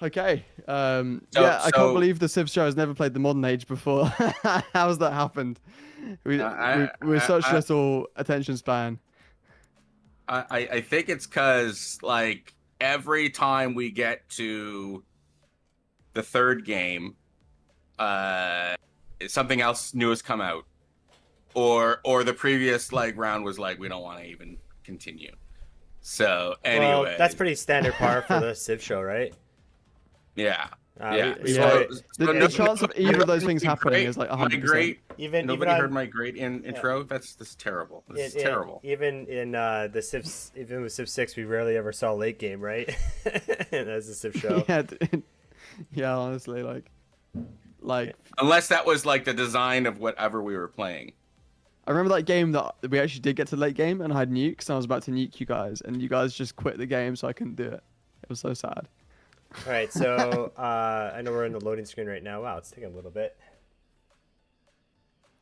Okay. So Yeah, I can't so believe the Civ show has never played the modern age before. How's that happened? We're such I little attention span. I think it's because like every time we get to the third game, uh, something else new has come out, or the previous like round was like we don't want to even continue. So Well, that's anyway, pretty standard par for the Civ show, right? yeah, We, yeah. we've Yeah, already, the chance of either of those things happening is like my 100%. great. even Nobody heard on my great intro. That's terrible. This is terrible. even in the Civ, even with Civ 6, we rarely ever saw late game, right? As a Civ show. Yeah, yeah. Honestly, like Unless that was like the design of whatever we were playing. I remember that game that we actually did get to late game, and I had nukes, and I was about to nuke you guys, and you guys just quit the game, so I couldn't do it. It was so sad. All right, so I know we're in the loading screen right now. Wow, it's taking a little bit.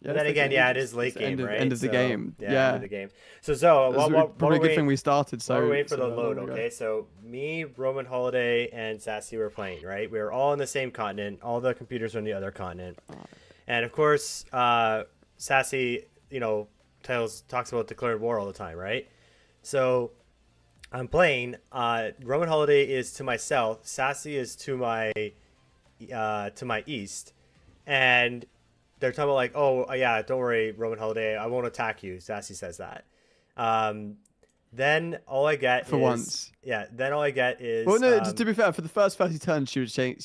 Yeah, But then it's again, the yeah, game. it is late It's the game, end of, right? End of the So, game. Yeah, Yeah. end of the game. So Zoe, It was probably a good thing we started. So while we're waiting for so the load, long ago. okay? So me, Roman Holiday, and Sassy were playing, right? We were all on the same continent. All the computers were on the other continent, and of course, Sassy, talks about declared war all the time, right? So I'm playing. Roman Holiday is to my south. Sassy is to my east, and they're talking about like, oh yeah, don't worry, Roman Holiday, I won't attack you. Sassy says that. Then all I get For is once. yeah. Then all I get is Well, no, just to be fair, for the first 30 turns, she was saying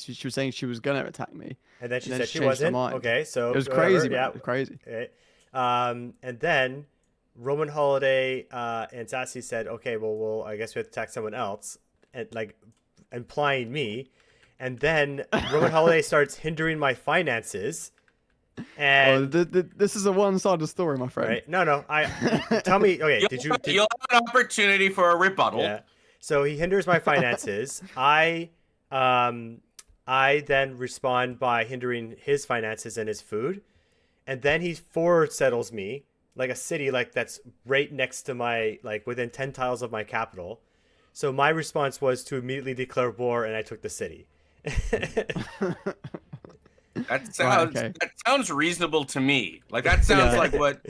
she was gonna attack me. and then she and said then she she changed her wasn't. mind. Okay, so It was whatever, crazy, man. yeah. It was crazy. Okay. And then Roman Holiday and Sassy said, okay, well, I guess we have to attack someone else, and like implying me. And then Roman Holiday starts hindering my finances. Oh, And this is a one-sided story, my friend. right, no, tell me. Okay, You'll have an opportunity for a rebuttal. Yeah. So he hinders my finances. I then respond by hindering his finances and his food, and then he forward settles me like a city like that's right next to my like within 10 tiles of my capital. So my response was to immediately declare war, and I took the city. That sounds reasonable to me. Like that sounds Yeah. like what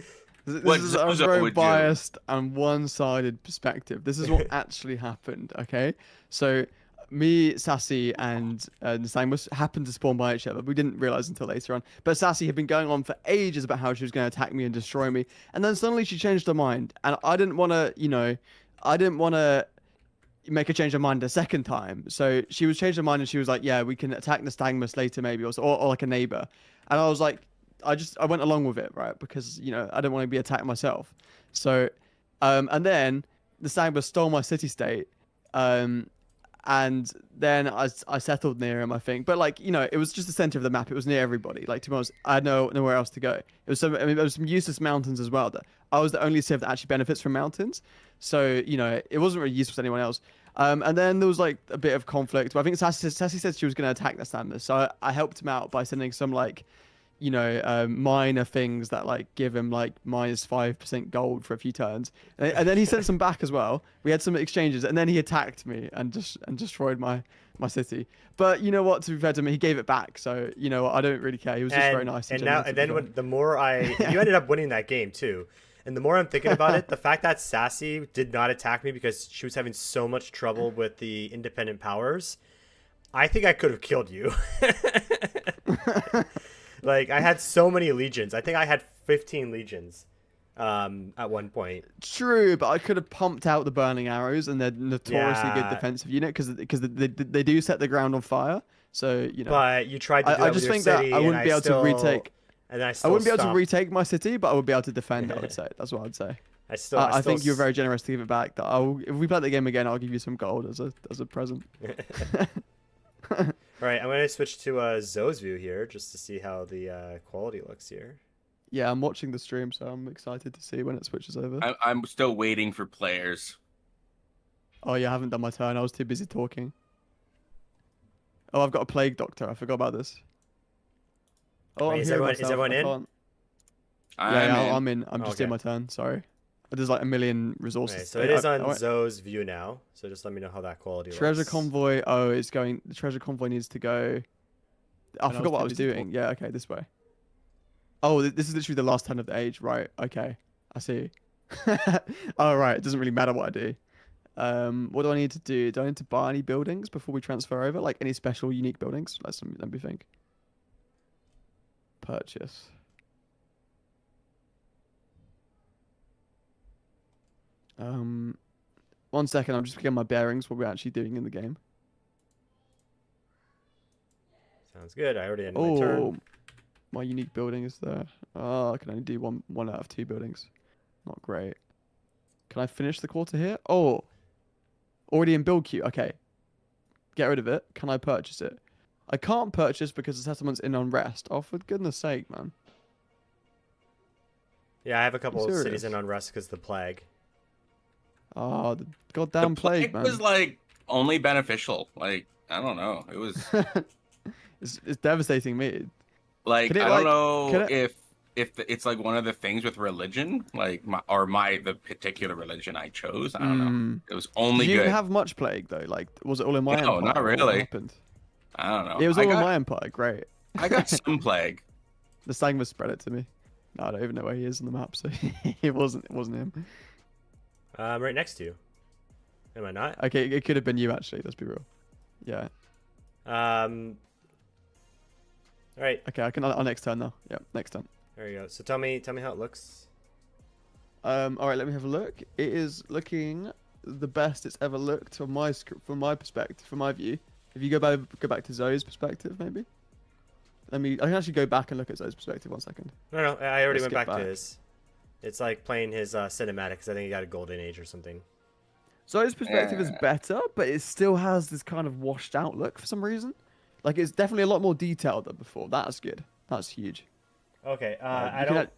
This is a Zozo very would do. biased and one-sided perspective. This is what actually happened. Okay, so me, Sassy, and Nasamus happened to spawn by each other. We didn't realize until later on. But Sassy had been going on for ages about how she was going to attack me and destroy me, and then suddenly she changed her mind. And I didn't want to, I didn't want to make her change her mind a second time. So she was changed her mind, and she was like, "Yeah, we can attack Nystagmus later, maybe, or like a neighbor." And I was like, I went along with it, right? Because I didn't want to be attacked myself. So, and then the Nystagmus stole my city state, and then I settled near him, I think. But like, it was just the center of the map. It was near everybody. Like, to be honest, I had nowhere else to go. There was some useless mountains as well. That I was the only civ that actually benefits from mountains. So, it wasn't really useful to anyone else. And then there was like a bit of conflict. But I think Sassy said she was going to attack Nystagmus. So I helped him out by sending some like, minor things that like give him like -5% gold for a few turns, and then he sent some back as well. We had some exchanges, and then he attacked me and destroyed my city. But you know what? To be fair to him, he gave it back. So I don't really care. He was just very nice. And then the more you ended up winning that game too. And the more I'm thinking about it, the fact that Sassy did not attack me because she was having so much trouble with the independent powers, I think I could have killed you. Like, I had so many legions. I think I had 15 legions at one point. True, but I could have pumped out the burning arrows, and they're notoriously good defensive unit because they do set the ground on fire. So But you tried to do that I just with your think city, that I wouldn't be able to retake. And I wouldn't be able to stopped. retake my city, but I would be able to defend. I would say that's what I'd say. I think you're very generous to give it back. If we play the game again, I'll give you some gold as a present. All right, I'm going to switch to Zoe's view here just to see how the quality looks here. Yeah, I'm watching the stream, so I'm excited to see when it switches over. I'm still waiting for players. Oh, yeah, I haven't done my turn. I was too busy talking. Oh, I've got a plague doctor. I forgot about this. Oh, Wait, is everyone in? I'm in. I'm just doing my turn. Sorry. There's like a million resources. Right, so it is on I went- Zoe's view now. So just let me know how that quality Treasure looks. convoy. Oh, it's going. The treasure convoy needs to go. I And I forgot what I was was too busy doing. Yeah. Okay. This way. Oh, this is literally the last turn of the age. Right. Okay. I see. Oh, right. It doesn't really matter what I do. What do I need to do? Do I need to buy any buildings before we transfer over? Like any special unique buildings? Let me think. Purchase. One second. I'm just getting my bearings. What we're actually doing in the game. Sounds good. I already ended my Oh, turn. my unique building is there. Oh, I can only do one out of 2 buildings. Not great. Can I finish the quarter here? Oh, already in build queue. Okay. Get rid of it. Can I purchase it? I can't purchase because the settlement's in unrest. Oh, for goodness sake, man. Yeah, I have a couple of cities serious? in unrest because the plague. Oh, the The goddamn plague, man. was like only beneficial. Like I don't know. It was It's devastating me. like Can it, I like- don't can know it- if it's like one of the things with religion, like the particular religion I chose. I don't know. Mm. It was Did only you good. have much plague though? Like, was it all in my No, empire? not or what really. happened? I don't know. It was I all in got, my empire. Great. I got some plague. The Sangma spread it to me. No, I don't even know where he is on the map, so it wasn't him. I'm right next to you. Am I not? Okay, it could have been you actually. Let's be real. Yeah. All right. Okay, I can. Our next turn now. Yeah, next turn. There you go. So tell me how it looks. All right, let me have a look. It is looking the best it's ever looked from my perspective, from my view. If you go back to Zoe's perspective, maybe. I can actually go back and look at Zoe's perspective. 1 second. No, I already Let's went get back to back. his. It's like playing his cinematics. I think he got a golden age or something. Zoe's perspective is Yeah. better, but it still has this kind of washed out look for some reason. Like it's definitely a lot more detailed than before. That's good. That's huge. Okay.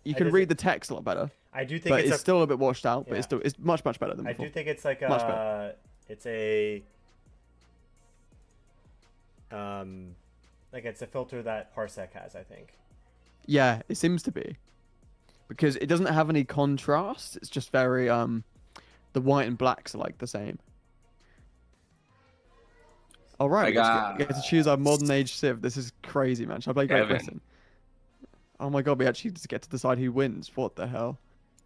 You can read the text a lot better, I do think but it's it's still a bit washed out. But Yeah. it's much better than I before. do think it's like Much better. it's a like it's a filter that Parsec has. I think. Yeah, it seems to be. Because it doesn't have any contrast. It's just very the white and blacks are like the same. All right, we get to choose our modern age civ. This is crazy, man. Should I play Great Kevin. Britain? Oh my god, we actually just get to decide who wins. What the hell?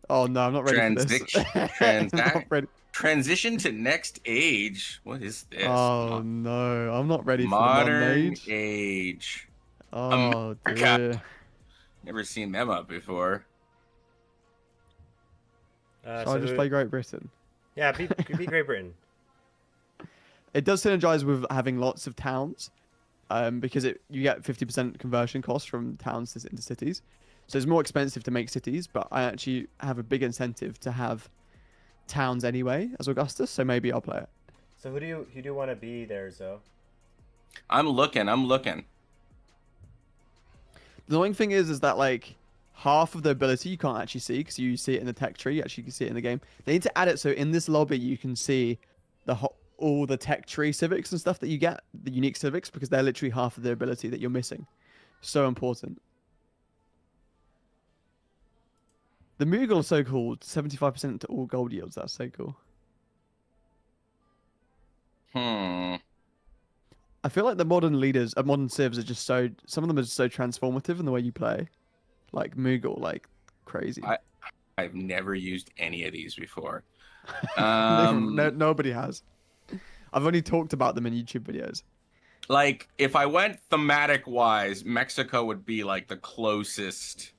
Oh no, I'm not ready for this. I'm not ready. Transition to next age. What is this? Oh no, I'm not ready for the modern Modern age. age. Oh America. dear. Never seen them up before. Shall So I just play Great Britain? Yeah, be Great Britain. It does synergize with having lots of towns, because you get 50% conversion cost from towns into cities. So it's more expensive to make cities, but I actually have a big incentive to have towns anyway as Augustus, so maybe I'll play it. So who do you want to be there, Zoe? I'm looking. The annoying thing is that like half of the ability you can't actually see because you see it in the tech tree. You actually can see it in the game. They need to add it so in this lobby you can see all the tech tree civics and stuff that you get, the unique civics, because they're literally half of the ability that you're missing. So important. The Moogle is so cool. 75% to all gold yields. That's so cool. I feel like the modern leaders, modern civs are just so. Some of them are just so transformative in the way you play. Like Moogle, like crazy. I've never used any of these before. Nobody has. I've only talked about them in YouTube videos. Like, if I went thematic wise, Mexico would be like the closest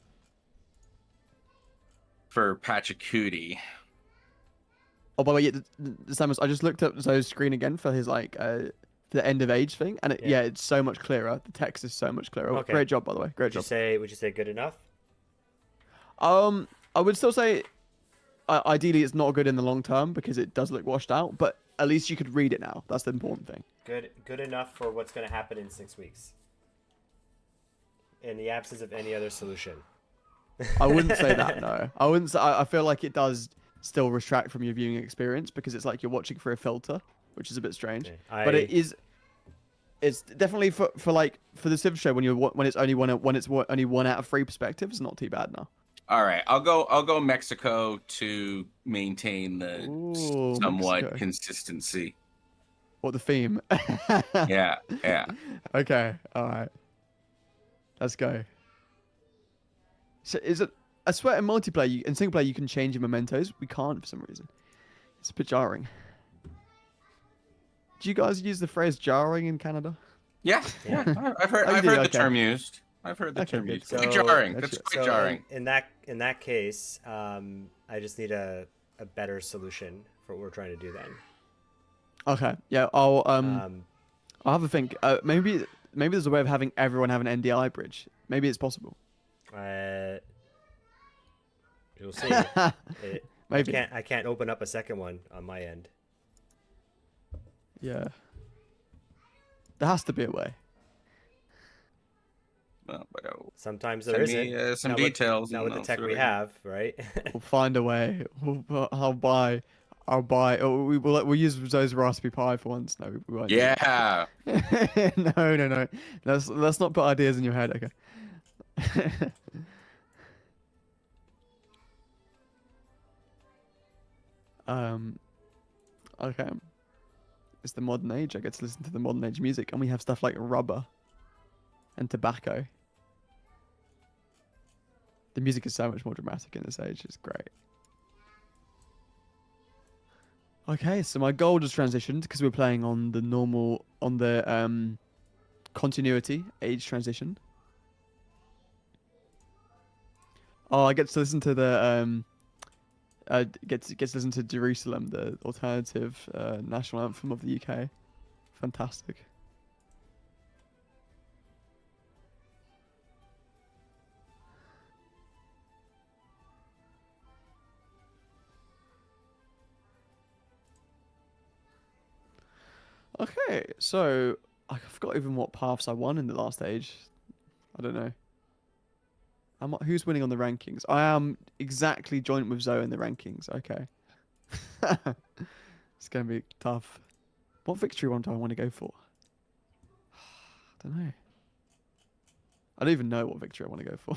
for Pachacuti. Oh, by the way, Samus, I just looked up Zoe's screen again for his like the end of age thing, and Yeah. it's so much clearer. The text is so much clearer. Okay. Great job, by the way. Great job. Would you say good enough? I would still say, ideally, it's not good in the long term because it does look washed out. But at least you could read it now. That's the important thing. Good enough for what's going to happen in 6 weeks. In the absence of any other solution. I wouldn't say that. No, I wouldn't. Say, I feel like it does still retract from your viewing experience because it's like you're watching through a filter, which is a bit strange. Okay, But it is. It's definitely for the Civ show when it's only one out of 3 perspectives. It's not too bad now. All right, I'll go Mexico to maintain the Ooh, somewhat Mexico. consistency. What the theme? Yeah, yeah. Okay, all right. Let's go. So is it? I swear in multiplayer, in single player, you can change your mementos. We can't for some reason. It's a bit jarring. Do you guys use the phrase jarring in Canada? Yeah, yeah. I've heard Oh, you I've do? heard the Okay. term used. I've heard the Okay, term good. used. So- Quite jarring. Gotcha. That's quite So jarring. in that case, I just need a better solution for what we're trying to do then. Okay. Yeah. I'll have a think. Maybe there's a way of having everyone have an NDI bridge. Maybe it's possible. You'll see. Maybe. I can't open up a second one on my end. Yeah. There has to be a way. Well, but, Sometimes there send me, isn't. some Not details. With, not with and the I'll tech see what we I can- have, right? We'll find a way. I'll buy. Oh, we'll use those Raspberry Pi for once. No, we won't. Yeah. No. Let's not put ideas in your head. Okay. Okay. It's the modern age. I get to listen to the modern age music, and we have stuff like rubber and tobacco. The music is so much more dramatic in this age. It's great. Okay, so my goal just transitioned because we're playing on the normal, on the continuity age transition. Oh, I get to listen to the get to listen to Jerusalem, the alternative national anthem of the UK. Fantastic. Okay, so I forgot even what paths I won in the last age. I don't know. Who's winning on the rankings? I am exactly joint with Zoe in the rankings. Okay. It's going to be tough. What victory one do I want to go for? I don't know. I don't even know what victory I want to go for.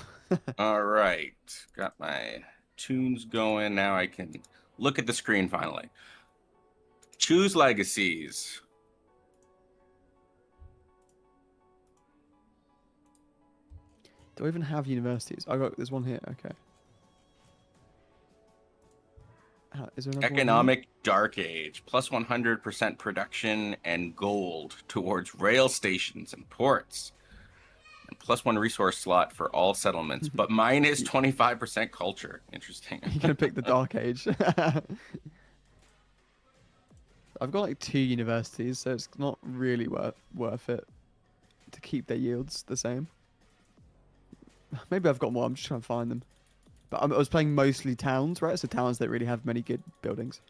All right. Got my tunes going. Now I can look at the screen finally. Choose legacies. Do I even have universities? There's one here. Okay. Is there another one here? Economic Dark Age. Plus 100% production and gold towards rail stations and ports. And plus 1 resource slot for all settlements. But mine is 25% culture. Interesting. You're gonna pick the Dark Age. I've got like 2 universities, so it's not really worth it to keep their yields the same. Maybe I've got more. I'm just trying to find them. But I was playing mostly towns, right? So towns that really have many good buildings.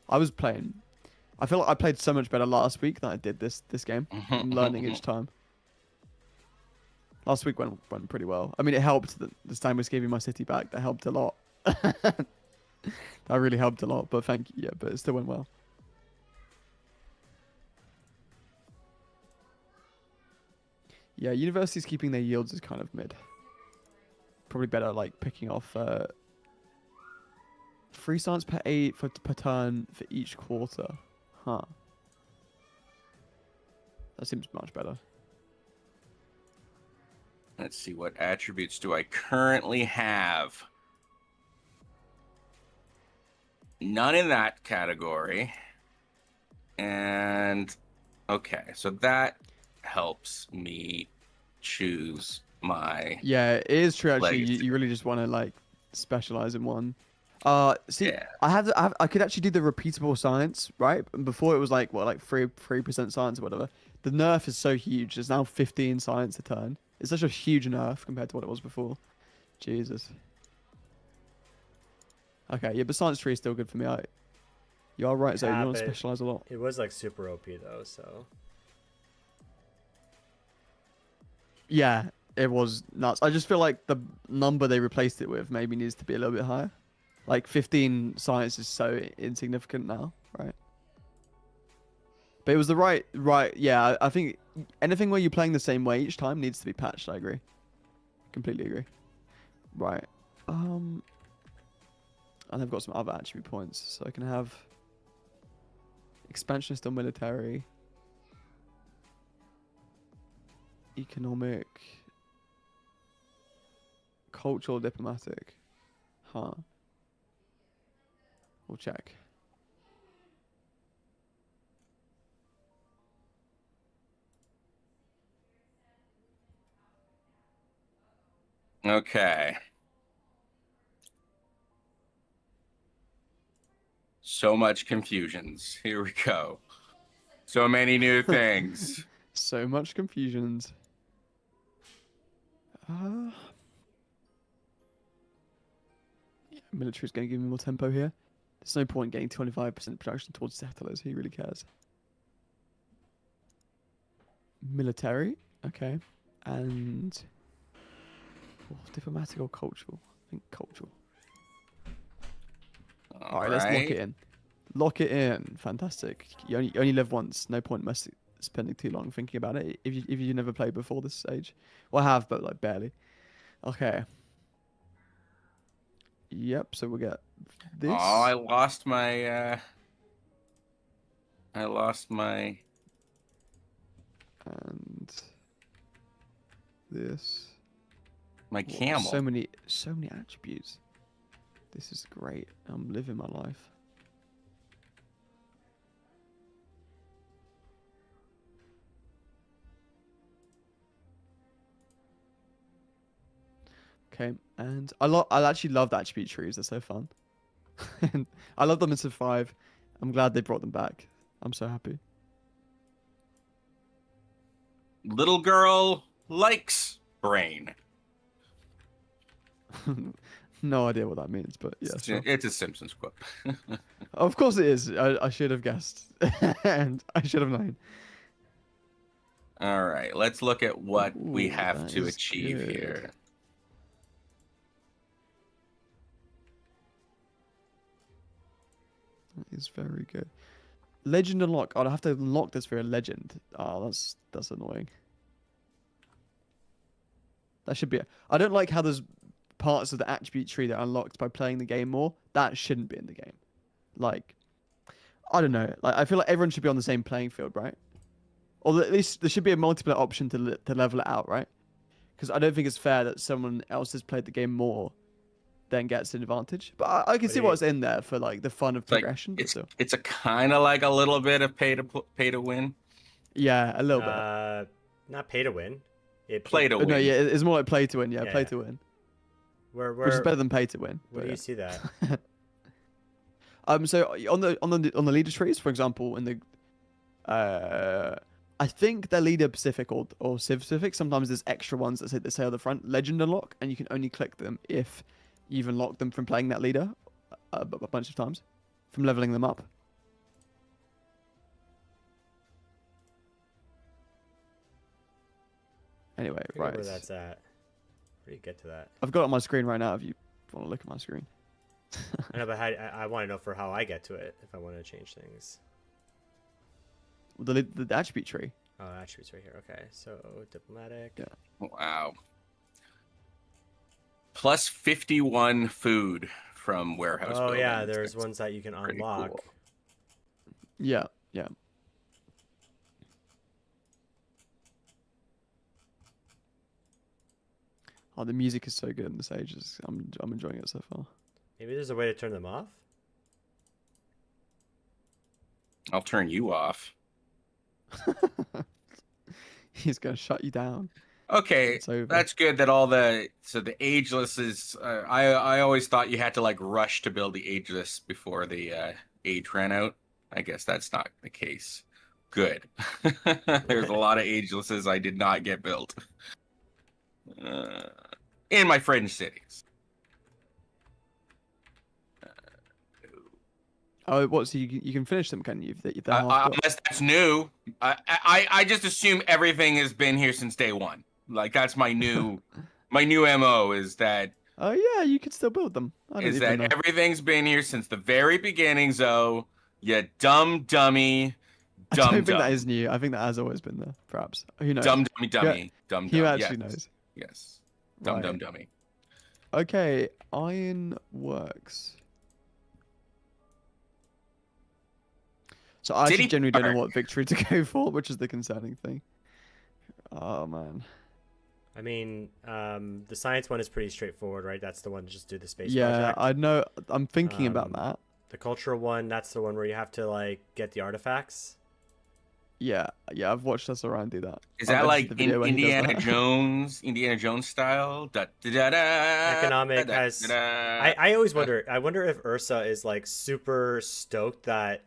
I feel like I played so much better last week than I did this game. I'm learning each time. Last week went pretty well. I mean, it helped that this time was giving my city back. That helped a lot. That really helped a lot. But thank you. Yeah, but it still went well. Yeah, universities keeping their yields is kind of mid. Probably better like picking off 3 science per turn for each quarter. Huh. That seems much better. Let's see, what attributes do I currently have? None in that category. And okay, so that helps me choose my Yeah, it is true actually. legacy. You really just want to like specialize in one. See, Yeah. I could actually do the repeatable science, right? And before it was like what, like 3% science or whatever. The nerf is so huge. There's now 15 science a turn. It's such a huge nerf compared to what it was before. Jesus. Okay, yeah, but science 3 is still good for me. You are right, Zoe. Yeah, You want to but specialize a lot. It was like super OP though, so Yeah, it was nuts. I just feel like the number they replaced it with maybe needs to be a little bit higher. Like 15 science is so insignificant now, right? But it was the right. Yeah, I think anything where you're playing the same way each time needs to be patched. I agree. completely agree. Right. And I've got some other attribute points, so I can have expansionist or military, economic, cultural, diplomatic. Huh. We'll check. Okay. So much confusions. Here we go. So many new things. So much confusions. Military's going to give me more tempo here. There's no point getting 25% production towards settlers. Who really cares? Military, okay, and diplomatic or cultural? I think cultural. All right, let's lock it in. Lock it in. Fantastic. You only live once. No point spending too long thinking about it. If you never played before this stage, well, I have, but like barely. Okay. Yep. So we'll get this. Oh, I lost my. And this. My Whoa, camel. so many attributes. This is great. I'm living my life. Okay, and I actually love the attribute trees. They're so fun. And I love them in Civ 5. I'm glad they brought them back. I'm so happy. Little girl likes brain. No idea what that means, but yeah. Sure. It's a Simpsons quote. Of course it is. I should have guessed. And I should have known. All right, let's look at what we Ooh, have that to is achieve good. here. That is very good. Legend unlock. I'd have to unlock this for a legend. Oh, that's annoying. That should be. I don't like how there's parts of the attribute tree that are unlocked by playing the game more. That shouldn't be in the game. Like, I don't know. Like, I feel like everyone should be on the same playing field, right? Or at least there should be a multiplayer option to level it out, right? Because I don't think it's fair that someone else has played the game more then gets an advantage. But I can see what's in there for like the fun of progression. Like, but it's a kind of like a little bit of pay to win. yeah, a little bit. Not pay to win. Play to win. No, yeah, it's more like play to win. Yeah, Yeah. play to win, Where which is better than pay to win. Where but do yeah. you see that? So on the leader trees, for example, in the I think they're leader Pacific or Civ Pacific. Sometimes there's extra ones that say on the front legend unlock, and you can only click them if you've unlocked them from playing that leader a bunch of times, from leveling them up. Anyway, I forget right. where that's at. Where do you get to that? I've got it on my screen right now. If you want to look at my screen. I know, but I want to know for how I get to it if I want to change things. The attribute tree. Oh, attributes right here. Okay, so diplomatic. Yeah. Wow. Plus 51 food from warehouse. Oh yeah, buildings. there's That's ones that you can pretty unlock. cool. Yeah, yeah. Oh, the music is so good in this age. I'm enjoying it so far. Maybe there's a way to turn them off. I'll turn you off. He's gonna shut you down. Okay, It's over. that's good that all the ageless is. I always thought you had to like rush to build the ageless before the age ran out. I guess that's not the case. Good. There's a lot of agelesses I did not get built in my fringe cities. Oh, what? So you can finish them, can you? If they're half built? Unless that's new. I just assume everything has been here since day one. Like that's my new MO is that Oh yeah, you could still build them. I don't is even that know. everything's been here since the very beginning, Zoe. You dumb dummy. I Dumb don't think dumb. that is new. I think that has always been there. Perhaps. Who knows? Dumb dummy dummy. Dumb Who dumb. actually Yes. knows? Yes. Dumb, Right. dumb, dummy. Okay, ironworks. So I actually City genuinely don't know Park. what victory to go for, which is the concerning thing. Oh man. I mean, the science one is pretty straightforward, right? That's the one to just do the space Yeah, project. I know. I'm thinking about Um, that. The cultural one, that's the one where you have to like get the artifacts. Yeah, I've watched us around do that. Is I've that edited like the video where he does Indiana that. Indiana Jones style? Da, da, da, da, Economic da, has. da, da. I always wonder. I wonder if Ursa is like super stoked that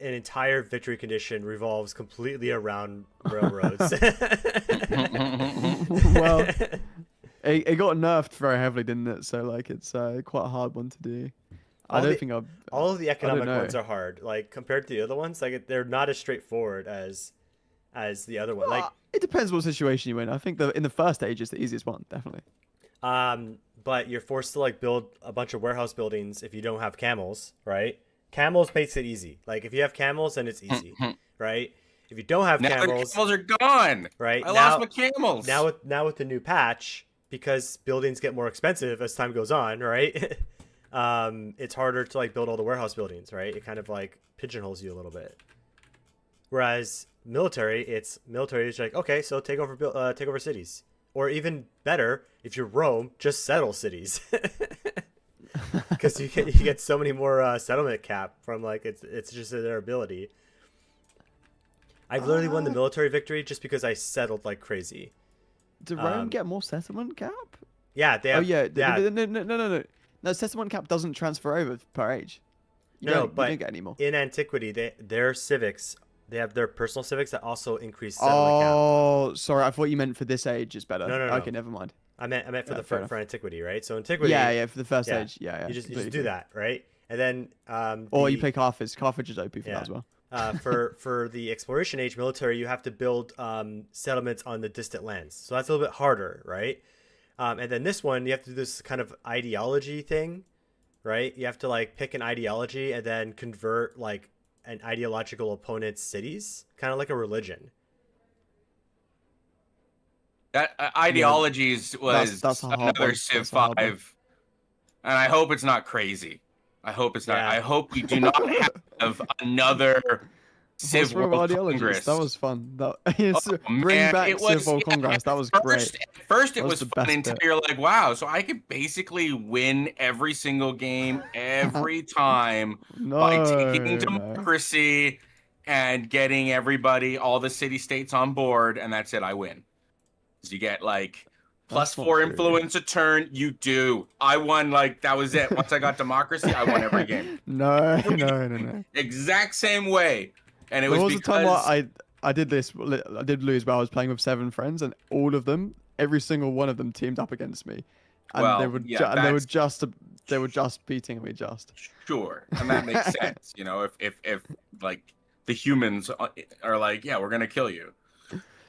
an entire victory condition revolves completely around railroads. Well, it got nerfed very heavily, didn't it? So like it's quite a hard one to do. I All don't the- think I've. all of the economic know. ones are hard. Like compared to the other ones, like they're not as straightforward as the other one. Like It depends what situation you're in. I think in the first stage is the easiest one, definitely. but you're forced to like build a bunch of warehouse buildings if you don't have camels, right? Camels makes it easy. Like if you have camels, then it's easy, right? If you don't have Now the camels, camels are gone. right? I now, lost my camels. now with the new patch, because buildings get more expensive as time goes on, right? It's harder to like build all the warehouse buildings, right? It kind of like pigeonholes you a little bit. Whereas military is like, okay, so take over cities, or even better, if you're Rome, just settle cities, because you get so many more settlement cap from like it's just their ability. I've literally won the military victory just because I settled like crazy. Did Rome get more settlement cap? Yeah, they have. Oh yeah, yeah. no. No, settlement cap doesn't transfer over per age. You No, don't, but you don't get any more. In antiquity, their civics, they have their personal civics that also increase settlement cap. Oh, sorry. I thought you meant for this age is better. No. Okay, never mind. I meant for Yeah, the fair enough. for antiquity, right? So antiquity, Yeah, for the first yeah, age. Yeah. you just completely do agree. that, right? And then Or you play Carthage. Carthage is OP for Yeah. that as well. for the exploration age military, you have to build settlements on the distant lands. So that's a little bit harder, right? And then this one, you have to do this kind of ideology thing, right? You have to like pick an ideology and then convert like an ideological opponent's cities, kind of like a religion. That ideologies was that's a hard another one. Civ That's a hard one. 5, and I hope it's not crazy. I hope it's not. Yeah. I hope we do not have another Civ What's wrong with World ideologies? Congress. That was fun. Yes, Oh, bring man, back it was- Civ World yeah, Congress. That was at great. first it That was was the fun best until bit. you're like, wow, so I could basically win every single game every time by taking No. democracy and getting everybody, all the city states on board, and that's it. I win. So you get like That's not +4 true. influence a turn. You do. I won. Like that was it. Once I got democracy, I won every game. No. Exact same way. And it There was was a time because where I did this. I did lose where I was playing with 7 friends, and all of them, every single one of them, teamed up against me, and Well, they were yeah, and that's- they were just beating me just. sure, and that makes sense. You know, if like the humans are like, yeah, we're gonna kill you.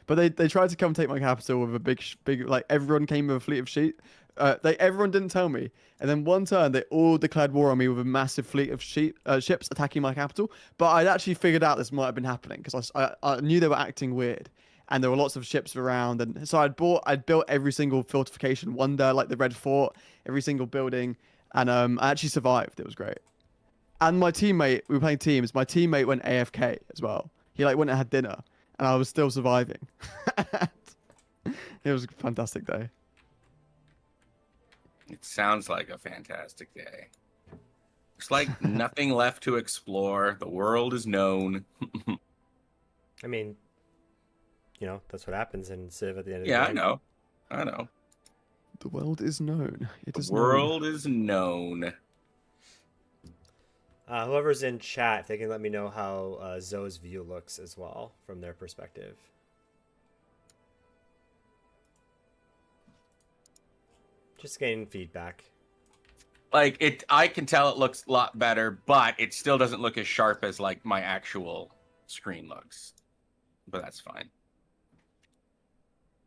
But they tried to come take my capital with a big like everyone came with a fleet of sheep. Everyone didn't tell me, and then one turn they all declared war on me with a massive fleet of ships attacking my capital. But I'd actually figured out this might have been happening because I knew they were acting weird, and there were lots of ships around, and so I'd built every single fortification wonder like the Red Fort, every single building, and I actually survived. It was great. And my teammate, we were playing teams. My teammate went AFK as well. He like went and had dinner, and I was still surviving. It was a fantastic day. It sounds like a fantastic day. There's like nothing left to explore. The world is known. I mean, you know, that's what happens in Civ at the end of Yeah, the game. I know. The world is known. It is The world is known. Whoever's in chat, if they can let me know how Zoe's view looks as well from their perspective. Just getting feedback. Like I can tell it looks a lot better, but it still doesn't look as sharp as like my actual screen looks. But that's fine.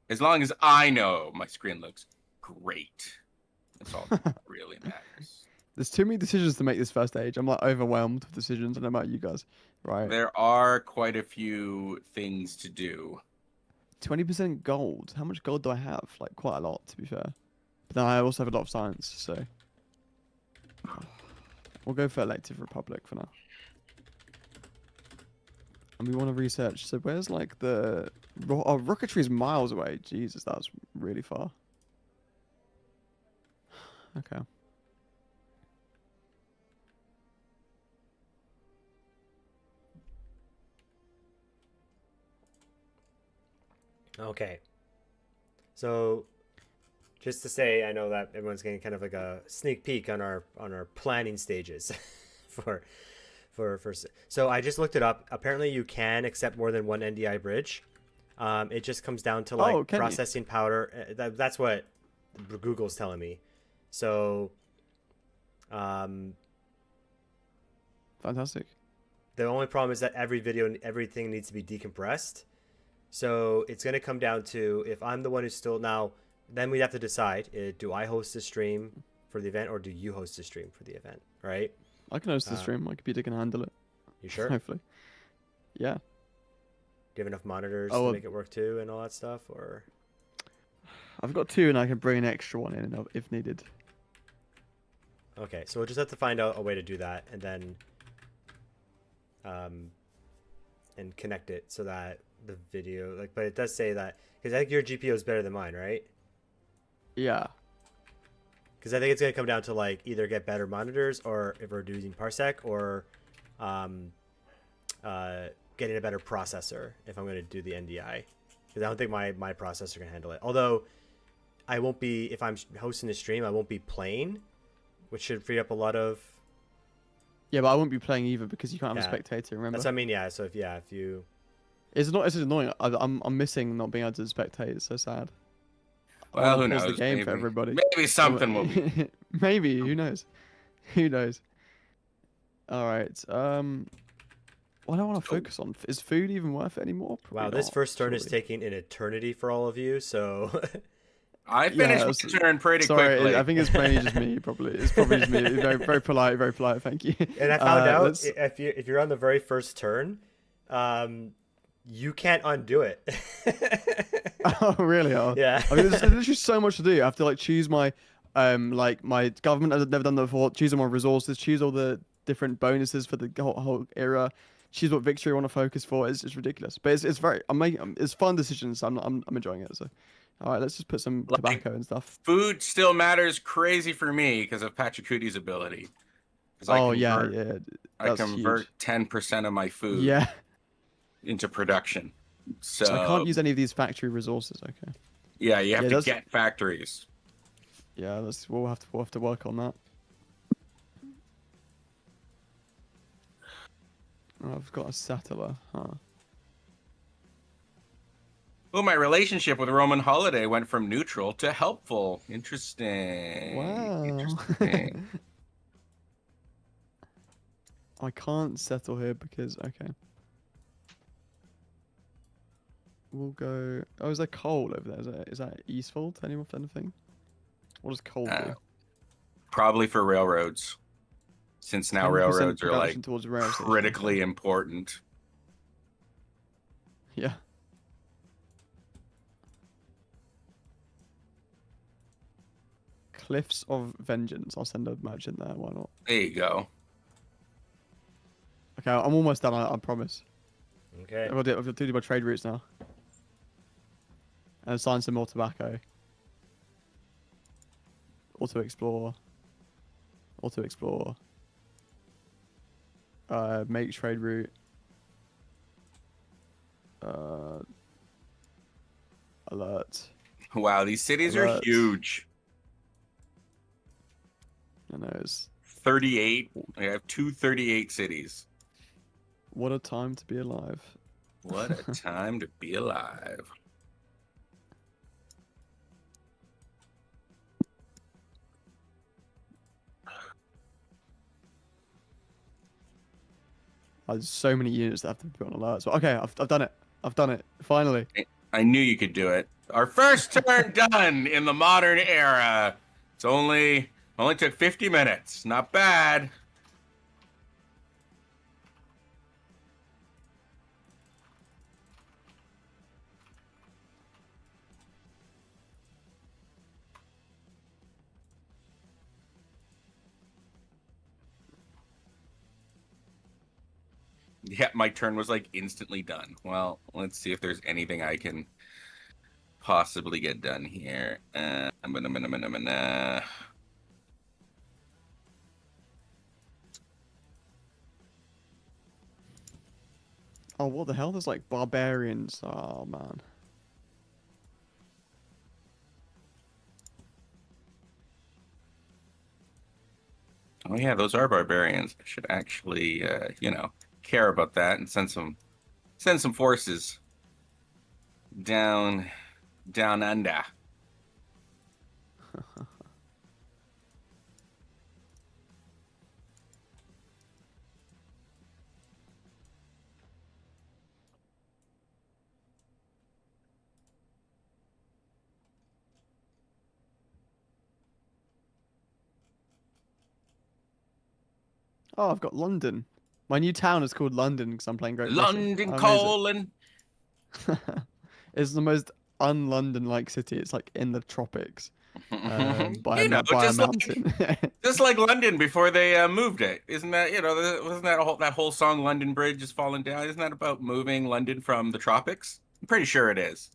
As long as I know my screen looks great. That's all that really matters. There's too many decisions to make this first stage. I'm like overwhelmed with decisions. I don't know about you guys. Right. There are quite a few things to do. 20% gold. How much gold do I have? Like quite a lot, to be fair. But then I also have a lot of science, so we'll go for Elective Republic for now. And we want to research. So where's like the rocketry is miles away. Jesus, that was really far. Okay. Okay. So, just to say, I know that everyone's getting kind of like a sneak peek on our planning stages for. So I just looked it up. Apparently, you can accept more than one NDI bridge. It just comes down to like can you? processing power. That's what Google's telling me. So, Fantastic. the only problem is that every video and everything needs to be decompressed. So it's going to come down to if I'm the one who's still now, then we'd have to decide, do I host the stream for the event or do you host the stream for the event, right? I can host the stream. My computer can handle it. You sure? Hopefully. Yeah. Do you have enough monitors Oh, to make it work too and all that stuff, or? I've got 2 and I can bring an extra one in if needed. Okay, so we'll just have to find out a way to do that and then and connect it so that the video, like, but it does say that, because I think your GPU is better than mine, right? Yeah. Because I think it's going to come down to like either get better monitors or if we're using Parsec or getting a better processor if I'm going to do the NDI. Because I don't think my processor can handle it. Although I won't be, if I'm hosting a stream, I won't be playing, which should free up a lot of. Yeah, but I won't be playing either because you can't have a Yeah. spectator, remember? That's what I mean, yeah. So if you. It's annoying. I'm missing not being able to spectate. It's so sad. I Well, wanna who pause knows? the game maybe, for everybody. maybe something will be. Maybe. Who knows? Who knows? All right. What I want to focus on is food even worth it anymore? Wow, Probably this not, first turn is surely. taking an eternity for all of you. So. I finished it was- my turn pretty Sorry, quickly. I think it's mainly just me. Probably it's probably just me. Very polite. Very polite. Thank you. And I found out let's- if you're on the very first turn, you can't undo it. Oh really? Oh. Yeah. I mean, there's literally so much to do. I have to like choose my like my government. I've never done that before. Choose all my resources. Choose all the different bonuses for the whole era. Choose what victory I want to focus for. It's ridiculous, but it's very. It's fun decisions. I'm enjoying it. So, all right, let's just put some Like, tobacco and stuff. Food still matters crazy for me because of Pachacuti's ability. 'Cause Oh yeah. I That's convert huge. 10% of my food Yeah. into production. So I can't use any of these factory resources. Okay. yeah, you have Yeah, to that's- get factories. Yeah, we'll have to work on that. Oh, I've got a settler, huh? Oh, my relationship with Roman Holiday went from neutral to helpful. Interesting. Wow. Interesting. I can't settle here because okay. We'll go. Oh, is there coal over there? Is that useful to anything? What does coal do? Probably for railroads, since now 10% railroads are production like towards rail station. critically important. Yeah. Cliffs of Vengeance. I'll send a merchant there. Why not? There you go. Okay, I'm almost done. I promise. Okay. I've got to do my trade routes now. And assign some more tobacco. Auto explore. Make trade route. Alert. Wow, these cities are Alert. huge. I know it's 38. I have 238 cities. what a time to be alive. What a time to be alive. There's so many units that have to be on alert. So okay, I've done it. I've done it. Finally. I knew you could do it. Our first turn done in the modern era. It's only took 50 minutes. Not bad. Yeah, my turn was like instantly done. Well, let's see if there's anything I can possibly get done here. Oh, what the hell? There's like barbarians. Oh man. Oh yeah, those are barbarians. I should actually, care about that and send some forces down under. Oh, I've got London. My new town is called London because I'm playing Great Britain. London Amazing. calling. It's the most un-London-like city. It's like in the tropics, by You know, by a just like mountain. just like London before they moved it. Isn't that, wasn't that whole song London Bridge is falling down? Isn't that about moving London from the tropics? I'm pretty sure it is.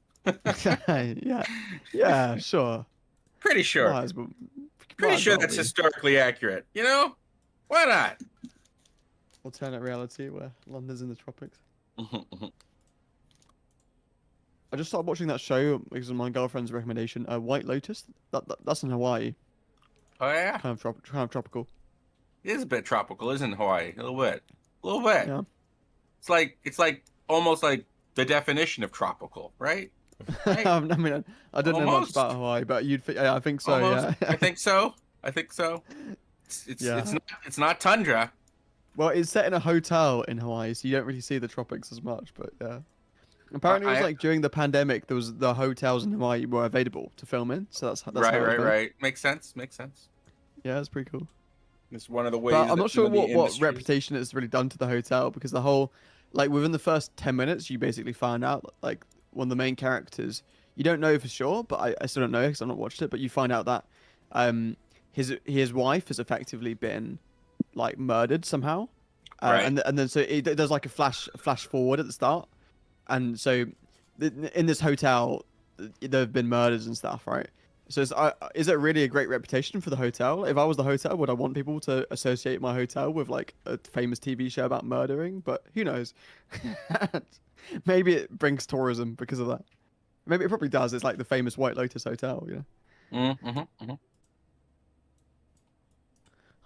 Yeah, yeah, sure. Pretty sure. Might as well, Pretty might as sure well that's be. historically accurate. Why not? Alternate reality where London's in the tropics. I just started watching that show because of my girlfriend's recommendation. White Lotus. That's in Hawaii. Oh yeah, Kind of tropical. it is a bit tropical, isn't it, Hawaii? A little bit, a little bit. Yeah. It's like almost like the definition of tropical, right? Right? I mean, I don't know much Almost. about Hawaii, but yeah, I think so. Almost. Yeah. I think so. I think so. It's Yeah. it's not tundra. Well, it's set in a hotel in Hawaii, so you don't really see the tropics as much. But yeah. Apparently, it was I- like during the pandemic, the hotels in Hawaii were available to film in, so that's Right, how it right, was. right. Makes sense. Makes sense. Yeah, it's pretty cool. It's one of the ways. But I'm that not sure some of the what industries- reputation it's really done to the hotel because the whole, like within the first 10 minutes, you basically find out like one of the main characters. You don't know for sure, but I still don't know because I've not watched it. But you find out that his wife has effectively been like murdered somehow, Right. and then so it does like a flash forward at the start, and so in this hotel there have been murders and stuff, right? So is it really a great reputation for the hotel? If I was the hotel, would I want people to associate my hotel with like a famous TV show about murdering? But who knows? Maybe it brings tourism because of that. Maybe it probably does. It's like the famous White Lotus Hotel, you know. Mm-hmm.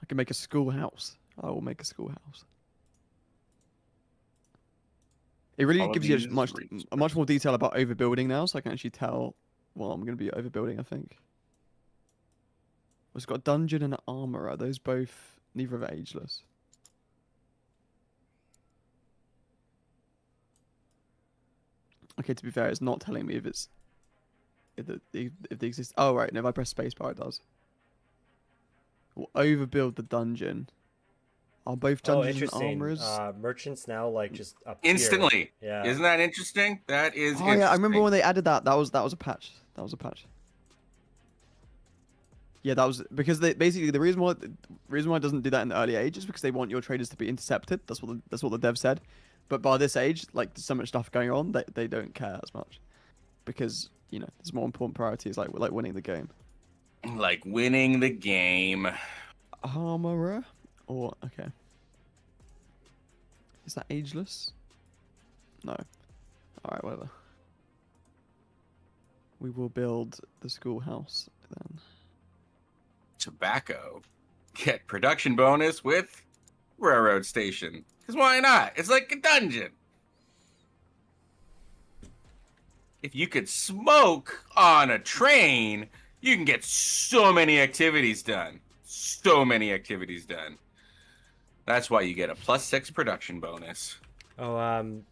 I can make a schoolhouse. I will make a schoolhouse. It really All of gives you these much more detail about overbuilding now, so I can actually tell. Well, I'm going to be overbuilding, I think. It's got a dungeon and an armorer. Those both, neither of it ageless. Okay, to be fair, it's not telling me if it's if they exist. Oh right, no, if I press spacebar, it does. We'll overbuild the dungeon. Are both Oh, dungeons and interesting. armorers? Merchants now like just appear. Instantly. Yeah. Isn't that interesting? That is. Oh yeah, I remember interesting. when they added that. That was a patch. That was a patch. Yeah, that was because they basically the reason why it doesn't do that in the early age is because they want your traders to be intercepted. That's what the dev said. But by this age, like there's so much stuff going on, they don't care as much because there's more important priorities like winning the game. Like winning the game. Armorer or okay. Is that ageless? No. All right, whatever. We will build the schoolhouse then. Tobacco. Get production bonus with railroad station. Because why not? It's like a dungeon. If you could smoke on a train, you can get so many activities done. So many activities done. That's why you get a +6 production bonus. Oh, Roman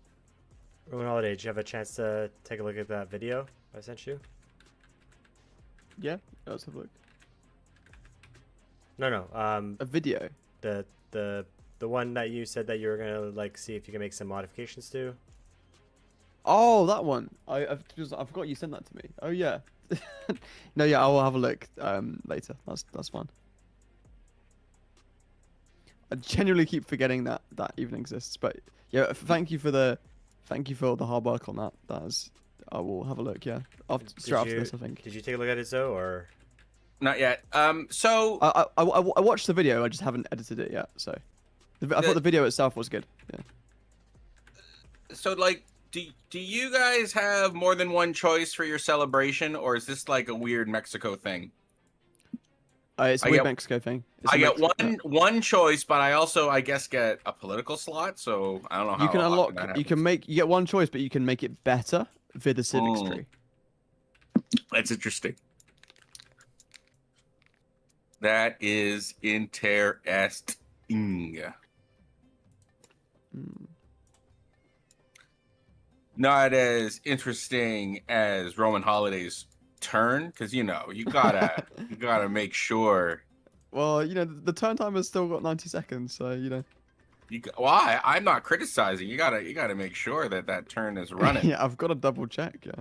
Holiday, did you have a chance to take a look at that video I sent you? Yeah, let's have a look. No. A video. The one that you said that you were gonna like see if you can make some modifications to. Oh, that one. I forgot you sent that to me. Oh yeah. No, yeah, I will have a look later. That's fine. I genuinely keep forgetting that that even exists. But yeah, thank you for all the hard work on that. That is, I will have a look. Yeah, straight after this, I think. Did you take a look at it, Zoe, or? Not yet. So I watched the video. I just haven't edited it yet. So, I thought the video itself was good. Yeah. so like, do you guys have more than one choice for your celebration, or is this like a weird Mexico thing? It's a I weird get- Mexico thing. It's I a get Mexico- one choice, but I also, I guess, get a political slot. So I don't know how You can often unlock. that You can happens. you get one choice, but you can make it better via the civics Mm. tree. That's interesting. That is interesting. Mm. Not as interesting as Roman Holiday's turn, because you gotta make sure. Well, the turn timer's still got 90 seconds, so Why? I'm not criticizing. You gotta make sure that that turn is running. yeah, I've got to double check. Yeah,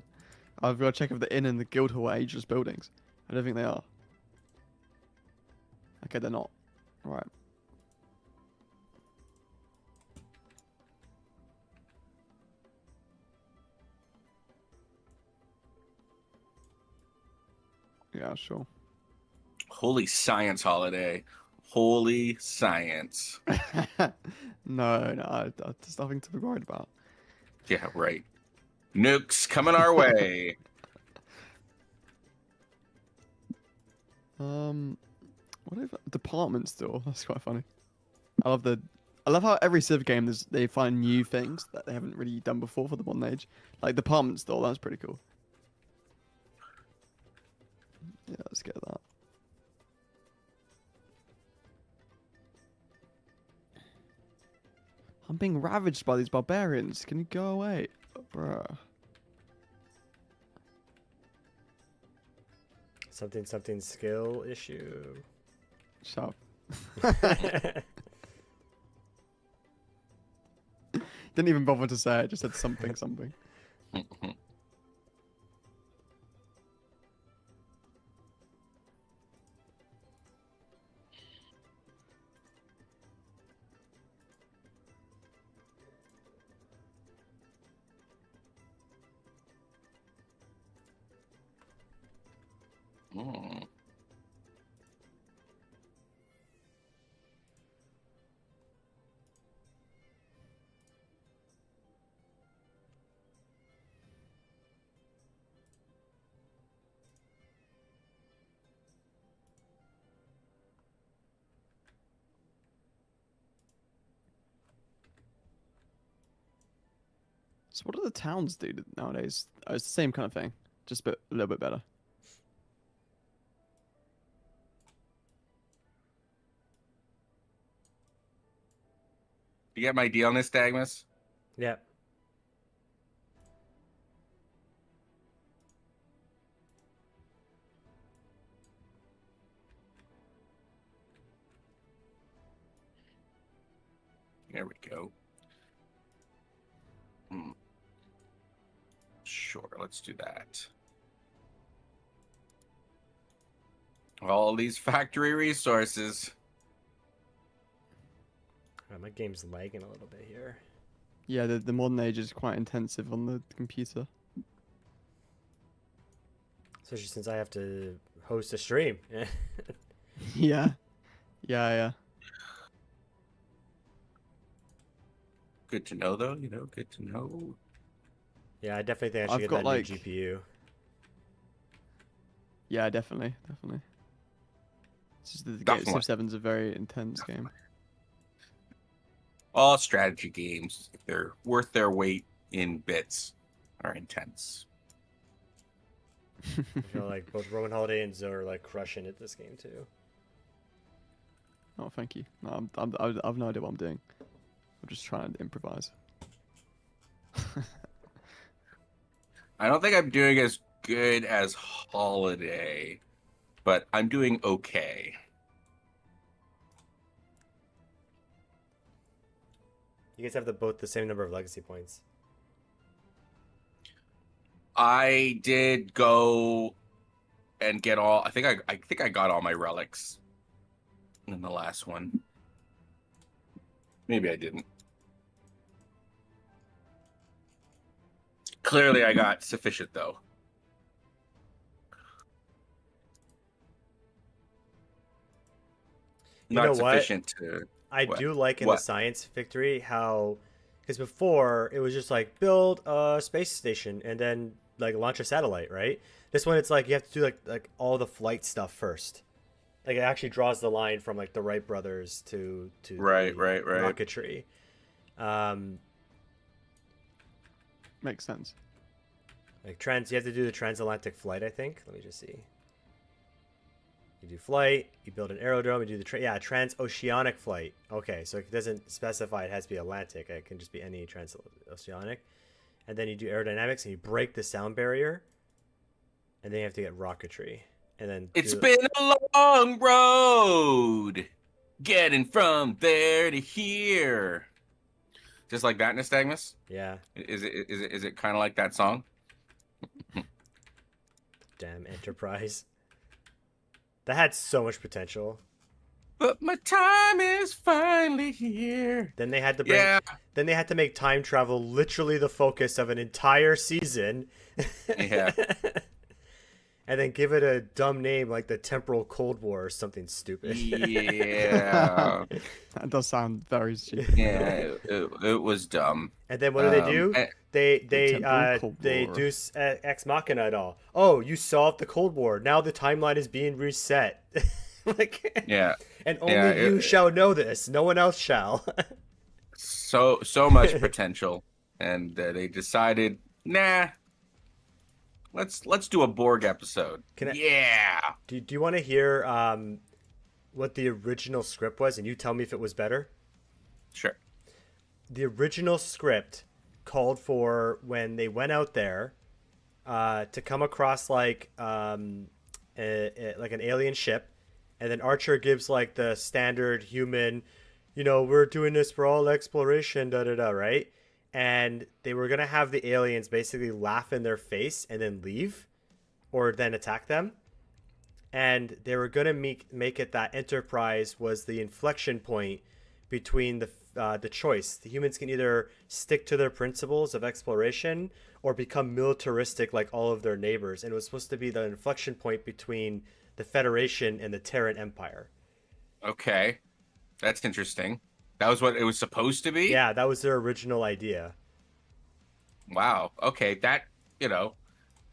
I've got to check if the inn and the guild hall are ageless buildings. I don't think they are. Okay, they're not. Right. Yeah, sure. Holy science holiday. Holy science. No, there's nothing to be worried about. Yeah, right. Nukes coming our way. What if department store? That's quite funny. I love how every Civ game they find new things that they haven't really done before for the modern age. Like department store, that's pretty cool. Yeah, let's get that. I'm being ravaged by these barbarians. Can you go away? Bruh. Something skill issue. Shut up. Didn't even bother to say it, just said something. Mm. So what do the towns do nowadays? Oh, it's the same kind of thing, just a little bit better. You get my deal on this, Dagmas? Yep. There we go. Sure, let's do that. All these factory resources. My game's lagging a little bit here. Yeah, the modern age is quite intensive on the computer. Especially since I have to host a stream. Yeah. Yeah. Good to know, though. Good to know. Yeah, I definitely think I should I've get got, that like- new GPU. Yeah, definitely. It's just the Definitely. Civ 7's a very intense game. All strategy games, if they're worth their weight in bits, are intense. I feel like both Roman Holiday and Zoe are like crushing it this game too. Oh, thank you. No, I've no idea what I'm doing. I'm just trying to improvise. I don't think I'm doing as good as Holiday, but I'm doing okay. You guys have both the same number of legacy points. I did go and get all. I think I got all my relics in the last one. Maybe I didn't. Clearly, I got sufficient though. You know Not what? sufficient to. I What? do like in the What? science victory how, because before it was just like build a space station and then like launch a satellite, right? This one it's like you have to do like all the flight stuff first. Like it actually draws the line from like the Wright brothers to Right, the right. rocketry. Makes sense. Like you have to do the transatlantic flight, I think. Let me just see. You do flight, you build an aerodrome, you do the transoceanic flight. Okay, so it doesn't specify it has to be Atlantic. It can just be any transoceanic. And then you do aerodynamics and you break the sound barrier. And then you have to get rocketry. And then It's been a long road getting from there to here. Just like that, Nystagmus? yeah, Is it kind of like that song? damn Enterprise. That had so much potential. But my time is finally here. Then they had to bring, Yeah. then they had to make time travel literally the focus of an entire season. Yeah. And then give it a dumb name like the Temporal Cold War or something stupid. Yeah. That does sound very stupid. Yeah. It was dumb. And then what do they do? and- Temporal Cold They War. do Ex Machina at all. Oh, you solved the Cold War. Now the timeline is being reset. Like, Yeah. and only Yeah, you shall know this. No one else shall. So much potential, and they decided, nah. Let's do a Borg episode. Can I- Yeah. do you want to hear what the original script was, and you tell me if it was better? Sure. The original script called for when they went out there to come across like an alien ship, and then Archer gives like the standard human, we're doing this for all exploration, da da da, right? And they were gonna have the aliens basically laugh in their face and then leave, or then attack them. And they were gonna make it that Enterprise was the inflection point between the choice. The humans can either stick to their principles of exploration or become militaristic like all of their neighbors. And it was supposed to be the inflection point between the Federation and the Terran Empire. Okay. That's interesting. That was what it was supposed to be? Yeah, that was their original idea. Wow. Okay. That,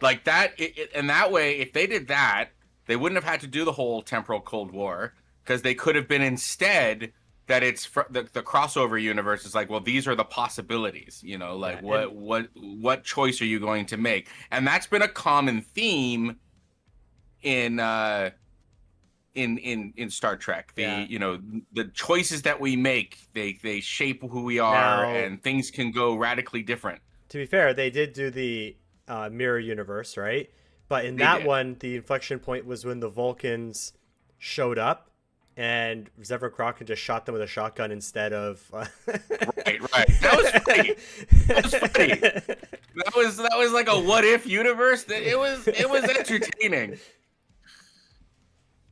like that, and that way, if they did that, they wouldn't have had to do the whole temporal Cold War, because they could have been instead that it's the crossover universe is like, well, these are the possibilities, like Yeah, what choice are you going to make? And that's been a common theme in Star Trek. Yeah. The choices that we make, they shape who we are, Now- and things can go radically different. To be fair, they did do the mirror universe, right? But in They that did. one, the inflection point was when the Vulcans showed up, and Zefram Crocker just shot them with a shotgun instead of. Right. That was funny. That was funny. That was like a what if universe. It was entertaining.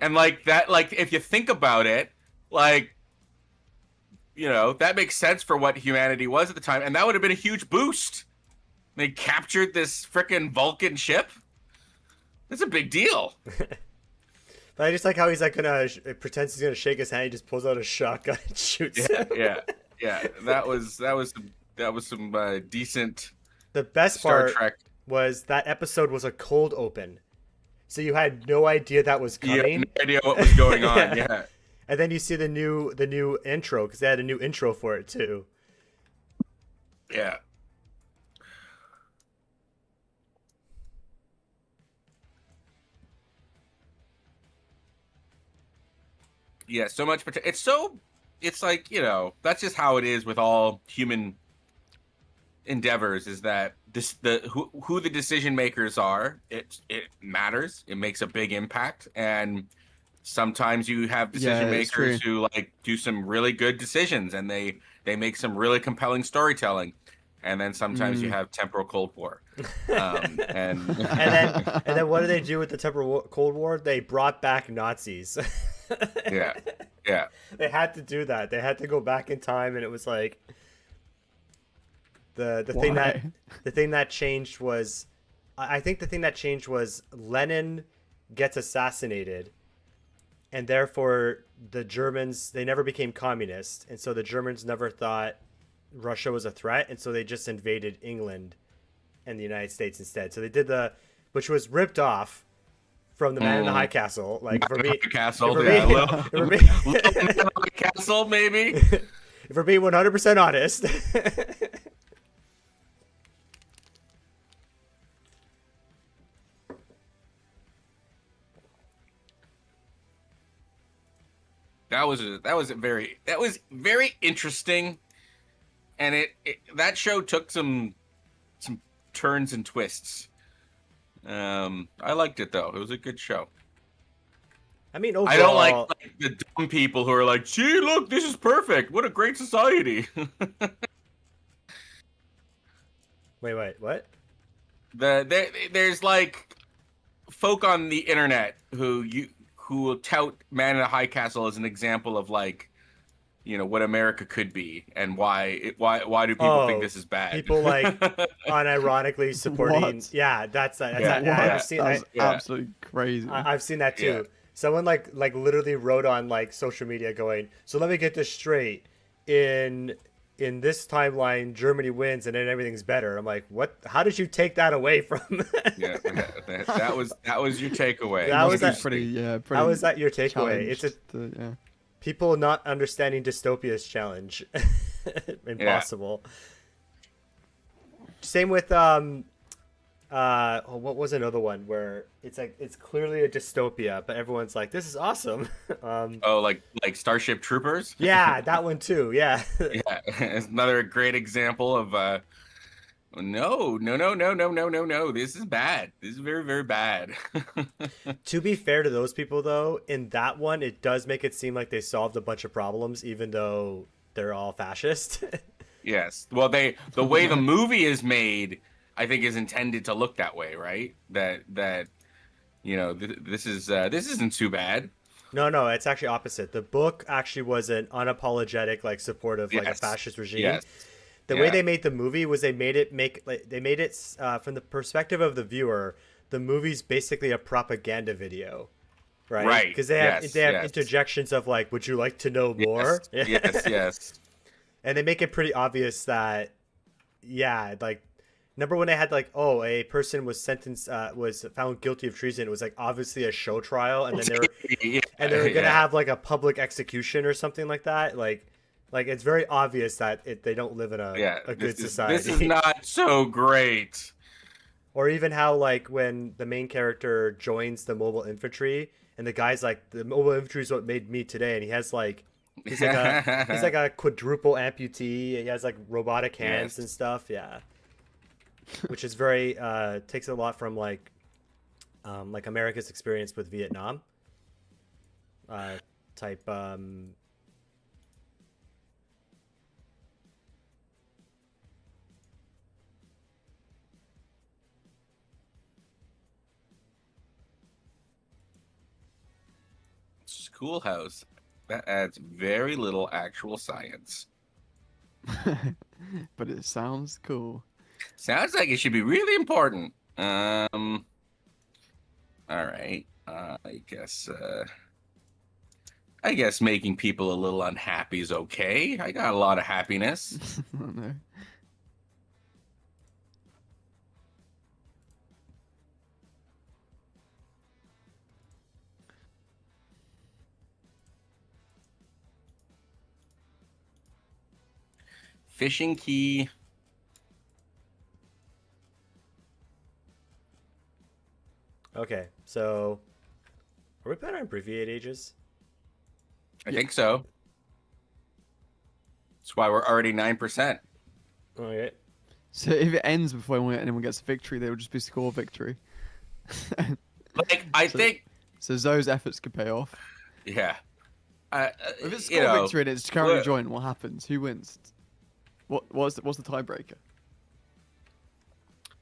And like that, like if you think about it, like that makes sense for what humanity was at the time, and that would have been a huge boost. They captured this frickin' Vulcan ship. That's a big deal. But I just like how he's like pretends he's gonna shake his hand. He just pulls out a shotgun and shoots him. Yeah. That was some decent The best Star part Trek. was that episode was a cold open, so you had no idea that was You coming. had no idea what was going on. Yeah. And then you see the new intro, because they had a new intro for it too. Yeah. Yeah, so much potential. It's like, that's just how it is with all human endeavors, is that who the decision makers are, it matters. It makes a big impact, and sometimes you have decision it's makers who like do some really good decisions, and they make some really compelling storytelling. And then sometimes you have temporal Cold War. And And then what do they do with the Temporal Cold War? They brought back Nazis. yeah. Yeah. They had to do that. They had to go back in time, and it was like the thing that Why? the thing that changed was, I think the thing that changed was Lenin gets assassinated, and therefore the Germans, they never became communist, and so the Germans never thought Russia was a threat, and so they just invaded England and the United States instead. So they did which was ripped off from the Man in the High Castle. Like for me, Castle, for yeah, me- little, for me- little Castle, maybe. if we're being 100% honest. That was very interesting, and that show took some turns and twists. I liked it though. It was a good show. I mean, overall, I don't like the dumb people who are like, "Gee, look, this is perfect. What a great society." Wait, what? There's like folk on the internet who will tout Man in a High Castle as an example of like, you know, what America could be and why do people think this is bad? People like unironically supporting. What? Yeah, that's Yeah, I've seen. That was yeah. absolutely crazy. I've seen that too. Yeah. Someone like literally wrote on like social media going, so let me get this straight. In this timeline, Germany wins and then everything's better. I'm like, what? How did you take that away from? Yeah, that was your takeaway. That was Must be that- pretty. How is that your takeaway? It's a challenged to- yeah. people not understanding dystopia's challenge. Impossible. Same with what was another one where it's like it's clearly a dystopia, but everyone's like, this is awesome. Oh, like Starship Troopers? Yeah, that one too. Yeah. Yeah, it's another great example of no. This is bad. This is very, very bad. To be fair to those people though, in that one it does make it seem like they solved a bunch of problems even though they're all fascist. Yes. Well, the way the movie is made, I think, is intended to look that way, right? That you know, this isn't too bad. No, it's actually opposite. The book actually was an unapologetic, like support of like a Yes. fascist regime. Yes. The way Yeah. they made the movie was they made it from the perspective of the viewer. The movie's basically a propaganda video, right? Right. Because they have Yes. interjections of like, "Would you like to know more?" Yes. And they make it pretty obvious that, yeah, like, number one, they had like, oh, a person was sentenced, was found guilty of treason. It was like obviously a show trial, and then they were gonna have like a public execution or something like that. Like it's very obvious that they don't live in a good society. This is not so great. Or even how like when the main character joins the mobile infantry, and the guy's like, the mobile infantry is what made me today, and he has like. He's like a quadruple amputee. He has like robotic hands Yes. and stuff. Yeah, which is very takes a lot from like America's experience with Vietnam. Type. Schoolhouse. That adds very little actual science. But it sounds cool. Sounds like it should be really important. All right. I guess making people a little unhappy is okay. I got a lot of happiness. I don't know. Fishing key. Okay, so are we planning on abbreviate ages? I think so. That's why we're already 9%. Okay. So if it ends before anyone gets a victory, they will just be score victory. Like, I think, So Zoe's efforts could pay off. yeah. If it's You score know, victory and it's currently we're- joint, what happens? Who wins? What's the tiebreaker?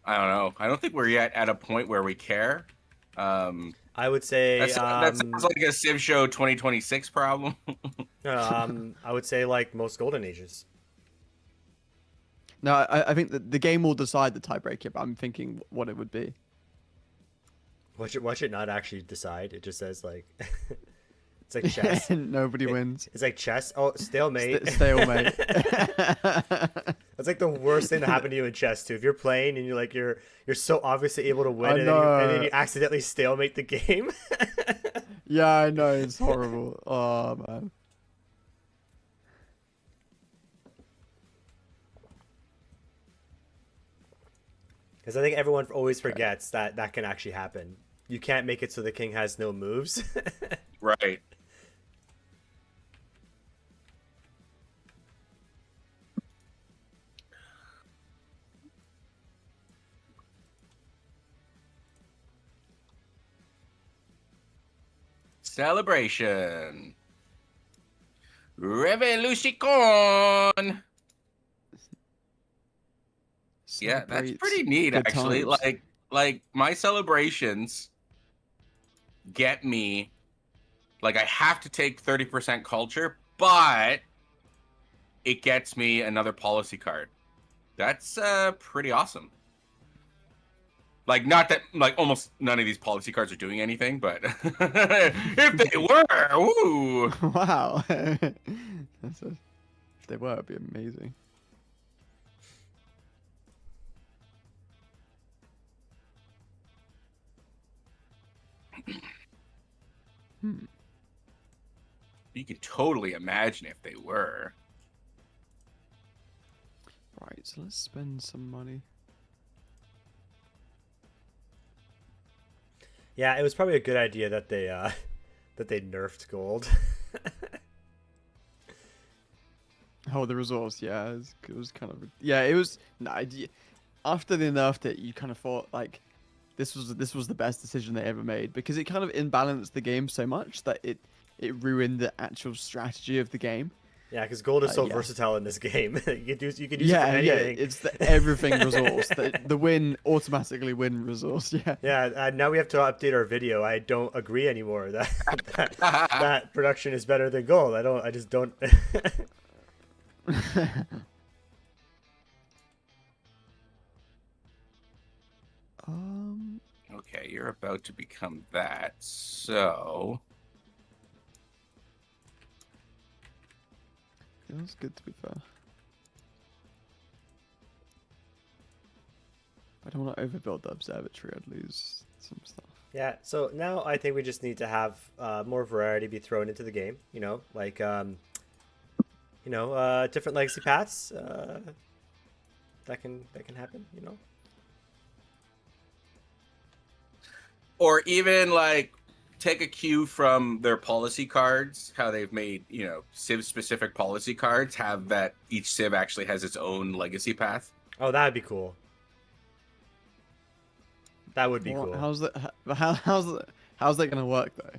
I don't know. I don't think we're yet at a point where we care. I would say That sounds like a Civ Show 2026 problem. I would say like most golden ages. No, I think that the game will decide the tiebreaker, but I'm thinking what it would be. Watch it not actually decide. It just says like it's like chess. Nobody wins. It's like chess. Oh, stalemate. Stalemate. That's like the worst thing to happen to you in chess too. If you're playing and you're so obviously able to win, I and then know. you accidentally stalemate the game. Yeah, I know, it's horrible. Oh man. Because I think everyone always forgets that that can actually happen. You can't make it so the king has no moves. Right. Celebration. Revolution. Yeah, that's Celebrate pretty neat good actually. times. Like my celebrations get me like I have to take 30% culture, but it gets me another policy card. That's pretty awesome. Like not that like almost none of these policy cards are doing anything, but if they were, woo. Wow. If they were, it'd be amazing. You can totally imagine if they were. Right, so let's spend some money. Yeah, it was probably a good idea that they nerfed gold. Oh, the resource, yeah, it was kind of, yeah, it was. Nah, after they nerfed it, you kind of thought like, this was the best decision they ever made because it kind of imbalanced the game so much that it ruined the actual strategy of the game. Yeah, because gold is so yeah. versatile in this game. You could use it for Yeah, anything. it's the everything resource. The win automatically win resource. Yeah. Yeah, now we have to update our video. I don't agree anymore that production is better than gold. I just don't. Okay, you're about to become that. So It was good to be fair. I don't want to overbuild the observatory. I'd lose some stuff. Yeah, so now I think we just need to have more variety be thrown into the game. You know, like different legacy paths. That can happen. You know. or even like take a cue from their policy cards, how they've made, Civ specific policy cards, have that each Civ actually has its own legacy path. Oh, that'd be cool. That would be Well, cool. How's that gonna work though?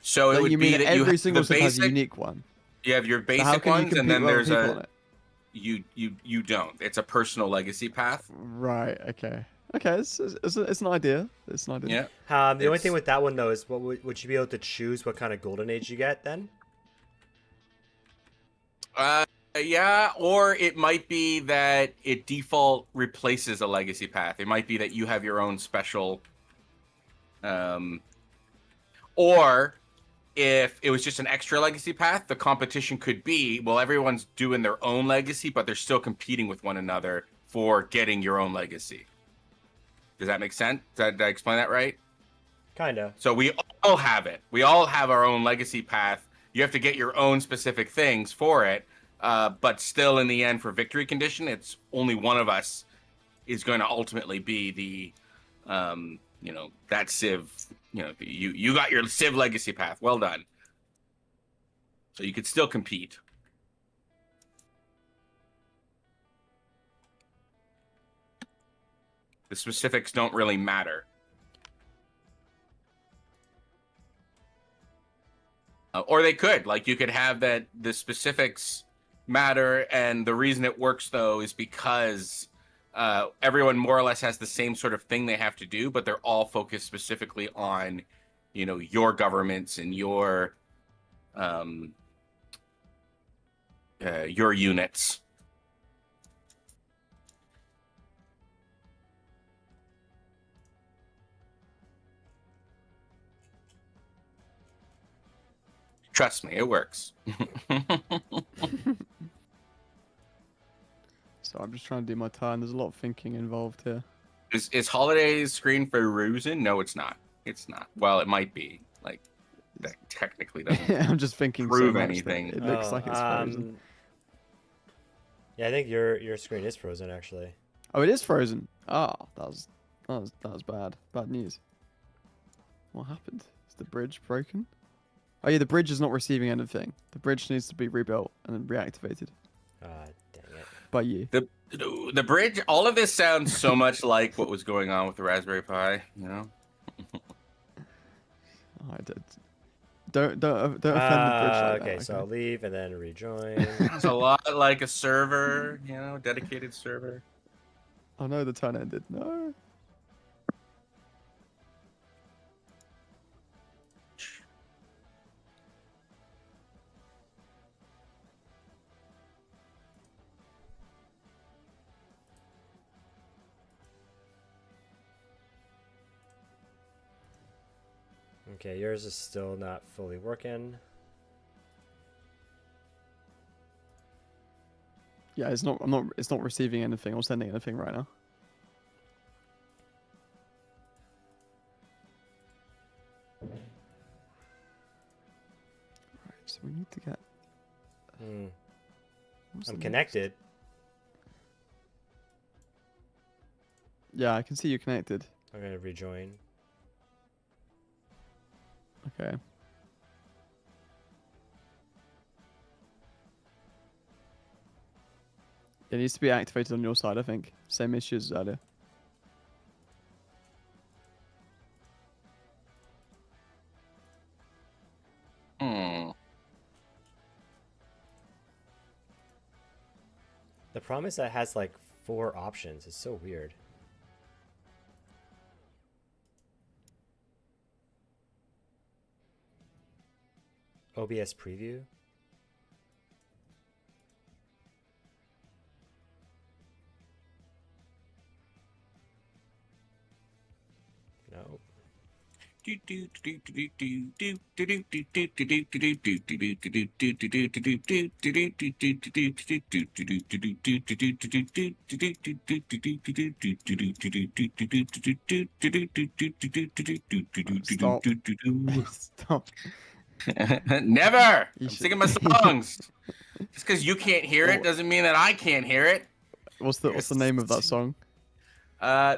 So it Like, would you be mean that you every have single the Civ has a basic, unique one. you have your So how basic can you ones, and compete then with other there's people on a it? you don't. It's a personal legacy path. Right. Okay. Okay. It's an idea. It's an idea. Yeah. The only It's- thing with that one though is, what would you be able to choose what kind of golden age you get then? Yeah, or it might be that it default replaces a legacy path. It might be that you have your own special, or if it was just an extra legacy path, the competition could be, well, everyone's doing their own legacy, but they're still competing with one another for getting your own legacy. Does that make sense? Did I explain that right? Kinda. So we all have it. We all have our own legacy path. You have to get your own specific things for it. But still, in the end, for victory condition, it's only one of us is going to ultimately be the, that Civ. You got your Civ legacy path. Well done. So you could still compete. The specifics don't really matter. Or they could, like, you could have that the specifics matter, and the reason it works though is because everyone more or less has the same sort of thing they have to do, but they're all focused specifically on, your governments and your units. Trust me, it works. So I'm just trying to do my turn. There's a lot of thinking involved here. Is Holiday's screen frozen? No, it's not. It's not. Well, it might be. Like, that technically doesn't I'm just thinking prove so much anything. That it looks like it's frozen. Yeah, I think your screen is frozen actually. Oh, it is frozen. Oh, that was bad. Bad news. What happened? Is the bridge broken? Oh yeah, the bridge is not receiving anything. The bridge needs to be rebuilt and then reactivated Dang it. by you. The bridge, all of this sounds so much like what was going on with the Raspberry Pi, Oh, I did. Don't offend the bridge like Okay, that. so I'll leave and then rejoin. It's a lot like a server, dedicated server. Oh no, the turn ended. No. Okay, yours is still not fully working. Yeah, it's not receiving anything or sending anything right now. Right, so we need to get. what's I'm the connected. Yeah, I can see you connected. I'm gonna rejoin. Okay. It needs to be activated on your side, I think. Same issues as earlier. The problem is that it has like 4 options. It's so weird. OBS preview. No. Stop. Stop. Never. You I'm should- singing my songs. Just because you can't hear it doesn't mean that I can't hear it. What's the name of that song?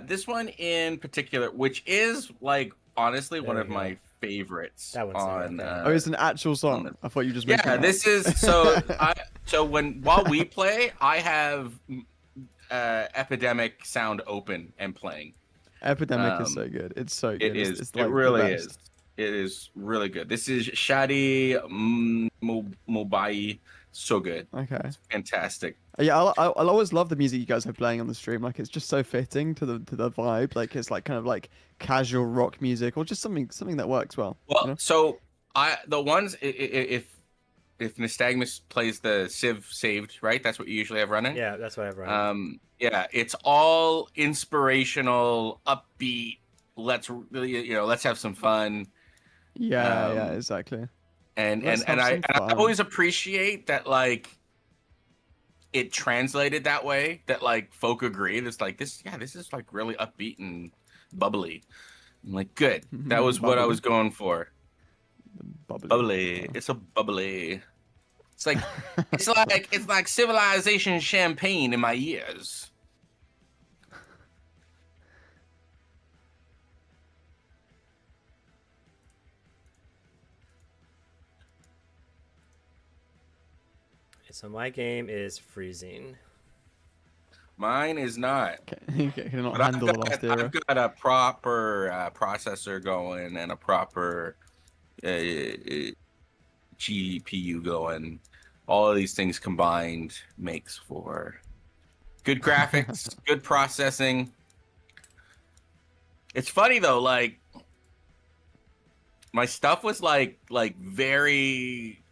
This one in particular, which is like honestly one There of we my favorites. That one's on. okay. Oh, it's an actual song. I thought you just made Yeah, it up. this is so. While we play, I have Epidemic sound open and playing. Epidemic is so good. It's so good. It is. It's It like the really best. is. It is really good. This is Shadi Mobai. So good. Okay. It's fantastic. Yeah, I'll always love the music you guys have playing on the stream. Like, it's just so fitting to the vibe. Like, it's like kind of like casual rock music or just something that works well. Well, you know? so the ones if Nystagmus plays the Civ saved, right? That's what you usually have running. Yeah, that's what I've run. Yeah, it's all inspirational, upbeat. Let's have some fun. Yeah, exactly. And Let's have I some fun. always appreciate that, like, it translated that way, that like folk agreed. It's like this is like really upbeat and bubbly. I'm like, good. That was what I was going for. Bubbly. It's a bubbly. It's like it's like civilization champagne in my ears. So my game is freezing. Mine is not. Cannot But handle the last era. I've got a proper processor going and a proper GPU going. All of these things combined makes for Good graphics, good processing. It's funny though, like my stuff was like very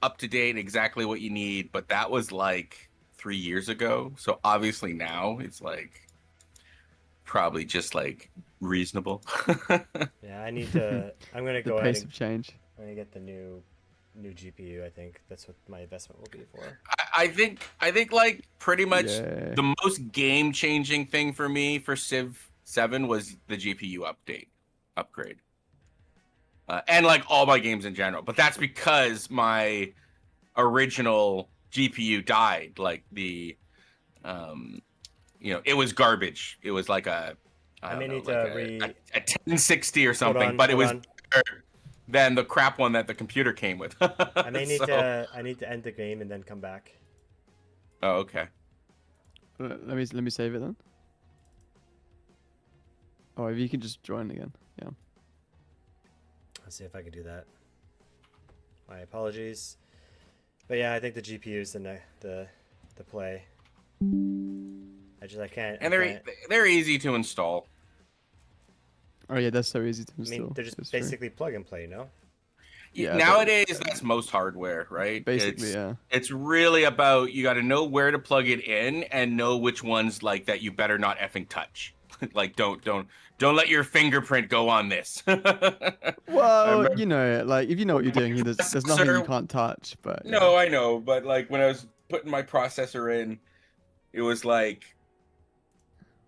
up to date, exactly what you need, but that was like 3 years ago. So obviously now it's like probably just like reasonable. Yeah, I need to. I'm gonna The go ahead pace and of change. I'm gonna get the new GPU. I think that's what my investment will be for. I think like pretty much Yeah. the most game changing thing for me for Civ 7 was the GPU upgrade. And like all my games in general. But that's because my original GPU died. Like um, it was garbage. It was like I I may don't know, need like to re. a 1060 or something, on, but it hold was on. better than the crap one that the computer came with. I may need So- to. I need to end the game and then come back. Oh, okay. Let me save it then. Oh, if you can just join again. Yeah. Let's see if I can do that. My apologies, but yeah, I think the GPU is the play. I can't. And I can't. they're easy to install. Oh yeah, that's so easy to I install. mean, they're just It's true. basically plug and play, no? Yeah, Nowadays, that's most hardware, right? Basically, it's, yeah. It's really about you got to know where to plug it in and know which ones like that you better not effing touch. Like don't let your fingerprint go on this. Well, remember- like if you know what you're doing, there's nothing you processor- can't touch. But yeah. No, I know, but like when I was putting my processor in, it was like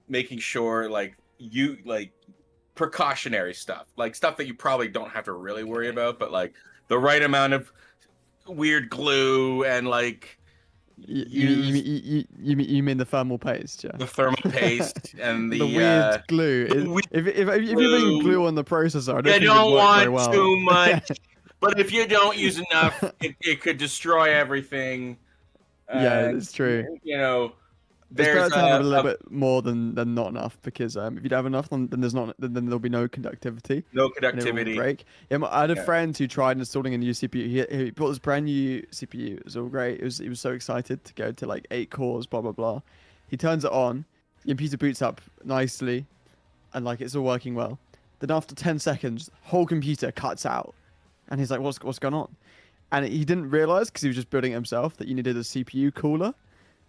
making sure like precautionary stuff, like stuff that you probably don't have to really worry about, but like the right amount of weird glue and like You mean the thermal paste, yeah? the thermal paste and The weird glue. the weird If you're putting glue on the processor, I don't you think it don't would work very want well. too much, but if you don't use enough, it could destroy everything. Yeah, And, it's true. It's There's better to have a little bit more than not enough, because if you don't have enough, then there'll be no conductivity. no And it will conductivity. break. Yeah, I had a Yeah. friend who tried installing a new CPU. He bought this brand new CPU. It was all great. He was so excited to go to like 8 cores, blah blah blah. He turns it on, the computer boots up nicely, and like it's all working well. Then after 10 seconds, whole computer cuts out, and he's like, "What's going on?" And he didn't realize, because he was just building it himself, that you needed a CPU cooler.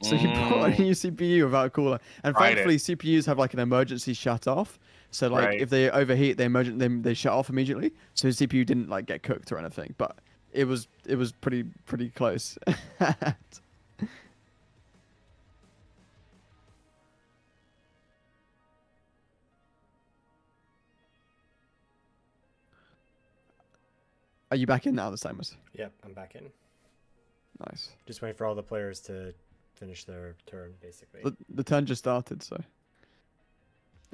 So he bought a new CPU without a cooler, and Tried thankfully CPUs have like an emergency shut off. So like Right. if they overheat, they shut off immediately. So his CPU didn't like get cooked or anything, but it was pretty close. Are you back in now, the Simons? Yep, I'm back in. Nice. Just waiting for all the players to finish their turn, basically. The turn just started, so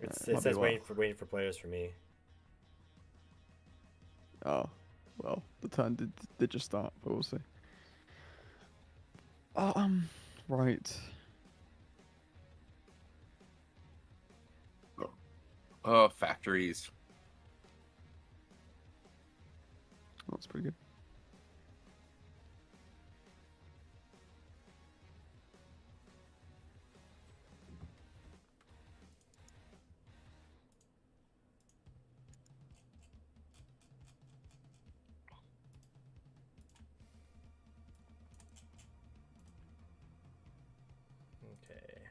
It might be a says while. waiting for players for me. oh well, the turn did just start, but we'll see. Right. Oh, factories. That's pretty good. Okay.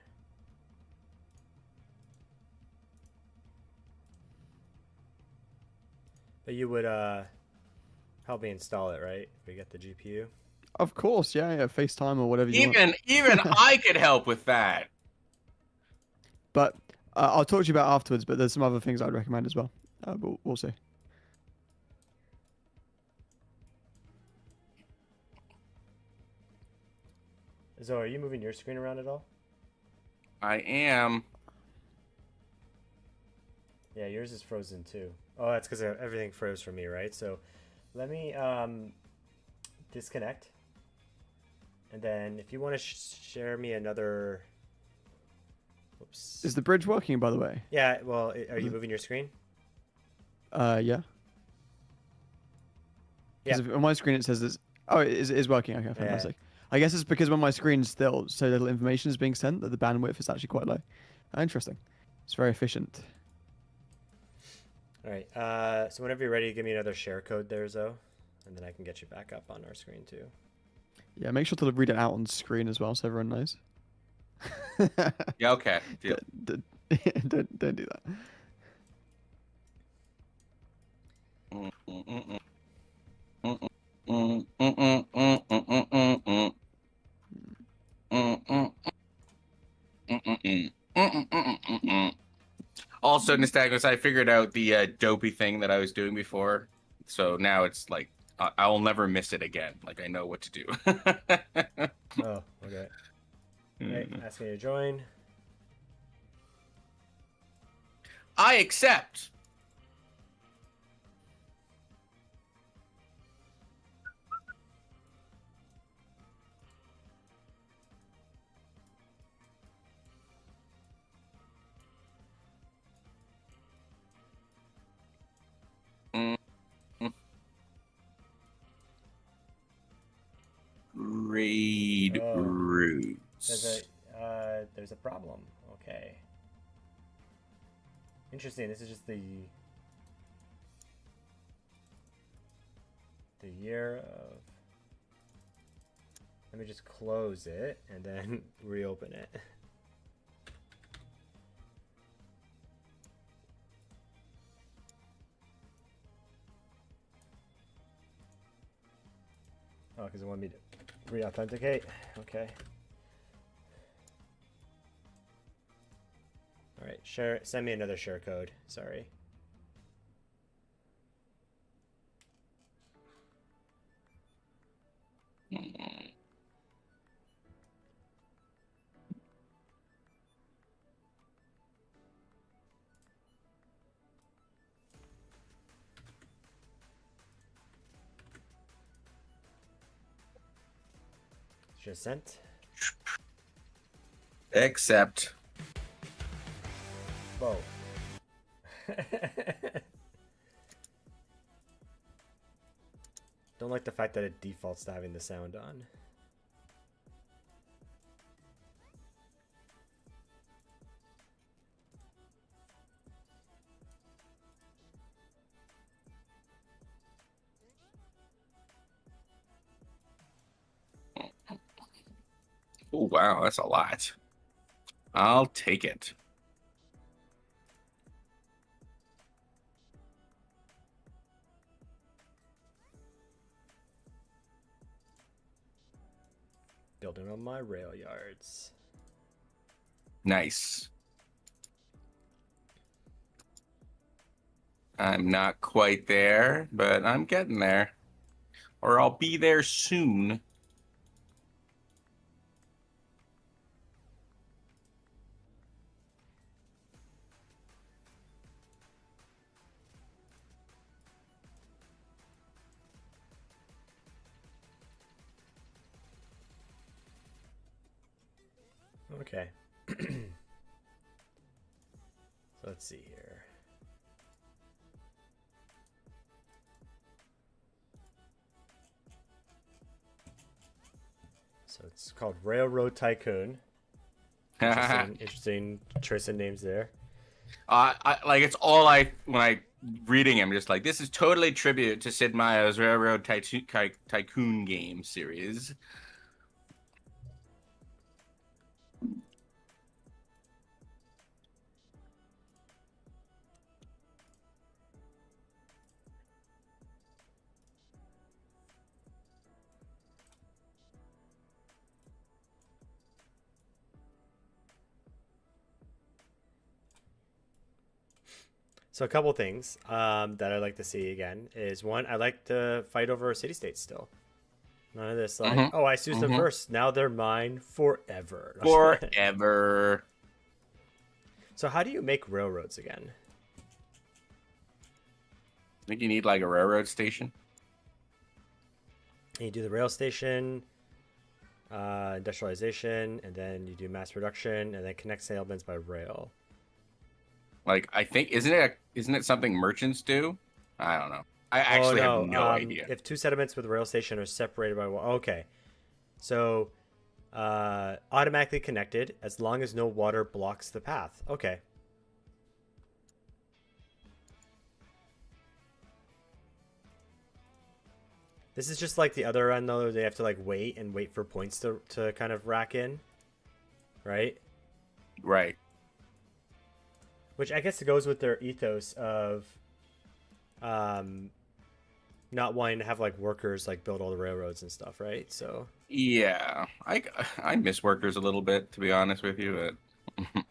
But you would help me install it, right? If we get the GPU. Of course, yeah, FaceTime or whatever you want. Even I could help with that. But I'll talk to you about afterwards. But there's some other things I'd recommend as well. But we'll see. So, are you moving your screen around at all? I am. Yeah, yours is frozen too. Oh, that's because everything froze for me, right? So, let me disconnect, and then if you want to share me another. Oops. Is the bridge working, by the way? Yeah. Well, are you moving your screen? Yeah. Because on my screen it says this. Oh, it is working. Okay, fantastic. I guess it's because when my screen's still so little information is being sent that the bandwidth is actually quite low. Interesting. It's very efficient. All right. So whenever you're ready, give me another share code there, Zoe, and then I can get you back up on our screen too. Yeah, make sure to read it out on screen as well so everyone knows. Yeah, okay. Deal. Don't do that. Also, Nystagmus, I figured out the dopey thing that I was doing before, so now it's like I'll never miss it again. Like I know what to do. Oh, okay. Okay, ask me to join. I accept. Raid Oh. roots. There's a problem. Okay. Interesting. This is just the year of. Let me just close it and then reopen it. Oh, because it wanted me to re-authenticate. Okay. All right, share. Send me another share code. Sorry. Just sent. Accept. Whoa. Don't like the fact that it defaults to having the sound on. Oh wow, that's a lot. I'll take it. Building on my rail yards. Nice. I'm not quite there, but I'm getting there. Or I'll be there soon. Okay. So let's see here. So it's called Railroad Tycoon. Interesting choice of names there. Like it's all when I reading, I'm just like, this is totally tribute to Sid Meier's Railroad Tycoon game series. So a couple things that I'd like to see again is one, I like to fight over city states still. None of this like, oh, I used them first. Now they're mine forever. Forever. So how do you make railroads again? I think you need like a railroad station. And you do the rail station, industrialization, and then you do mass production, and then connect settlements by rail. Like I think isn't it something merchants do? I don't know. I actually have no idea. If two settlements with a rail station are separated by okay, So, automatically connected as long as no water blocks the path. Okay. This is just like the other end, though. They have to like wait and wait for points to kind of rack in, right? Right. Which I guess goes with their ethos of not wanting to have like workers like build all the railroads and stuff, right? So Yeah, I miss workers a little bit, to be honest with you. But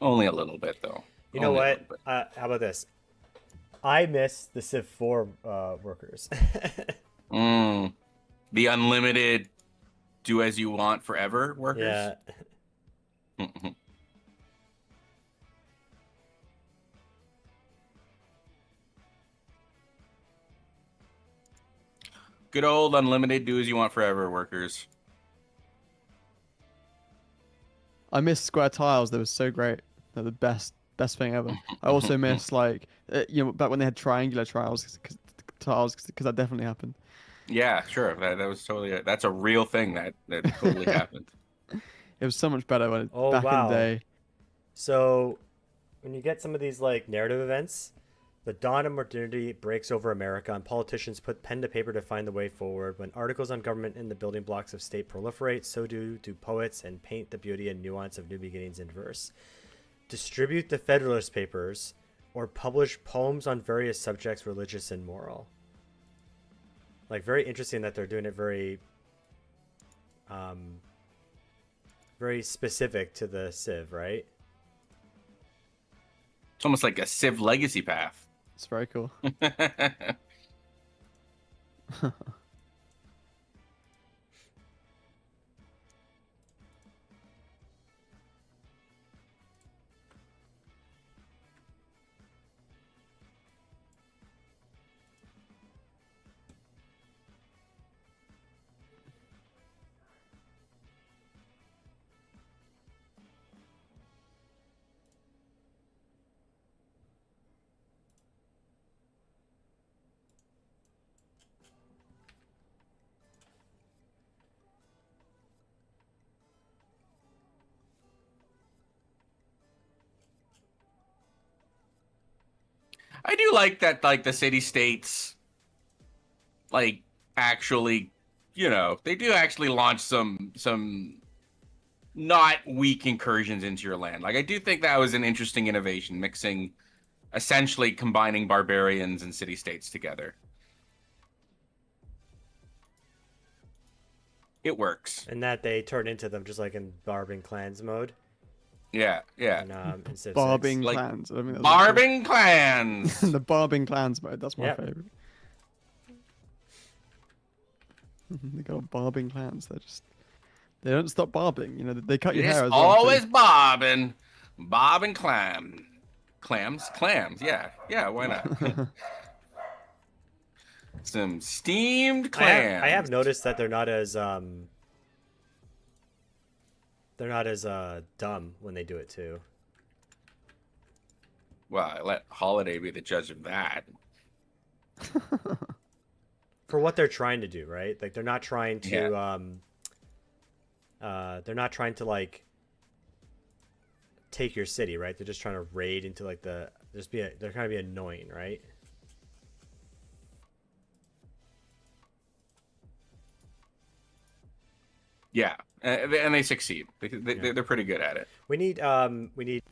only a little bit, though. you know Only a what? little bit. How about this? I miss the Civ 4 workers. The unlimited, do as you want forever workers. Yeah. Good old unlimited, do as you want forever workers. I miss square tiles. They were so great. They're the best thing ever. I also miss like back when they had triangular tiles because that definitely happened. Yeah, sure. That was totally that's a real thing that totally happened. It was so much better when Oh, back wow. in the day. So when you get some of these like narrative events, the dawn of modernity breaks over America, and politicians put pen to paper to find the way forward. When articles on government and the building blocks of state proliferate, so do poets, and paint the beauty and nuance of new beginnings in verse. Distribute the Federalist Papers, or publish poems on various subjects, religious and moral. Like, very interesting that they're doing it very, very specific to the Civ, right? It's almost like a Civ legacy path. It's very cool. I do like that, like the city states, like actually, they do actually launch some not weak incursions into your land. Like I do think that was an interesting innovation, mixing, essentially combining barbarians and city states together. It works. And that they turn into them just like in Barbing Clans mode. Yeah, yeah. In Civ 6. Barbing Like, clans. I mean, Barbing clans. the Barbing clans mode. That's my Yep. favorite. They got barbing clans. They don't stop barbing. They cut your It's hair as well. always bobbing clams. Yeah. Why not? Some steamed clams. I have noticed that they're not as dumb when they do it too. Well, I let Holiday be the judge of that. For what they're trying to do, right? Like they're not trying to like take your city, right? They're just trying to raid into like they're trying to be annoying, right? Yeah, and they succeed. They're pretty good at it. We need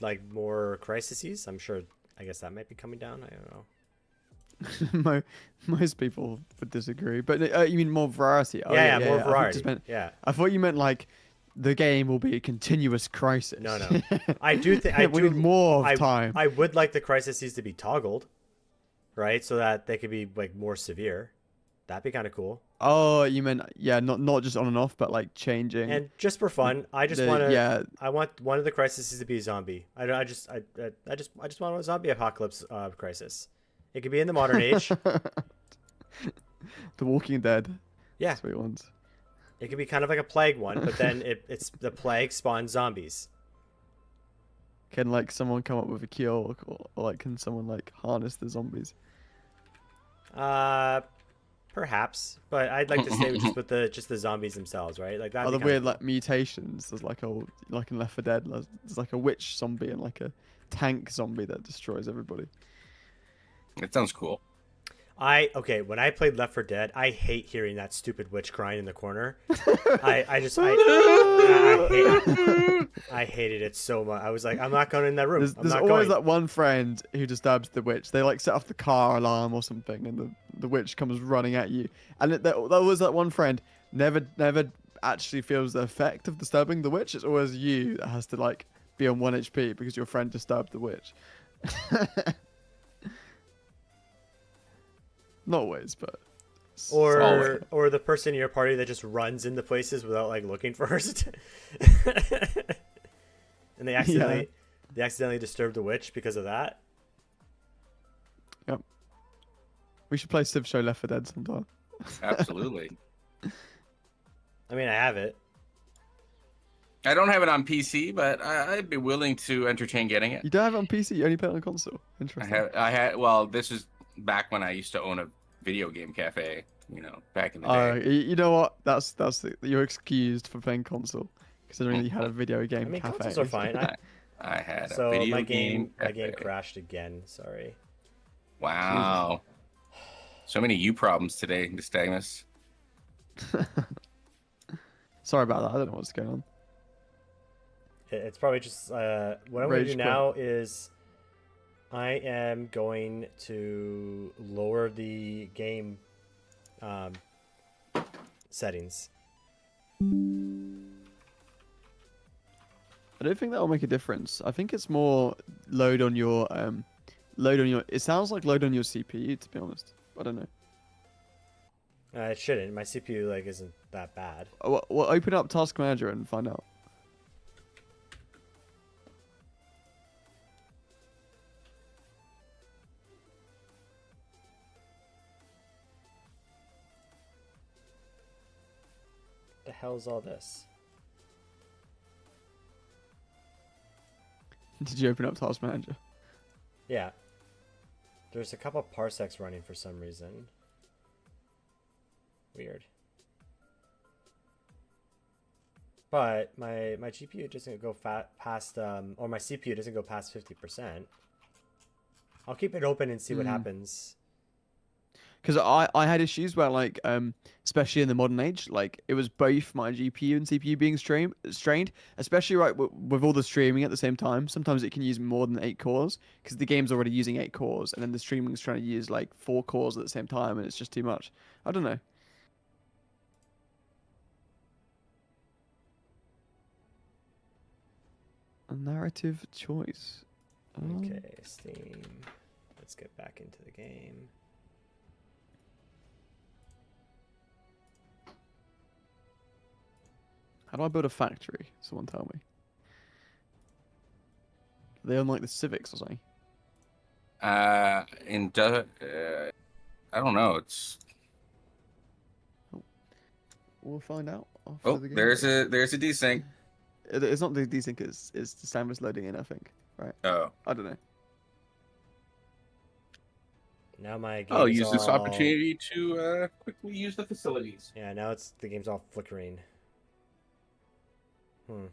like more crises. I guess that might be coming down. I don't know. Most people would disagree, but you mean more variety? Oh, Yeah, more I variety. just meant, Yeah. I thought you meant like the game will be a continuous crisis. No. I do think we need more of time. I would like the crises to be toggled, right? So that they could be like more severe. That'd be kind of cool. Oh, you meant not just on and off, but like changing. And just for fun, I just want to. Yeah. I want one of the crises to be a zombie. I just want a zombie apocalypse crisis. It could be in the modern age. The Walking Dead. Yeah. That's what he wants. It could be kind of like a plague one, but then it's the plague spawns zombies. Can like someone come up with a cure, or like can someone like harness the zombies? Perhaps, but I'd like to stay with just the zombies themselves, right? Like that. Other weird like mutations. There's like like in Left 4 Dead, there's like a witch zombie and like a tank zombie that destroys everybody. It sounds cool. Okay, when I played Left 4 Dead, I hate hearing that stupid witch crying in the corner. I hated it so much. I was like, I'm not going in that room. There's always that one friend who disturbs the witch. They like set off the car alarm or something, and the witch comes running at you. And there was that one friend never actually feels the effect of disturbing the witch. It's always you that has to like be on 1 HP because your friend disturbed the witch. Not always, but or the person in your party that just runs into places without like looking first, and they accidentally disturb the witch because of that. Yep. We should play Civ Show Left 4 Dead sometime. Absolutely. I mean, I have it. I don't have it on PC, but I'd be willing to entertain getting it. You don't have it on PC. You only play it on console. Interesting. I had. Well, this is back when I used to own a video game cafe. You know, back in the day. You know what? You're excused for playing console, considering you had a video game I mean, cafe. consoles are fine. I had a So video my game. my game crashed again. Sorry. Wow. So many you problems today, Nystagmus. Sorry about that. I don't know what's going on. It's probably just what I'm going to do now is I am going to lower the game settings. I don't think that will make a difference. I think it's more load on your. It sounds like load on your CPU, to be honest. I don't know. It shouldn't. My CPU like isn't that bad. Well, open up Task Manager and find out. The hell's all this? Did you open up Task Manager? Yeah. There's a couple parsecs running for some reason. Weird. But my GPU doesn't go past or my CPU doesn't go past 50%. I'll keep it open and see what happens. Because I had issues where like especially in the modern age, like it was both my GPU and CPU being strained, especially right with all the streaming at the same time. Sometimes it can use more than 8 cores because the game's already using 8 cores, and then the streaming is trying to use like 4 cores at the same time, and it's just too much. I don't know. A narrative choice. Okay, Steam. Let's get back into the game. How do I build a factory? Someone tell me. Are they on like the Civics or something? I don't know. It's We'll find out. oh, there's a desync. It's not the desync. It's the Samus loading in. I think. Right. Oh. I don't know. Now my game. I'll use this opportunity to quickly use the facilities. Yeah, now the game's all flickering. Uh-oh.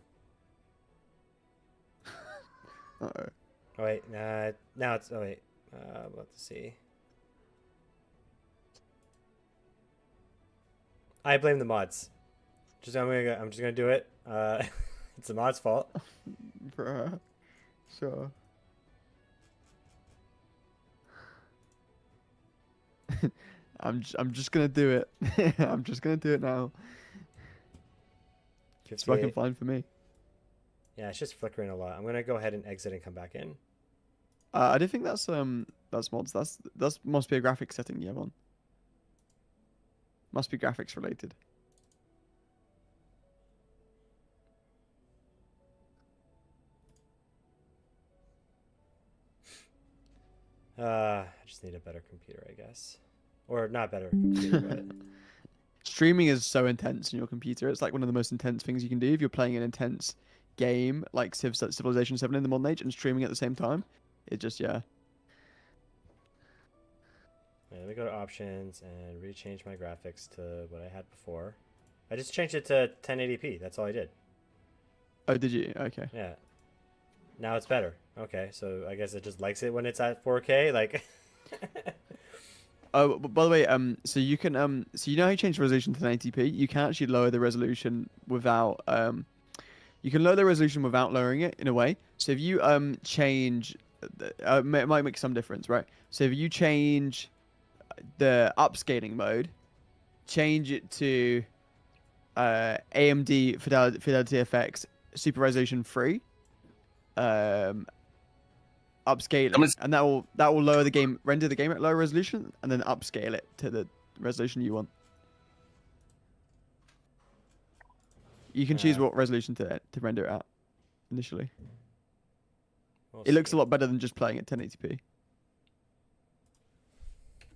Oh wait, now it's. Oh wait, let's see. I blame the mods. I'm just gonna do it. It's the mod's fault. Bruh. Sure. I'm just gonna do it. I'm just gonna do it now. It's working fine for me. Yeah, it's just flickering a lot. I'm gonna go ahead and exit and come back in. I don't think that's mods. That's must be a graphics setting you have on. Must be graphics related. I just need a better computer, I guess. Or not better computer, but... Streaming is so intense on your computer. It's like one of the most intense things you can do if you're playing an intense game like Civilization 7 in the modern age and streaming at the same time. It just, yeah. Let me go to options and rechange my graphics to what I had before. I just changed it to 1080p. That's all I did. Oh, did you? Okay. Yeah. Now it's better. Okay, so I guess it just likes it when it's at 4K. Like. Oh, by the way, so you can, so you know how you change resolution to 1080p? You can actually lower the resolution without, you can lower the resolution without lowering it in a way. So if you change, it might make some difference, right? So if you change the upscaling mode, change it to AMD Fidelity FX Super Resolution 3, upscale it, and that will lower the game, render the game at lower resolution, and then upscale it to the resolution you want. You can choose what resolution to render it at initially. It looks a lot better than just playing at 1080p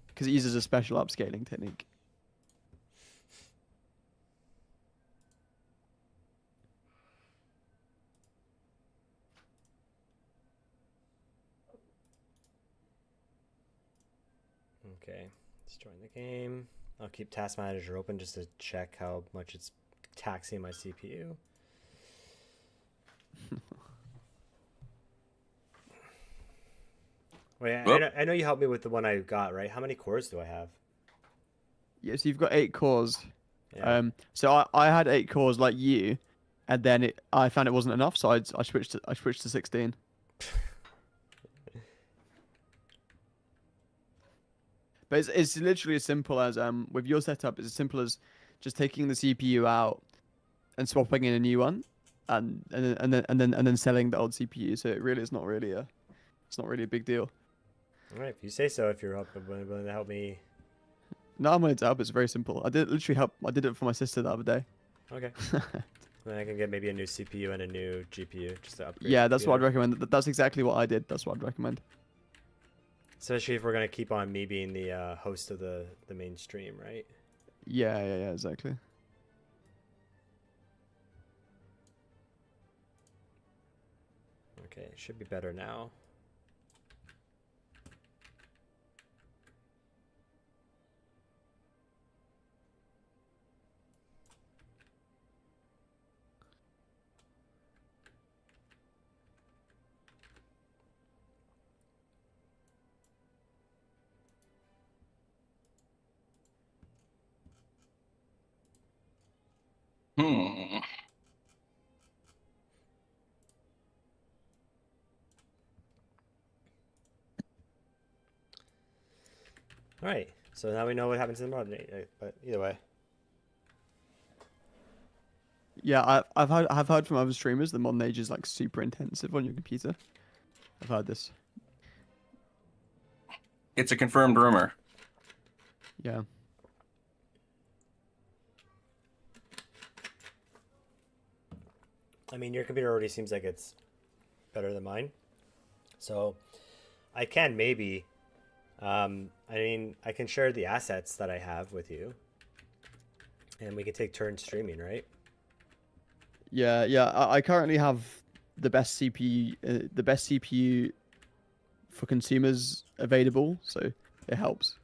because it uses a special upscaling technique. Okay, let's join the game. I'll keep Task Manager open just to check how much it's taxing my CPU. Wait, I know you helped me with the one I got, right? How many cores do I have? Yeah, so you've got 8 cores. Yeah. So I had 8 cores like you, and then I found it wasn't enough, so I switched to 16. But it's literally as simple as with your setup, it's as simple as just taking the CPU out and swapping in a new one, and then selling the old CPU. So it really is not really a big deal. All right, if you say so. If you're willing to help me. No, I'm willing to help. It's very simple. I did it for my sister the other day. Okay. Then I can get maybe a new CPU and a new GPU just to upgrade. Yeah, that's what I'd recommend. That's exactly what I did. That's what I'd recommend. Especially if we're gonna keep on me being the host of the main stream, right? Yeah, exactly. Okay, it should be better now. Hmm. All right, so now we know what happens in the mod, but either way. Yeah, I've heard from other streamers the modern age is like super intensive on your computer. I've heard this. It's a confirmed rumor. Yeah. I mean, your computer already seems like it's better than mine, so I can maybe. I mean, I can share the assets that I have with you, and we can take turns streaming, right? Yeah. I currently have the best CPU for consumers available, so it helps.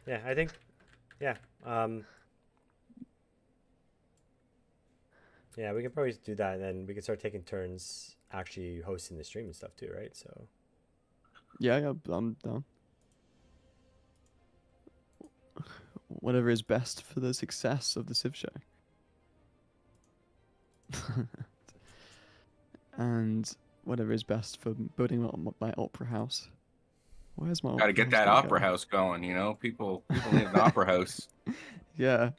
Yeah, I think. Yeah. Yeah, we can probably do that, and then we can start taking turns actually hosting the stream and stuff too, right? So. Yeah, I'm down. Whatever is best for the success of the Civ show. And whatever is best for building my opera house. Where's my? Got to get that opera house going. You know, people need an opera house. Yeah,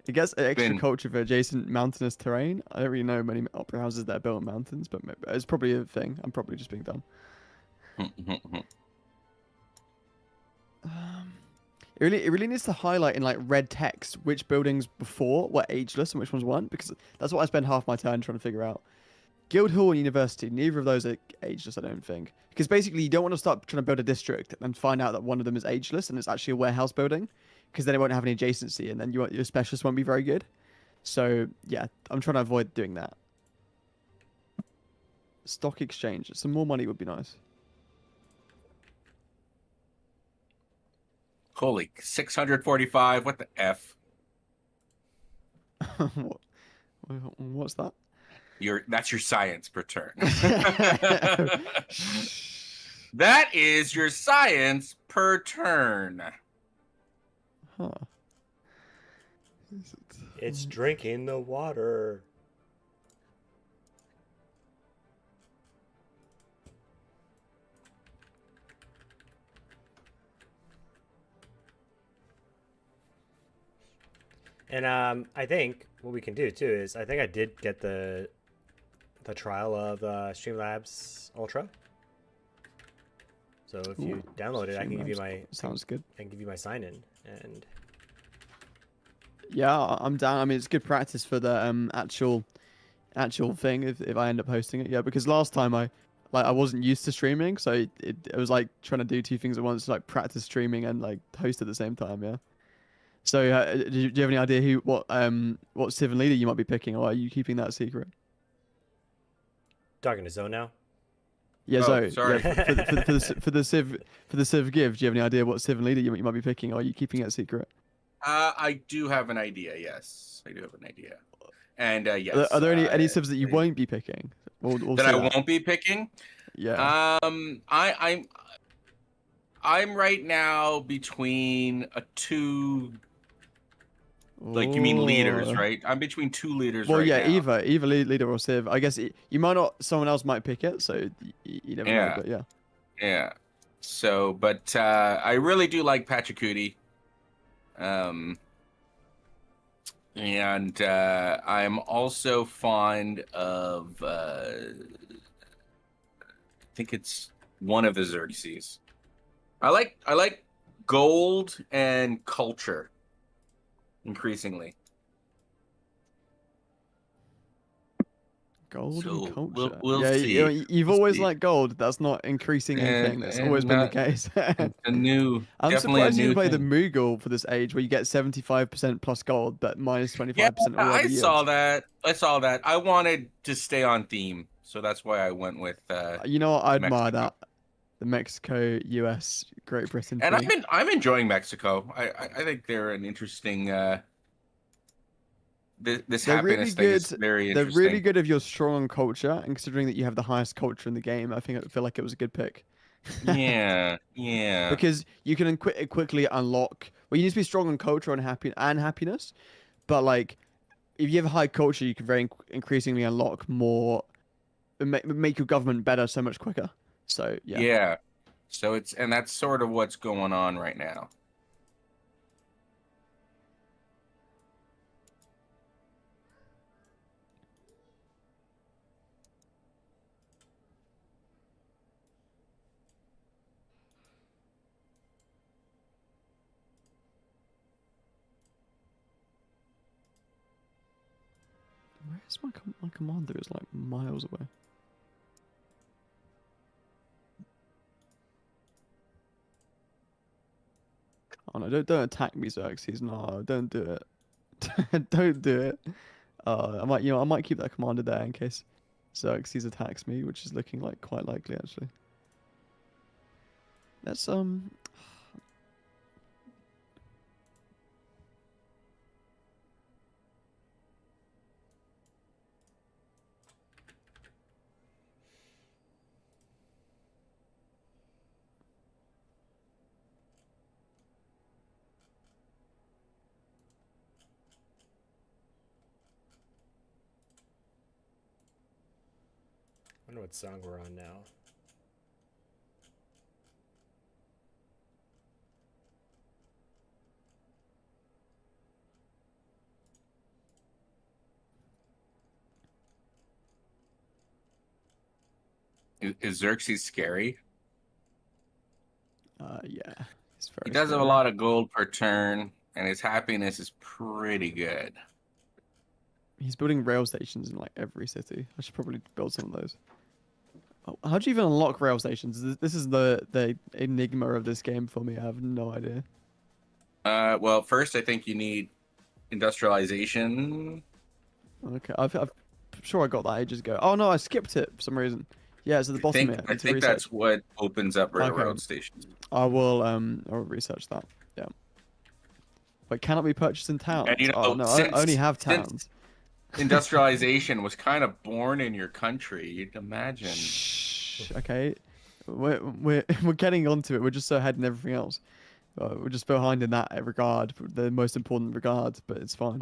it gets extra culture for adjacent mountainous terrain. I don't really know many opera houses that are built on mountains, but it's probably a thing. I'm probably just being dumb. It really needs to highlight in like red text which buildings before were ageless and which ones weren't, because that's what I spend half my time trying to figure out. Guildhall and University, neither of those are ageless, I don't think. Because basically you don't want to start trying to build a district and find out that one of them is ageless and it's actually a warehouse building, because then it won't have any adjacency and then your specialist won't be very good. So yeah, I'm trying to avoid doing that. Stock exchange, some more money would be nice. Holy 645. What the F? What- What's that? That's your science per turn. That is your science per turn. Huh. Is it- It's drinking the water. And I think what we can do too is I think I did get the trial of Streamlabs Ultra. So if you Ooh, download it, I can give you Streamlabs my Sounds good. sign in and Yeah, I'm down. I mean, it's good practice for the actual thing if I end up hosting it. Yeah, because last time I wasn't used to streaming, so it was like trying to do two things at once, like practice streaming and like host at the same time. Yeah. So do you have any idea what Civ and leader you might be picking, or are you keeping that secret? talking to Zone now. Yeah, Oh, Zoe. sorry. Yeah, for the Civ give, do you have any idea what Civ and leader you might be picking, or are you keeping it secret? I do have an idea. Yes, I do have an idea. And yes. Are there any Civs that you won't be picking? We'll that say I won't be picking? Yeah. I'm right now between a two. Like you mean leaders, Ooh. right? I'm between two leaders Well, right yeah, now. either leader or Civ. I guess you might not. Someone else might pick it, so you never know. Yeah. But yeah. Yeah. So, but I really do like Pachacooty. And I'm also fond of I think it's one of the Xerxes. I like gold and culture increasingly. Gold So, and culture. we'll yeah, see. you've We'll always see. liked gold. That's not increasing anything. That's always been the case. A new, I'm definitely surprised a you new play the thing. Moogle for this age, where you get 75% plus gold, but minus 25% Yeah, all I other saw yields. that. I saw that. I wanted to stay on theme, so that's why I went with You know what? I admire Mexico. that. The Mexico, US, Great Britain And thing. I'm enjoying Mexico. I think they're an interesting this They're really happiness thing is good. very They're interesting. really good if you're strong on culture, and considering that you have the highest culture in the game, I feel like it was a good pick. Yeah, yeah. Because you can quickly unlock. Well, you need to be strong on culture and happiness, but like if you have high culture, you can very increasingly unlock more, make your government better so much quicker. So yeah. Yeah. So that's sort of what's going on right now. Where's my commander? Is like miles away. Oh no! Don't attack me, Xerxes. No, don't do it. Don't do it. I might keep that commander there in case Xerxes attacks me, which is looking like quite likely actually. Let's I wonder what song we're on now. Is Xerxes scary? yeah, it's very He does have a scary. lot of gold per turn, and his happiness is pretty good. He's building rail stations in like every city. I should probably build some of those. Oh, how do you even unlock rail stations? This is the enigma of this game for me. I have no idea. Well, first I think you need industrialization. Okay, I'm sure I got that ages ago. Oh no, I skipped it for some reason. Yeah, it's at the bottom here. I Need to think research. that's what opens up Okay. railroad stations. I'll research that. Yeah. But cannot be purchased in towns. And Oh no, I only have towns. Industrialization was kind of born in your country. You'd imagine. Shh. Okay, we're we're getting onto it. We're just so ahead in everything else. We're just behind in that regard, the most important regard. But it's fine.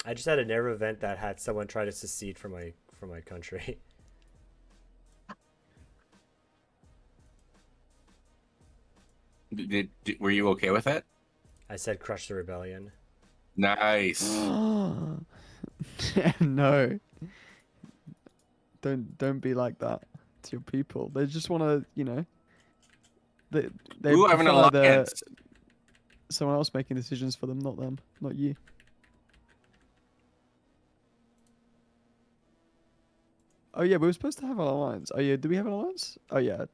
I just had a nerve event that had someone try to secede from my country. Were you okay with it? I said crush the rebellion. Nice. No. Don't be like that to your people. They just want to, they Ooh, I have an prefer alliance. someone else making decisions for them, not them, not you. Oh yeah, we were supposed to have an alliance. Oh yeah, do we have an alliance? Oh yeah,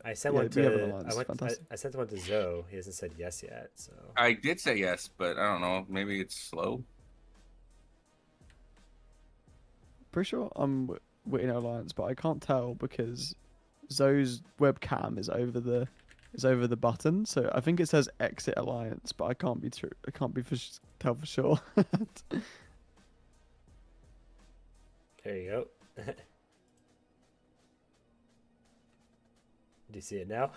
I sent yeah, one we have an to alliance. Fantastic. I sent one to Zoe. He hasn't said yes yet, so I did say yes, but I don't know. Maybe it's slow. Pretty sure we're in an alliance, but I can't tell because Zoe's webcam is over the button. So I think it says exit alliance, but I can't be true. I can't be tell for sure. there you go. Do you see it now?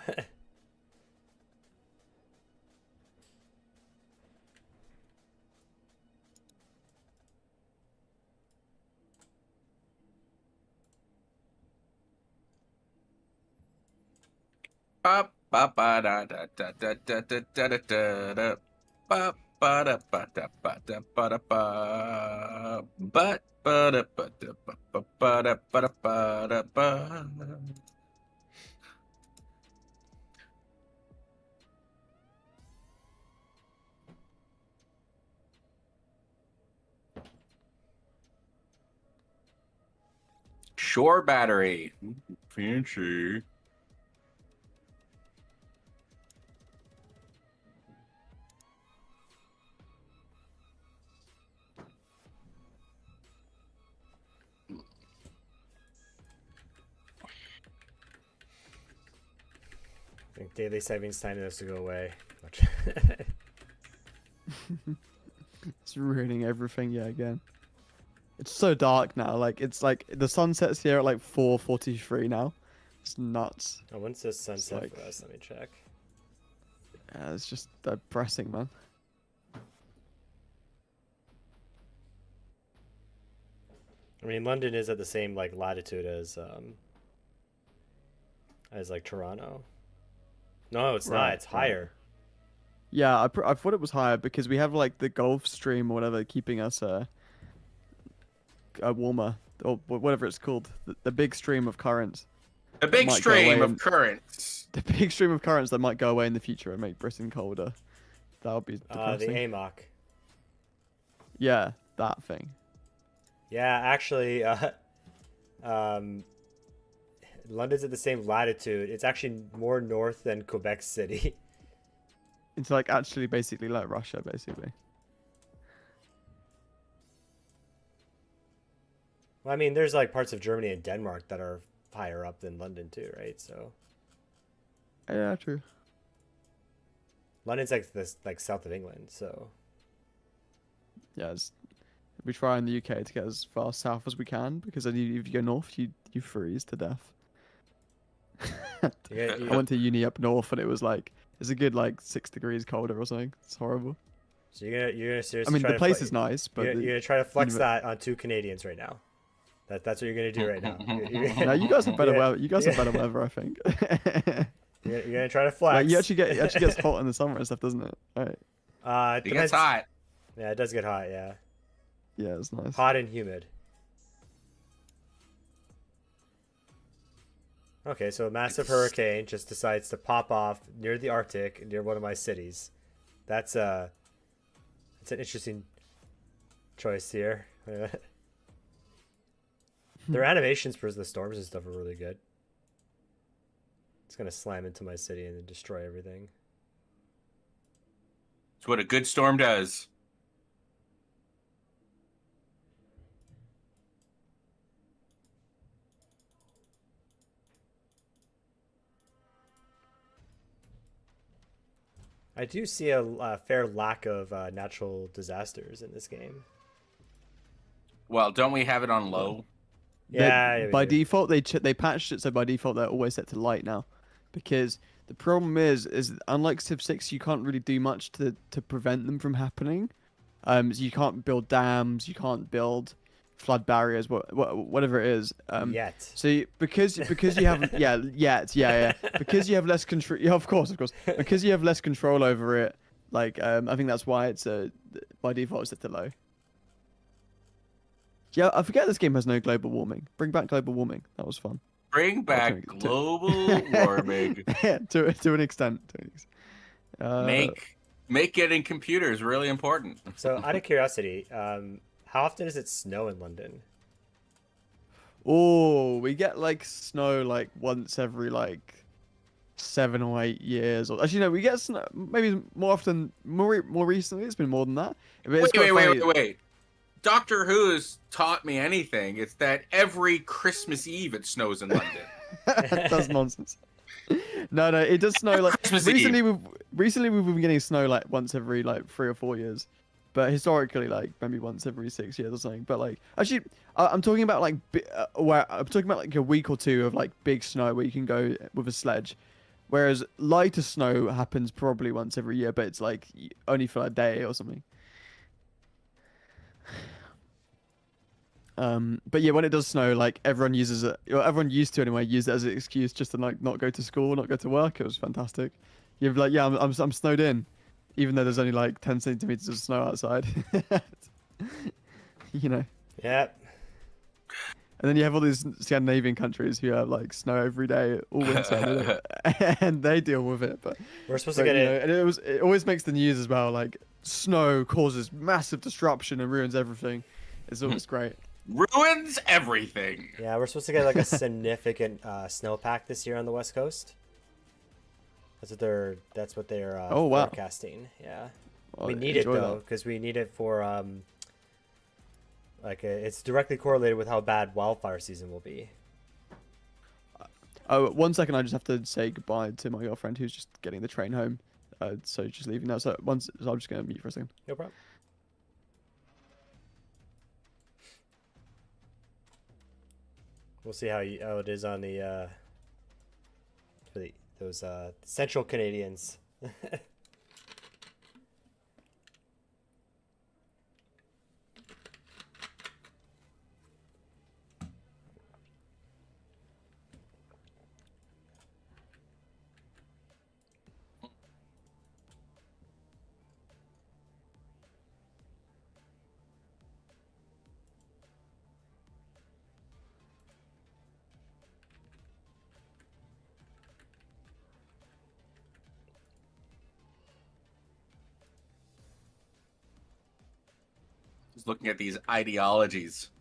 Ba ba ba da da da da da da da da da da. Ba ba da ba da ba da ba da ba. Ba ba da ba da ba ba ba da ba da ba da ba. Shore battery. Fancy. I think daily savings time has to go away. It's ruining everything yet again. It's so dark now. Like it's like the sun sets here at like 4:43 now. It's nuts. Oh, when's the sunset like- for us? Let me check. Yeah, it's just depressing, man. I mean, London is at the same like latitude as like Toronto. No, it's not. Right, It's right. higher. Yeah, I thought it was higher because we have like the Gulf Stream or whatever keeping us warmer or whatever it's called. The big stream of currents. The big Might go stream away of and- currents. The big stream of currents that might go away in the future and make Britain colder. That would be The depressing. AMOC. Yeah, that thing. Yeah, actually, London's at the same latitude. It's actually more north than Quebec City. It's like actually basically like Russia, basically. Well, I mean, there's like parts of Germany and Denmark that are higher up than London too, right? So Yeah, true. London's like this, like south of England. So Yeah, we try in the UK to get as far south as we can because then if you go north, you freeze to death. I went to uni up north and it was like it's a good like 6 degrees colder or something. It's horrible. so you're gonna seriously. I mean, try the to place fle- is nice, but you're the- gonna try to flex univer- that on 2 Canadians right now. That's what you're gonna do right now. You're- no, you guys have better Yeah, weather. You guys have yeah. better weather, I think. You're gonna try to flex. Like, it actually gets hot in the summer and stuff, doesn't it? Right. It gets depends- hot. Yeah, it does get hot. Yeah, Yeah, it's nice. hot and humid. Okay, so a massive hurricane just decides to pop off near the Arctic, near one of my cities. That's an interesting choice here. Their animations for the storms and stuff are really good. It's gonna slam into my city and then destroy everything. It's what a good storm does. I do see a fair lack of natural disasters in this game. Well, don't we have it on low? Yeah, we By do. default, they patched it so by default they're always set to light now, because the problem is unlike Civ 6, you can't really do much to prevent them from happening. So you can't build dams, you can't build flood barriers, whatever it is. Yet. So because you have because you have less control. Yeah, of course, because you have less control over it. Like I think that's why it's by default it's set to low. Yeah, I forget this game has no global warming. Bring back global warming. That was fun. Bring back global warming. Yeah, to an extent. Make getting computers really important. So, out of curiosity, how often does it snow in London? Oh, we get like snow like once every like 7 or 8 years. Or actually, no, we get snow maybe more often. More recently, it's been more than that. But it's quite funny. Wait. Doctor Who's taught me anything. It's that every Christmas Eve it snows in London. That's nonsense. No, it does snow like Christmas recently. Eve. Recently we've been getting snow like once every like 3 or 4 years, but historically like maybe once every 6 years or something. But like actually, I'm talking about like where I'm talking about like a week or two of like big snow where you can go with a sledge, whereas lighter snow happens probably once every year, but it's like only for a day or something. But yeah, when it does snow, like everyone uses it, or everyone used to anyway, use it as an excuse just to like not go to school, not go to work. It was fantastic. You're like, yeah, I'm snowed in, even though there's only like 10 centimeters of snow outside. You know. Yeah. And then you have all these Scandinavian countries who have like snow every day, all winter, and they deal with it. But We're supposed to get it. and it always makes the news as well. Like snow causes massive disruption and ruins everything. It's always great. Ruins everything. Yeah, we're supposed to get like a significant snowpack this year on the West Coast. That's what they're Oh, wow. forecasting. Yeah. Well, We need it enjoy though, that. because we need it for it's directly correlated with how bad wildfire season will be. Oh, 1 second, I just have to say goodbye to my girlfriend who's just getting the train home. So just leaving now. So I'm just gonna mute for a second. No problem. We'll see how it is on the for those Central Canadians. Just looking at these ideologies.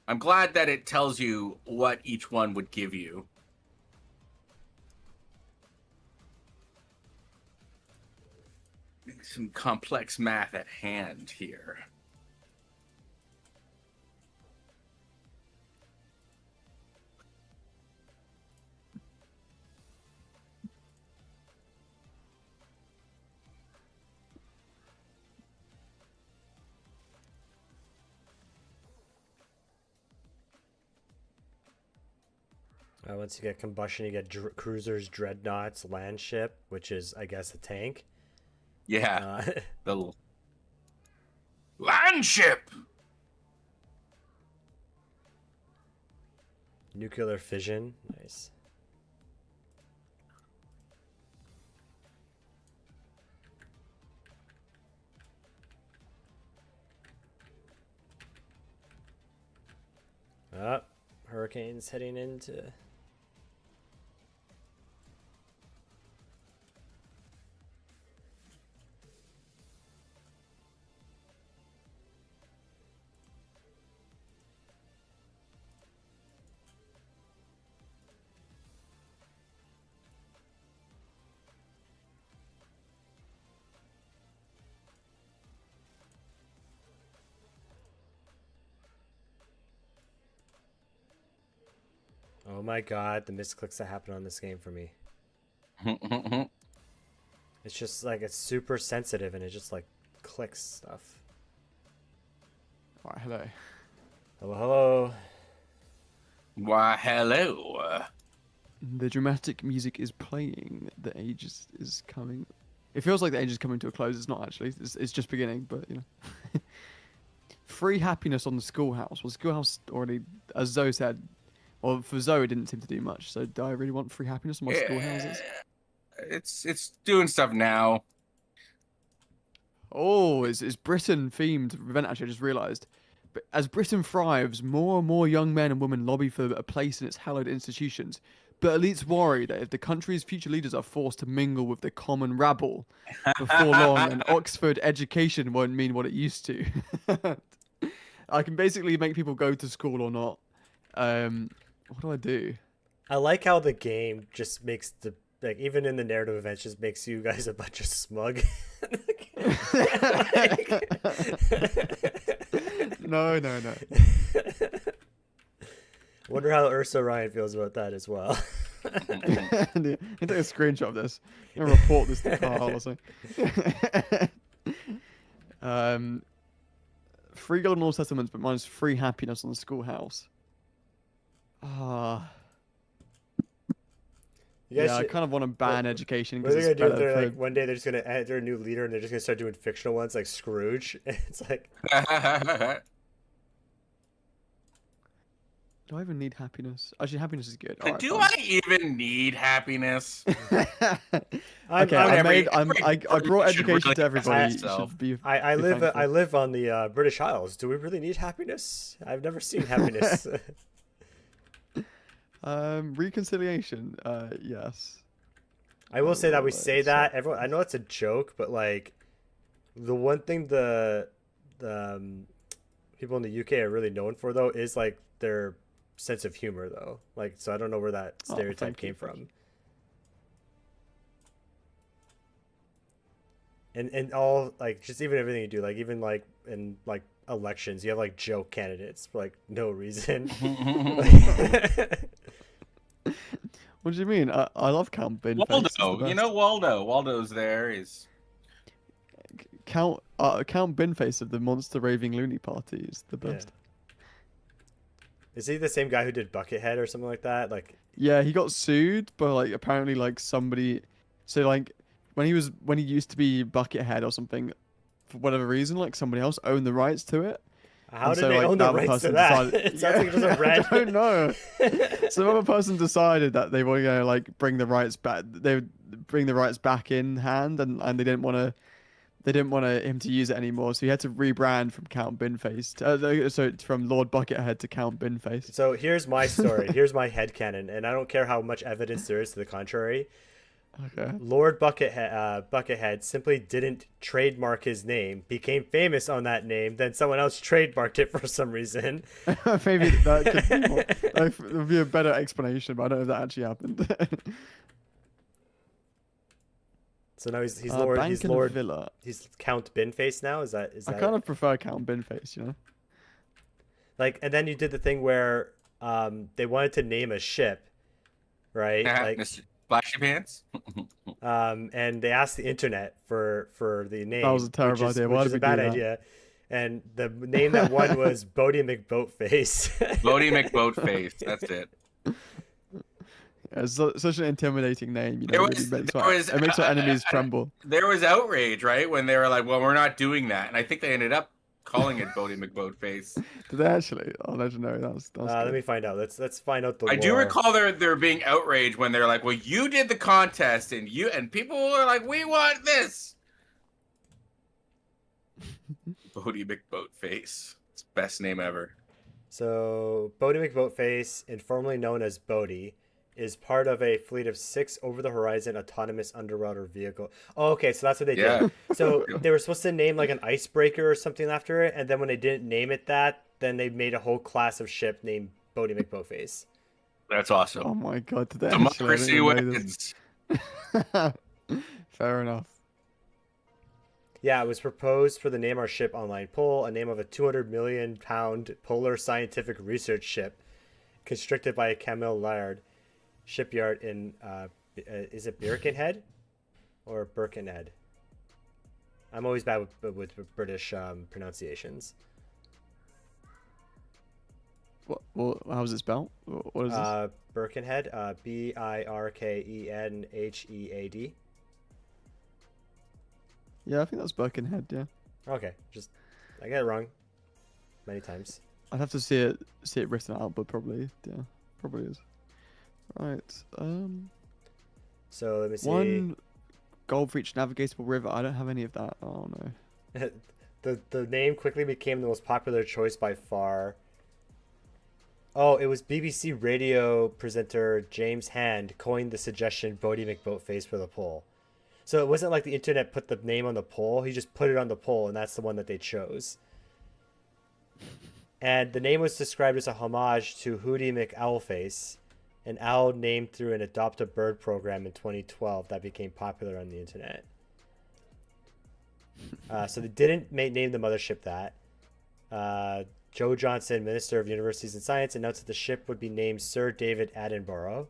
I'm glad that it tells you what each one would give you. Some complex math at hand here. Once you get combustion, you get cruisers, dreadnoughts, land ship, which is, I guess, a tank. Yeah, the land ship. Nuclear fission, nice. Hurricanes heading into. Oh my god, the misclicks that happen on this game for me. It's just like it's super sensitive and it just like clicks stuff. All right, hello. Hello, hello. Why, hello. The dramatic music is playing. The age is coming. It feels like the age is coming to a close. It's not actually. It's just beginning, but you know. Free happiness on the schoolhouse. Well, schoolhouse already, as Zoe said, well, for Zoe, it didn't seem to do much. So, do I really want free happiness on my schoolhouses? It's doing stuff now. Oh, it's Britain themed event. Actually, I just realised. But as Britain thrives, more and more young men and women lobby for a place in its hallowed institutions. But elites worry that if the country's future leaders are forced to mingle with the common rabble before long, an Oxford education won't mean what it used to. I can basically make people go to school or not. What do I do? I like how the game just makes the like even in the narrative events just makes you guys a bunch of smug. No. Wonder how Ursa Ryan feels about that as well. You take a screenshot of this. I'm gonna report this to Carl or something. Free golden all settlements, but minus free happiness on the schoolhouse. Yeah, I kind of want to ban education What are because they it's gonna do? better They're for... like one day they're just gonna enter a new leader and they're just gonna start doing fictional ones like Scrooge. It's like Do I even need happiness? Actually, happiness is good. All right, Do fine. I even need happiness? Okay, I brought education to everybody. You should be, I be live thankful. I live on the British Isles. Do we really need happiness? I've never seen happiness. Reconciliation. Yes. I will say that we Well, say so- that everyone. I know it's a joke, but like, the one thing the people in the UK are really known for though is like their sense of humor though. Like, so I don't know where that Oh, stereotype thank you, came thank from. And all like just even everything you do, like even like in like elections, you have like joke candidates for like no reason. What do you mean? I love Count Binface. It's the Waldo, you best. know Waldo. Waldo's there. He's Count Binface of the Monster Raving Loony Party is the Yeah. best. Is he the same guy who did Buckethead or something like that? Like, Yeah, he got sued, but like apparently like somebody, so like when he used to be Buckethead or something, for whatever reason, like somebody else owned the rights to it. how And did so, they like, own the that rights to person that? decided- It sounds like it just a red. I don't know. Some other person decided that they were gonna like bring the rights back. They would bring the rights back in hand, and they didn't want to. They didn't want him to use it anymore, so he had to rebrand from Count Binface. So from Lord Buckethead to Count Binface. So here's my story. Here's my headcanon, and I don't care how much evidence there is to the contrary. Okay. Lord Buckethead simply didn't trademark his name, became famous on that name, then someone else trademarked it for some reason. Maybe that could be more, that would be a better explanation, but I don't know if that actually happened. So now he's Bank in the Villa. he's Count Binface now. Is that I kind of prefer Count Binface, you know. like? And then you did the thing where they wanted to name a ship, right? Like Mr. Flashy Pants. and they asked the internet for the name. was a terrible idea. Why Which did is we a bad do that? idea. And the name that won was Bodie McBoatface. Bodie McBoatface. That's it. Yeah, it's such an intimidating name, you know. There Really was- makes there our, was, it makes our enemies tremble. There was outrage, right, when they were like, "Well, we're not doing that," and I think they ended up calling it Bodie McBoatface. Did they actually? Oh, legendary. That's Let good. me find out. Let's find out the I do lore. recall there being outrage when they're like, "Well, you did the contest, and people were like, we want this." Bodie McBoatface. It's best name ever. So Bodie McBoatface, informally known as Bodie, is part of a fleet of 6 over-the-horizon autonomous underwater vehicle. Oh, okay, so that's what they Yeah. did. So they were supposed to name like an icebreaker or something after it, and then when they didn't name it that, then they made a whole class of ship named Bodie McBoatface. That's awesome. Oh my god, did they actually? I Democracy didn't know this. wins. Fair enough. Yeah, it was proposed for the Name Our Ship online poll, a name of a 200 million pound polar scientific research ship constructed by Camille Laird shipyard in Is it Birkenhead or Birkenhead? I'm always bad with British this? How's it spelled? What is this? Birkenhead, Birkenhead. Yeah, I think that's Birkenhead. Yeah, Okay, just I get it wrong many times. I'd have to see it written out, but probably is. Right. So let me see. One goal for each navigable river. I don't have any of that. Oh no. The name quickly became the most popular choice by far. Oh, it was BBC radio presenter James Hand coined the suggestion Bodie McBoatface for the poll. So it wasn't like the internet put the name on the poll. He just put it on the poll, and that's the one that they chose. And the name was described as a homage to Hootie McOwlface, an owl named through an Adopt a Bird program in 2012 that became popular on the internet. So they didn't name the mothership that. Joe Johnson, Minister of Universities and Science, announced that the ship would be named Sir David Attenborough.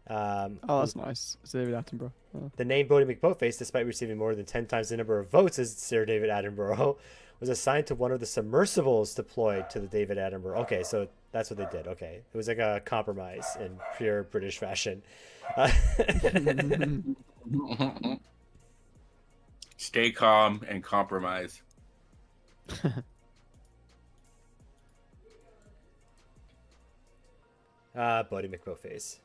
Oh, that's nice. Sir David Attenborough. Oh. The name Bodie McBoatface, despite receiving more than 10 times the number of votes as Sir David Attenborough, was assigned to one of the submersibles deployed to the David Attenborough. Okay, so that's what they did. Okay, it was like a compromise in pure British fashion. Stay calm and compromise. Bodie McBoatface.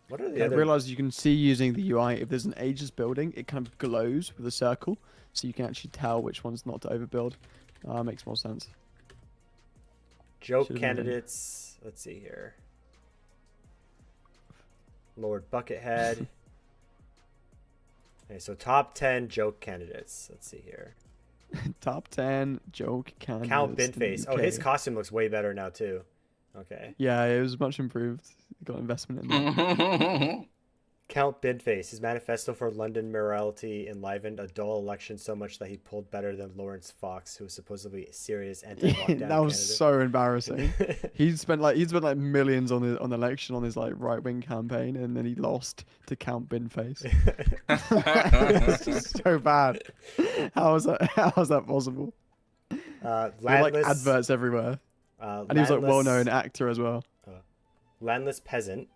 What are the I other? realized you can see using the UI if there's an Aegis building, it kind of glows with a circle, so you can actually tell which one's not to overbuild. Makes more sense. Joke Should've candidates. Let's see here. Lord Buckethead. Okay, so top 10 joke candidates. Let's see here. Top 10 joke candidates. Count in the Binface. Oh, his UK. costume looks way better now too. Okay. Yeah, it was much improved. You got investment in that. Count Binface. His manifesto for London mayoralty enlivened a dull election so much that he pulled better than Lawrence Fox, who was supposedly a serious anti-lockdown That was candidate. so embarrassing. He spent like millions on the election on his like right wing campaign, and then he lost to Count Binface. It's just so bad. How is that possible? There were like adverts everywhere, and he was like well-known actor as well. Landless Peasant.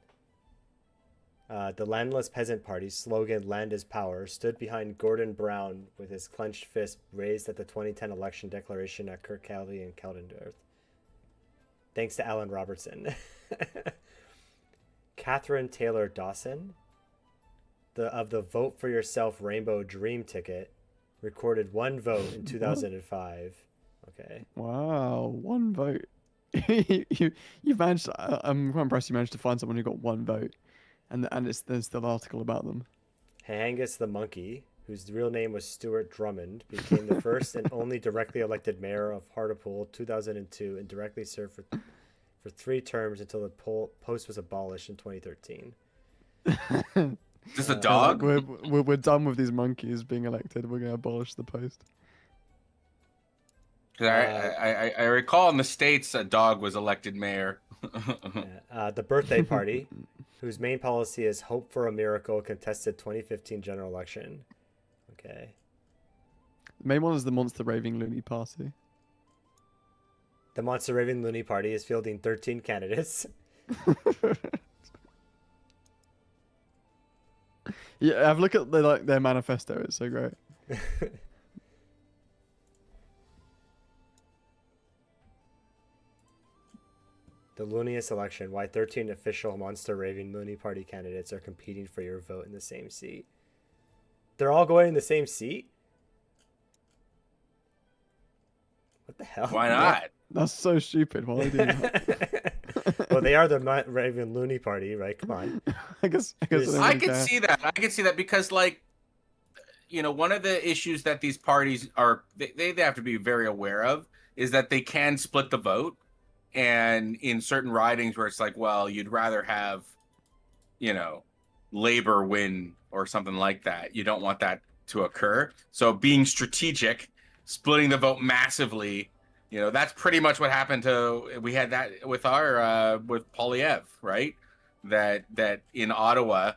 The Landless Peasant Party's slogan, Land is Power, stood behind Gordon Brown with his clenched fist raised at the 2010 election declaration at Kirkcaldy and Keldendirth. Thanks to Alan Robertson. Catherine Taylor Dawson, of the Vote for Yourself Rainbow Dream ticket, recorded one vote in 2005. Okay. Wow, one vote. you managed. I'm quite impressed you managed to find someone who got one vote. And there's still an article about them. Hangus the Monkey, whose real name was Stuart Drummond, became the first and only directly elected mayor of Hartlepool 2002 and directly served for 3 terms until the post was abolished in 2013. Just a dog? We're done with these monkeys being elected. We're going to abolish the post. I recall in the States a dog was elected mayor. The Birthday Party, whose main policy is Hope for a Miracle, contested 2015 general election. Okay. The main one is the Monster Raving Loony Party. The Monster Raving Loony Party is fielding 13 candidates. Yeah, have a look at their manifesto. It's so great. The Looniest Election, why 13 official Monster Raving Loony Party candidates are competing for your vote in the same seat. They're all going in the same seat? What the hell? Why not? That's so stupid. Why are they doing that? Well, they are the Raven Loony Party, right? Come on. I guess I can see that. I can see that because, like, you know, one of the issues that these parties are they have to be very aware of is that they can split the vote. And in certain ridings where it's like, well, you'd rather have, you know, Labor win or something like that. You don't want that to occur. So being strategic, splitting the vote massively That's pretty much what happened to. We had that with our with Polyev, right? That in Ottawa,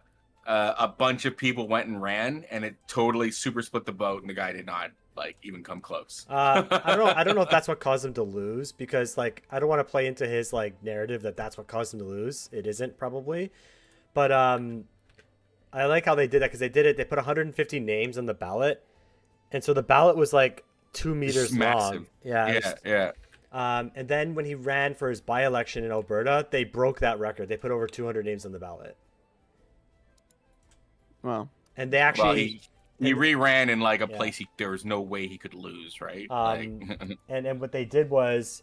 a bunch of people went and ran, and it totally super split the boat, and the guy did not like even come close. I don't know. I don't know if that's what caused him to lose, because like I don't want to play into his like narrative that that's what caused him to lose. It isn't probably, but I like how they did that, because they did it. They put 150 names on the ballot, and so the ballot was like 2 meters massive. long. Yeah, Yeah. And then when he ran for his by-election in Alberta, they broke that record. They put over 200 names on the ballot, Wow. and they actually. Well, he re-ran in like a Yeah. place there was no way he could lose, right? And what they did was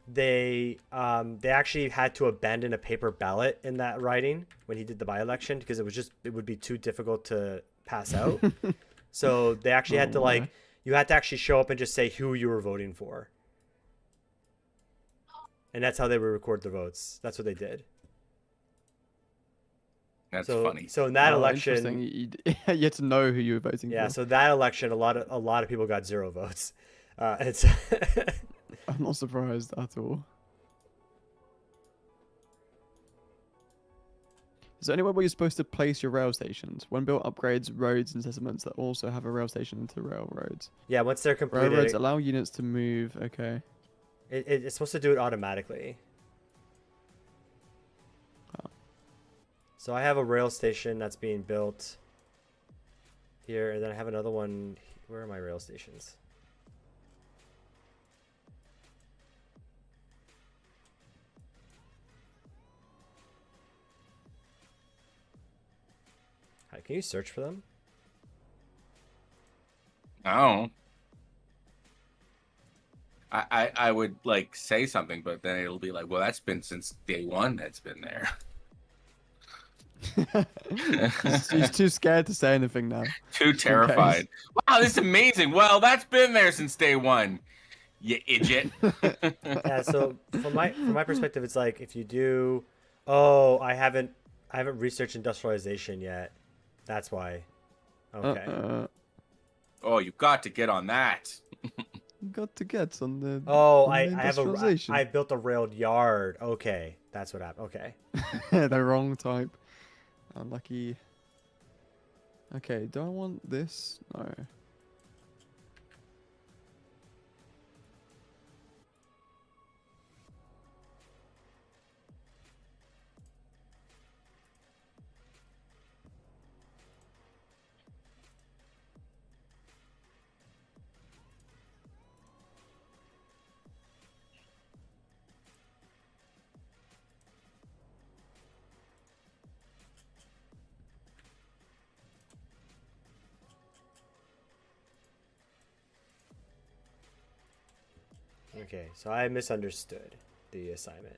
they actually had to abandon a paper ballot in that riding when he did the by-election, because it would be too difficult to pass out. So they actually had to Oh, like my. you had to actually show up and just say who you were voting for, and that's how they would record the votes. That's what they did. That's So funny. so in that Oh, election, interesting. You had to know who you were voting yeah. for. So that election, a lot of people got 0 votes. It's I'm not surprised at all. Is there anywhere where you're supposed to place your rail stations? When built upgrades roads and settlements that also have a rail station into railroads. yeah. Once they're completed, Railroads allow units to move. Okay. it's supposed to do it automatically. Oh. So I have a rail station that's being built here, and then I have another one. Where are my rail stations? Hi, can you search for them? Oh. I would like say something, but then it'll be like, well, that's been since day one. That's been there. He's too scared to say anything now. Too terrified. Wow, this is amazing. Well, that's been there since day one. You idiot. Yeah. So from my perspective, it's like if you do, oh, I haven't researched industrialization yet. That's why. Okay. Oh, you got to get on that. Got to get on the. Oh, on I the have industrialization. I built a railed yard. Okay, that's what happened. Okay. The wrong type. Unlucky. Okay, do I want this? No. Okay, so I misunderstood the assignment.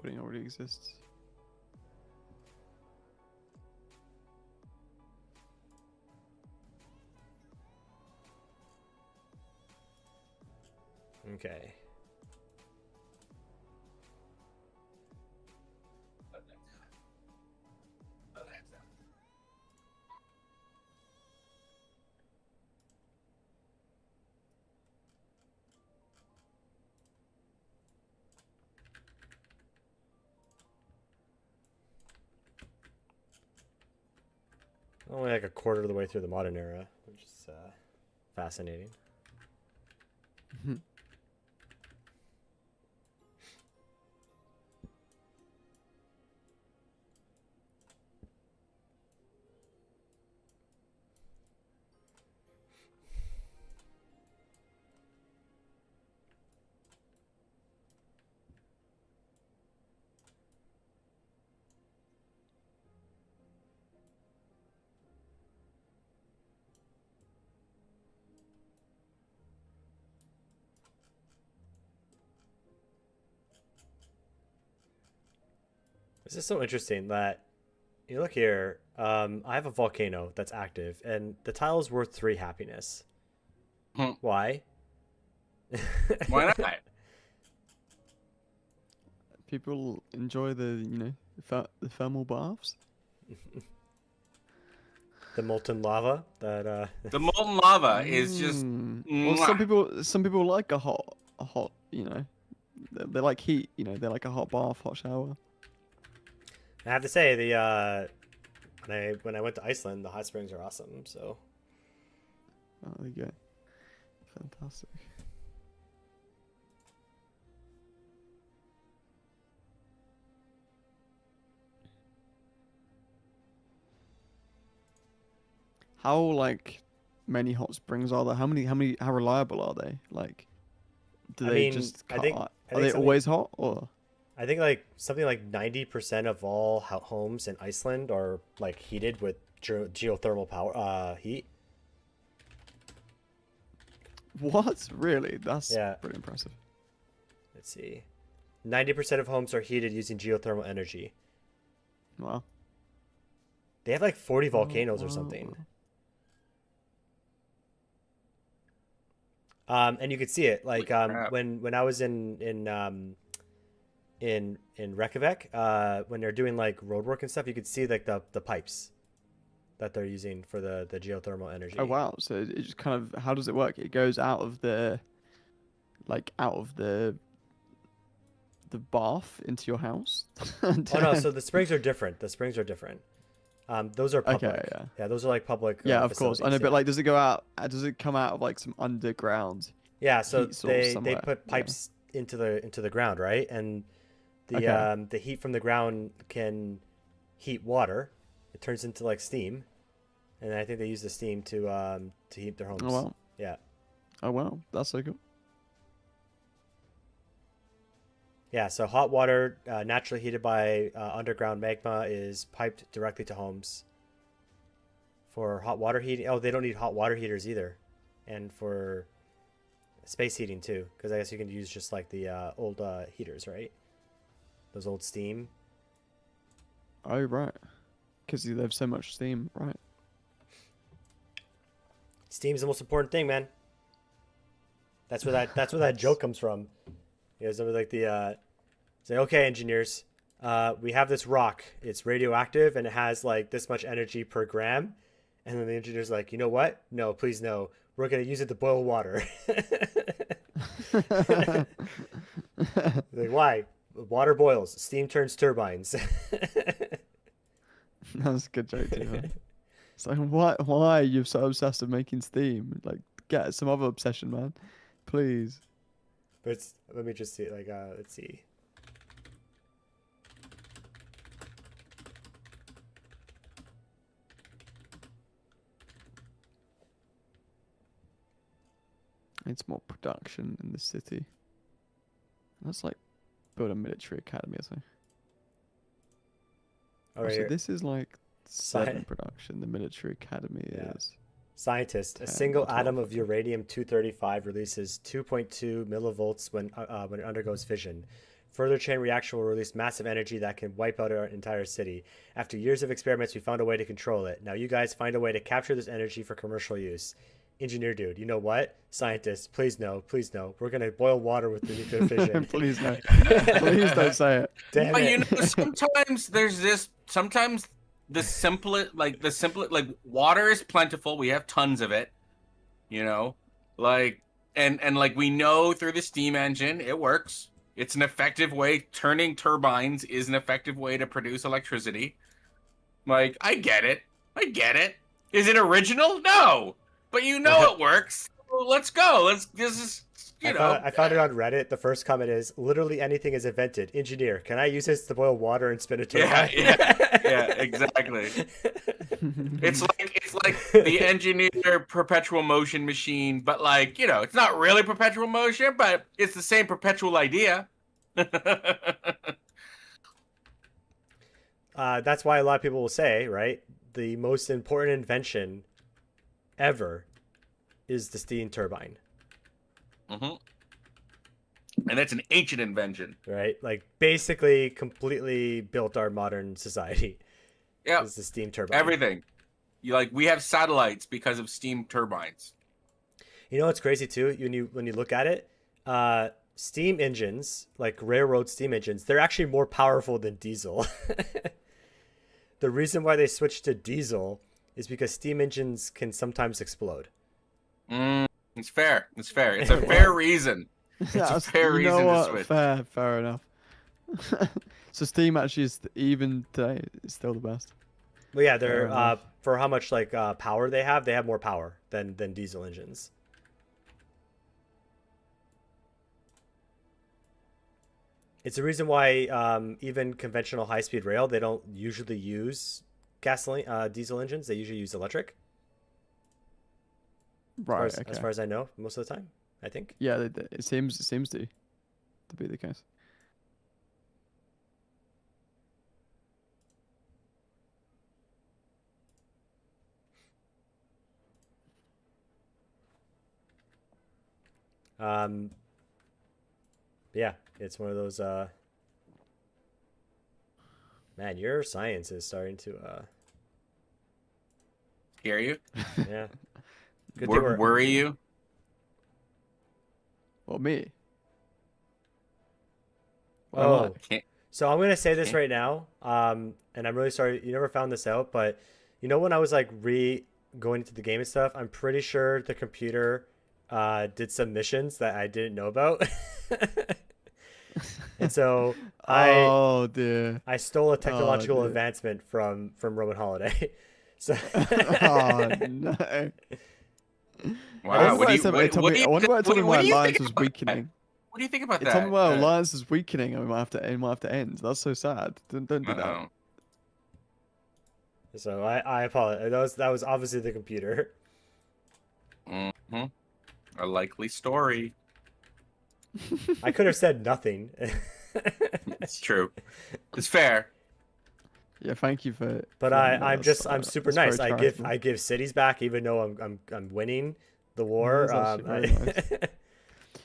Building already exists. Okay. Only like a quarter of the way through the modern era, which is fascinating. This is so interesting that you look here. I have a volcano that's active, and the tile is worth 3 happiness. Why? Why not? People enjoy the thermal baths. The molten lava that The molten lava is just. Well, some people like a hot, they like heat, they like a hot bath, hot shower. I have to say the when I went to Iceland, the hot springs are awesome. So Oh, there you go. Fantastic. How many hot springs are there? How reliable are they? Like, do I they mean, just I think are I think they something, always hot or? I think like something like 90% of all homes in Iceland are like heated with geothermal power heat. What? Really? That's Yeah. pretty impressive. Let's see. 90% of homes are heated using geothermal energy. Wow. They have like 40 Oh, volcanoes or wow. something. And you could see it like Holy crap. when I was in Reykjavik, when they're doing like road work and stuff, you could see like the pipes that they're using for the geothermal energy. Oh wow. So it just kind of, how does it work? It goes out of the bath into your house. Oh no, so the springs are different. The springs are different. Those are public. Okay, yeah. Yeah, those are like public. Yeah, of course. I know, facilities, but yeah. like, does it go out? Does it come out of like some underground Yeah, so heat source they somewhere? put Yeah. pipes into the ground, right? And Okay. the heat from the ground can heat water. It turns into like steam, and I think they use the steam to heat their homes. Oh wow. Yeah, Oh wow. That's so cool. yeah. So hot water, naturally heated by underground magma, is piped directly to homes. For hot water heating, oh, they don't need hot water heaters either, and for space heating too, because I guess you can use just like the old heaters, right? Those old steam. Oh right. Because they have so much steam, right? Steam's the most important thing, man. That's where that joke comes from. You know, something like say, okay, engineers, we have this rock. It's radioactive and it has like this much energy per gram. And then the engineer's like, you know what? No, please no. We're gonna use it to boil water. Like, why? Water boils. Steam turns turbines. That's a good joke too. Huh? It's like, why are you so obsessed with making steam? Like, get some other obsession, man. Please. But let me just see. Like, let's see. It's more production in the city. Let's like build a military academy or something. All right, So here. this is like 7 Sci- production. The military academy Yeah. is. Scientist, a 10 single or 12, atom of okay. uranium-235 releases 2.2 millivolts when it undergoes fission. Further chain reaction will release massive energy that can wipe out our entire city. After years of experiments, we found a way to control it. Now you guys find a way to capture this energy for commercial use. Engineer dude, you know what? Scientist, please no, please no. We're gonna boil water with the nuclear fission. Please no. Please don't say it. Damn But it. you know, sometimes there's this. Sometimes the simplest, like water is plentiful. We have tons of it. You know, like and like we know through the steam engine, it works. It's an effective way. Turning turbines is an effective way to produce electricity. Like, I get it. I get it. Is it original? No. But you know it works. Well, let's go. This is, I found it on Reddit. The first comment is literally anything is invented. Engineer, can I use this to boil water and spin a turbine? Yeah, exactly. It's like the engineer perpetual motion machine, but like, it's not really perpetual motion, but it's the same perpetual idea. That's why a lot of people will say, right, the most important invention ever is the steam turbine, hmm And that's an ancient invention. right? Like basically completely built our modern society. Yeah, Is the steam turbine. everything. We have satellites because of steam turbines. You know what's crazy too? When you look at it, steam engines, like railroad steam engines, they're actually more powerful than diesel. The reason why they switched to diesel is because steam engines can sometimes explode. It's fair. It's fair. It's a fair reason. It's a fair you know reason to what? switch. Fair enough. So Steam actually is even today is still the best. But yeah, Fair they're enough. for how much like power they have more power than diesel engines. It's the reason why even conventional high-speed rail, they don't usually use gasoline diesel engines. They usually use electric. Right. As far as I know, most of the time, I think. Yeah, it seems to be the case. Yeah, it's one of those. Man, your science is starting to. Hear you? Yeah. Good thing we're- Worry you? Well, me. Why Oh, not? Can't. so I'm gonna say this right now. And I'm really sorry you never found this out, but you know when I was like going into the game and stuff, I'm pretty sure the computer did some missions that I didn't know about. And so Oh dear. I stole a technological dear. advancement from Roman Holiday. So Oh no. Wow. I wonder why it told me my alliance was about that? weakening. What do you think about It that? told me my alliance is weakening and it might have to end. That's so sad. Don't do that. Uh-oh. So I apologize. That was obviously the computer. Mm-hmm. A likely story. I could have said nothing. It's true. It's fair. Yeah, thank you for. But for letting me know. I'm super that's nice. very charitable. I give cities back even though I'm winning the war. That's actually very nice.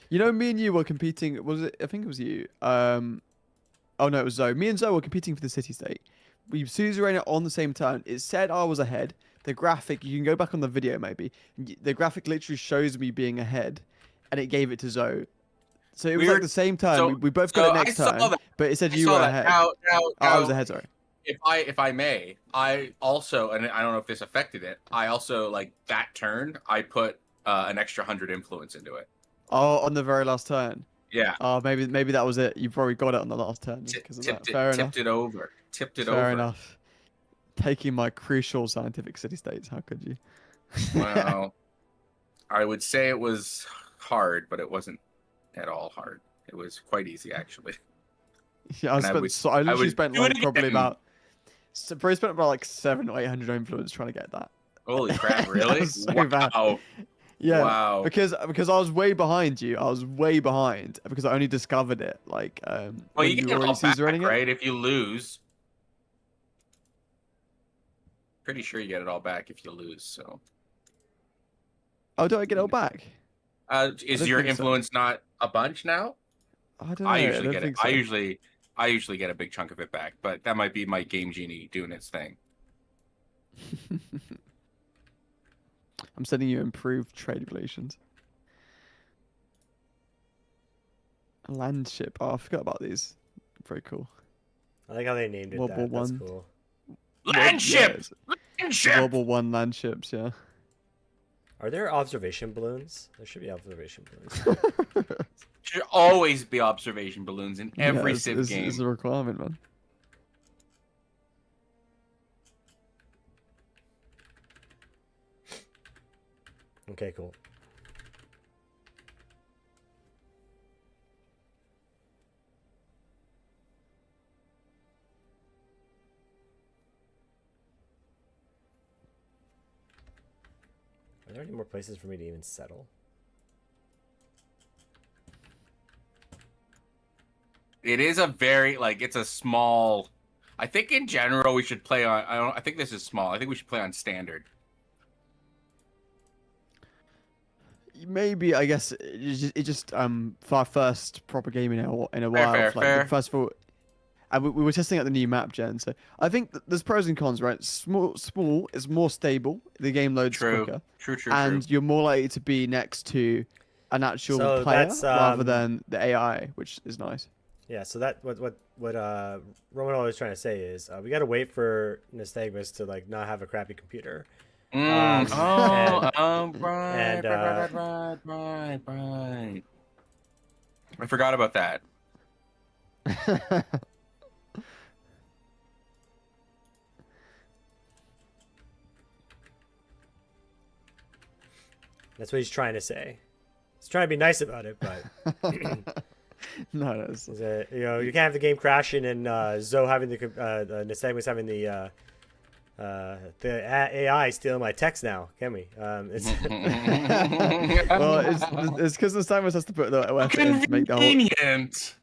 You know, me and you were competing. Was it? I think it was you. Oh no, it was Zoe. Me and Zoe were competing for the city state. We suzerained it on the same turn. It said I was ahead. The graphic, you can go back on the video maybe. The graphic literally shows me being ahead, and it gave it to Zoe. So it was like the same turn. so- We both got it so I next saw turn, that. but it said I you saw were that. ahead. Now, Oh, I was ahead. Sorry. if I may, I also, and I don't know if this affected it. I also like that turn. I put an extra 100 influence into it. Oh, on the very last turn. Yeah. Oh, maybe that was it. You probably got it on the last turn because of that. Fair enough. Tipped it over. Tipped it Fair over. enough. Taking my crucial scientific city states. How could you? Well, I would say it was hard, but it wasn't at all hard. It was quite easy actually. Yeah, I And I spent. would- I literally would spent do it like probably again. about. Probably spent about like 700 or 800 influence trying to get that. Holy crap! That Really? was so wow. bad. Yeah. Wow. Because I was way behind you. I was way behind because I only discovered it like Well, when you you get were it already all back, suzeraining it. right? If you lose, pretty sure you get it all back if you lose. So, Oh, do I get it all back? is don't your think so. influence not a bunch now? I don't know. I I usually don't get it. think so. I usually get a big chunk of it back, but that might be my Game Genie doing its thing. I'm sending you improved trade relations. A land ship. Oh, I forgot about these. Very cool. I like how they named it World that. War That's One. cool. Land ship. Yes. Land ship. World War One land ships. Yeah. Are there observation balloons? There should be observation balloons. Should always be observation balloons in every yeah, Civ game. It's a requirement, man. Okay, cool. Are there any more places for me to even settle? It is a very it's a small. I think in general we should play on. I think this is small. I think we should play on standard. Maybe I guess it just for our first proper game in a while. fair, like, fair. First of all, and we were testing out the new map gen. So I think there's pros and cons, right? Small is more stable. The game loads quicker, True. and you're more likely to be next to an actual So player that's, rather than the AI, which is nice. Yeah, so that what Roman always trying to say is we got to wait for Nystagmus to like not have a crappy computer. Right. and, Right. I forgot about that. That's what he's trying to say. He's trying to be nice about it, but No, it's, you know, you can't have the game crashing and Zoe having the Nystagmus having the AI stealing my text now, can we? It's well, it's because the Samus has to put the effort in to make the whole. Convenient.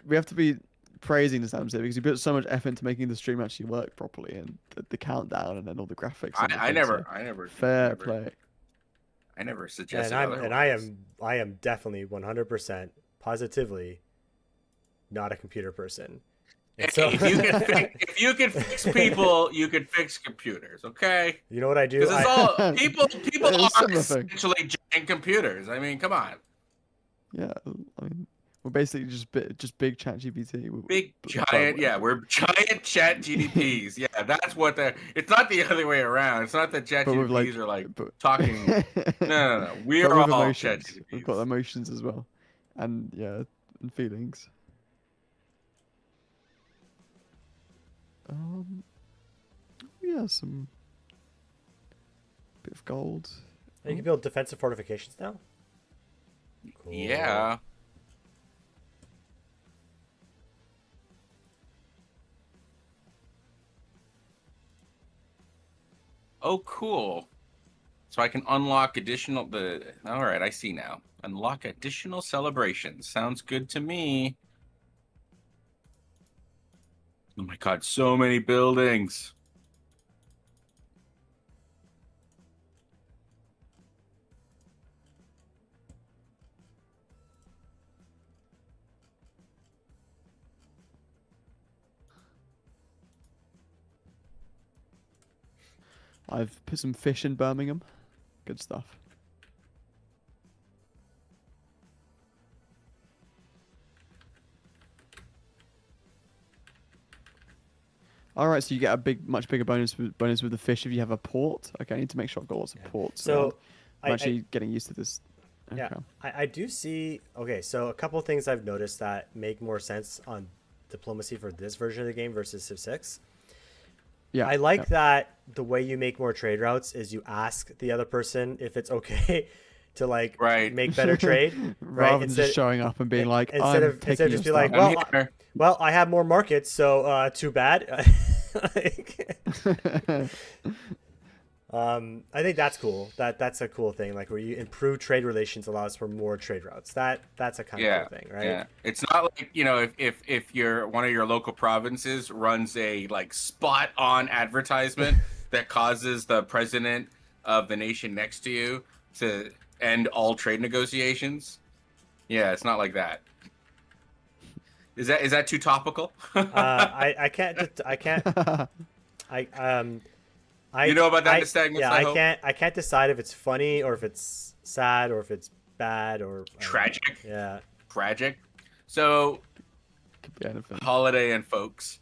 We have to be praising the Samus here because he put so much effort into making the stream actually work properly and the countdown and then all the graphics. and I everything, never. so fair never- play. I never suggested. and I am definitely 100% positively not a computer person. And so, If you can fix people, you can fix computers. Okay. you know what I do? Because it's all people It's are similar thing. essentially giant computers. I mean, come on. Yeah, I mean, we're basically just big chat GPT. We're giant chat GDPs. Yeah, that's what they're. It's not the other way around. It's not that chat But with, GDPs are like but- talking. No. We're but with all emotions. chat We've got GDPs. emotions as well, and and feelings. Some bit of gold. You can build defensive fortifications now. Cool. Yeah. Oh, cool. So I can unlock additional all right, I see now. Unlock additional celebrations. Sounds good to me. Oh my god, so many buildings. I've put some fish in Birmingham. Good stuff. All right, so you get a much bigger bonus with the fish if you have a port. Okay, I need to make sure I've got lots of ports. So, around. I'm actually getting used to this. Okay. Yeah, I do see. Okay, so a couple of things I've noticed that make more sense on diplomacy for this version of the game versus Civ 6. Yeah, I like that the way you make more trade routes is you ask the other person if it's okay to like make better trade, rather right? than just showing up and being like, instead I'm of taking just be your like, stuff. well, I have more markets, so too bad. I think that's cool. That's a cool thing. Like where you improve trade relations allows for more trade routes. That's a kind of cool thing, right? Yeah. It's not like, if you're one of your local provinces runs a like spot on advertisement that causes the president of the nation next to you to end all trade negotiations. Yeah, it's not like that. Is that too topical? I can't. You know about that, Nystagmus? Yeah, I can't decide if it's funny or if it's sad or if it's bad or tragic. Yeah, tragic. So, could be anything. Holiday and folks,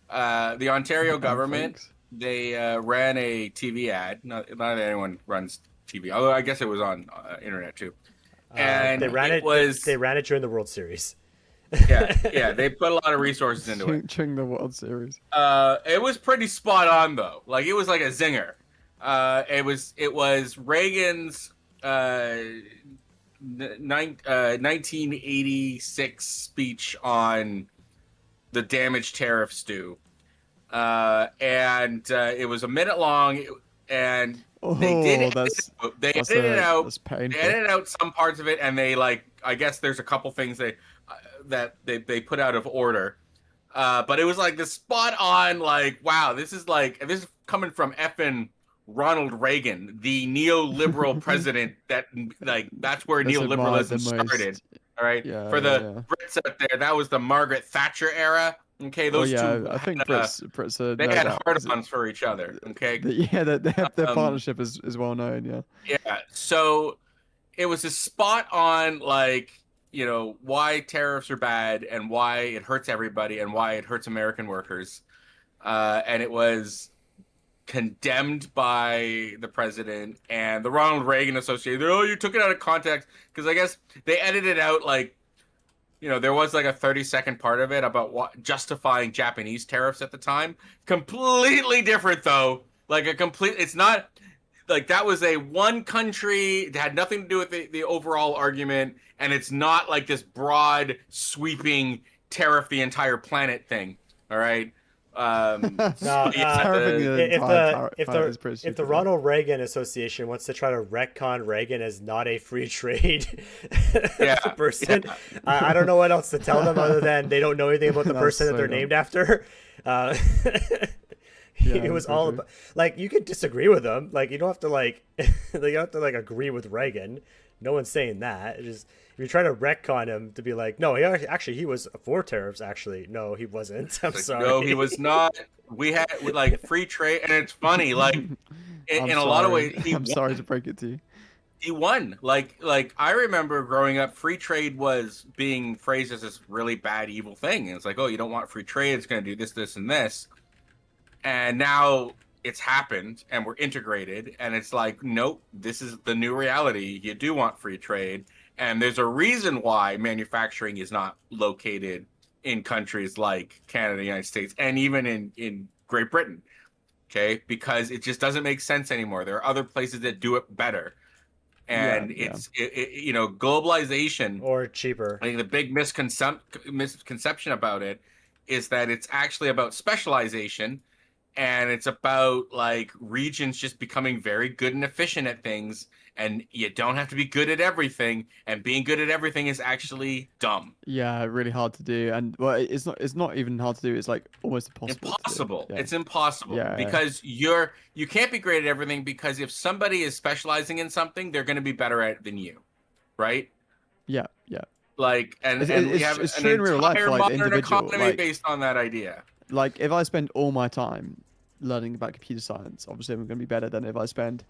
the Ontario government they ran a TV ad. Not that anyone runs TV, although I guess it was on internet too. And they ran it during the World Series. yeah, they put a lot of resources into it. During the World Series. It was pretty spot on though. Like it was like a zinger. It was Reagan's 1986 speech on the damage tariffs due. And it was a minute long, and they edited out some parts of it, and they I guess there's a couple things that they put out of order. But it was like the spot on, like, wow, this is coming from effing Ronald Reagan, the neoliberal president that's where neoliberalism started. All right. For the Brits out there, that was the Margaret Thatcher era. Okay, Oh those yeah, two I think had, Brits are they no had doubt. 'Cause hard-ons for each other. Okay, yeah, their um, partnership is well known. Yeah. yeah. So it was a spot on like why tariffs are bad and why it hurts everybody and why it hurts American workers, and it was condemned by the president and the Ronald Reagan Association. Oh, you took it out of context because I guess they edited out like there was like a 30-second part of it about justifying Japanese tariffs at the time. Completely different though. Like it's not like that was a one country. It had nothing to do with the overall argument. And it's not like this broad, sweeping tariff the entire planet thing. All right. No, So yeah, Tariffing the entire planet is pretty if stupid. the Ronald Reagan Association wants to try to retcon Reagan as not a free trade Yeah, person, I don't know what else to tell them other than they don't know anything about the That's person that so they're dumb. named after. Uh, Yeah, it was so all true. about, like, you could disagree with them, like you don't have to like you don't have to like agree with Reagan. No one's saying that. It's just if you try to retcon him to be like, no, he was for tariffs. Actually, no, he wasn't. I'm like, sorry. no, he was not. We had like free trade, and it's funny. Like I'm in a lot of sorry. ways, he I'm sorry won. to break it to you. He won. Like I remember growing up, free trade was being phrased as this really bad, evil thing. And it's like, oh, you don't want free trade. It's going to do this, this, and this. And now it's happened, and we're integrated. And it's like, nope, this is the new reality. You do want free trade, and there's a reason why manufacturing is not located in countries like Canada, United States, and even in Great Britain. Okay, because it just doesn't make sense anymore. There are other places that do it better. And Yeah. globalization. Or cheaper. I think the big misconception about it is that it's actually about specialization, and it's about like regions just becoming very good and efficient at things, and you don't have to be good at everything, and being good at everything is actually dumb. Yeah, really hard to do, and well, it's not even hard to do. It's like almost impossible. Impossible. To do. Yeah. It's impossible Yeah, yeah. because you can't be great at everything, because if somebody is specializing in something, they're going to be better at it than you, right? Yeah. Like and we have it's an true in real life entire for like the modern individual. economy Like based on that idea. if I spend all my time learning about computer science, obviously I'm going to be better than if I spend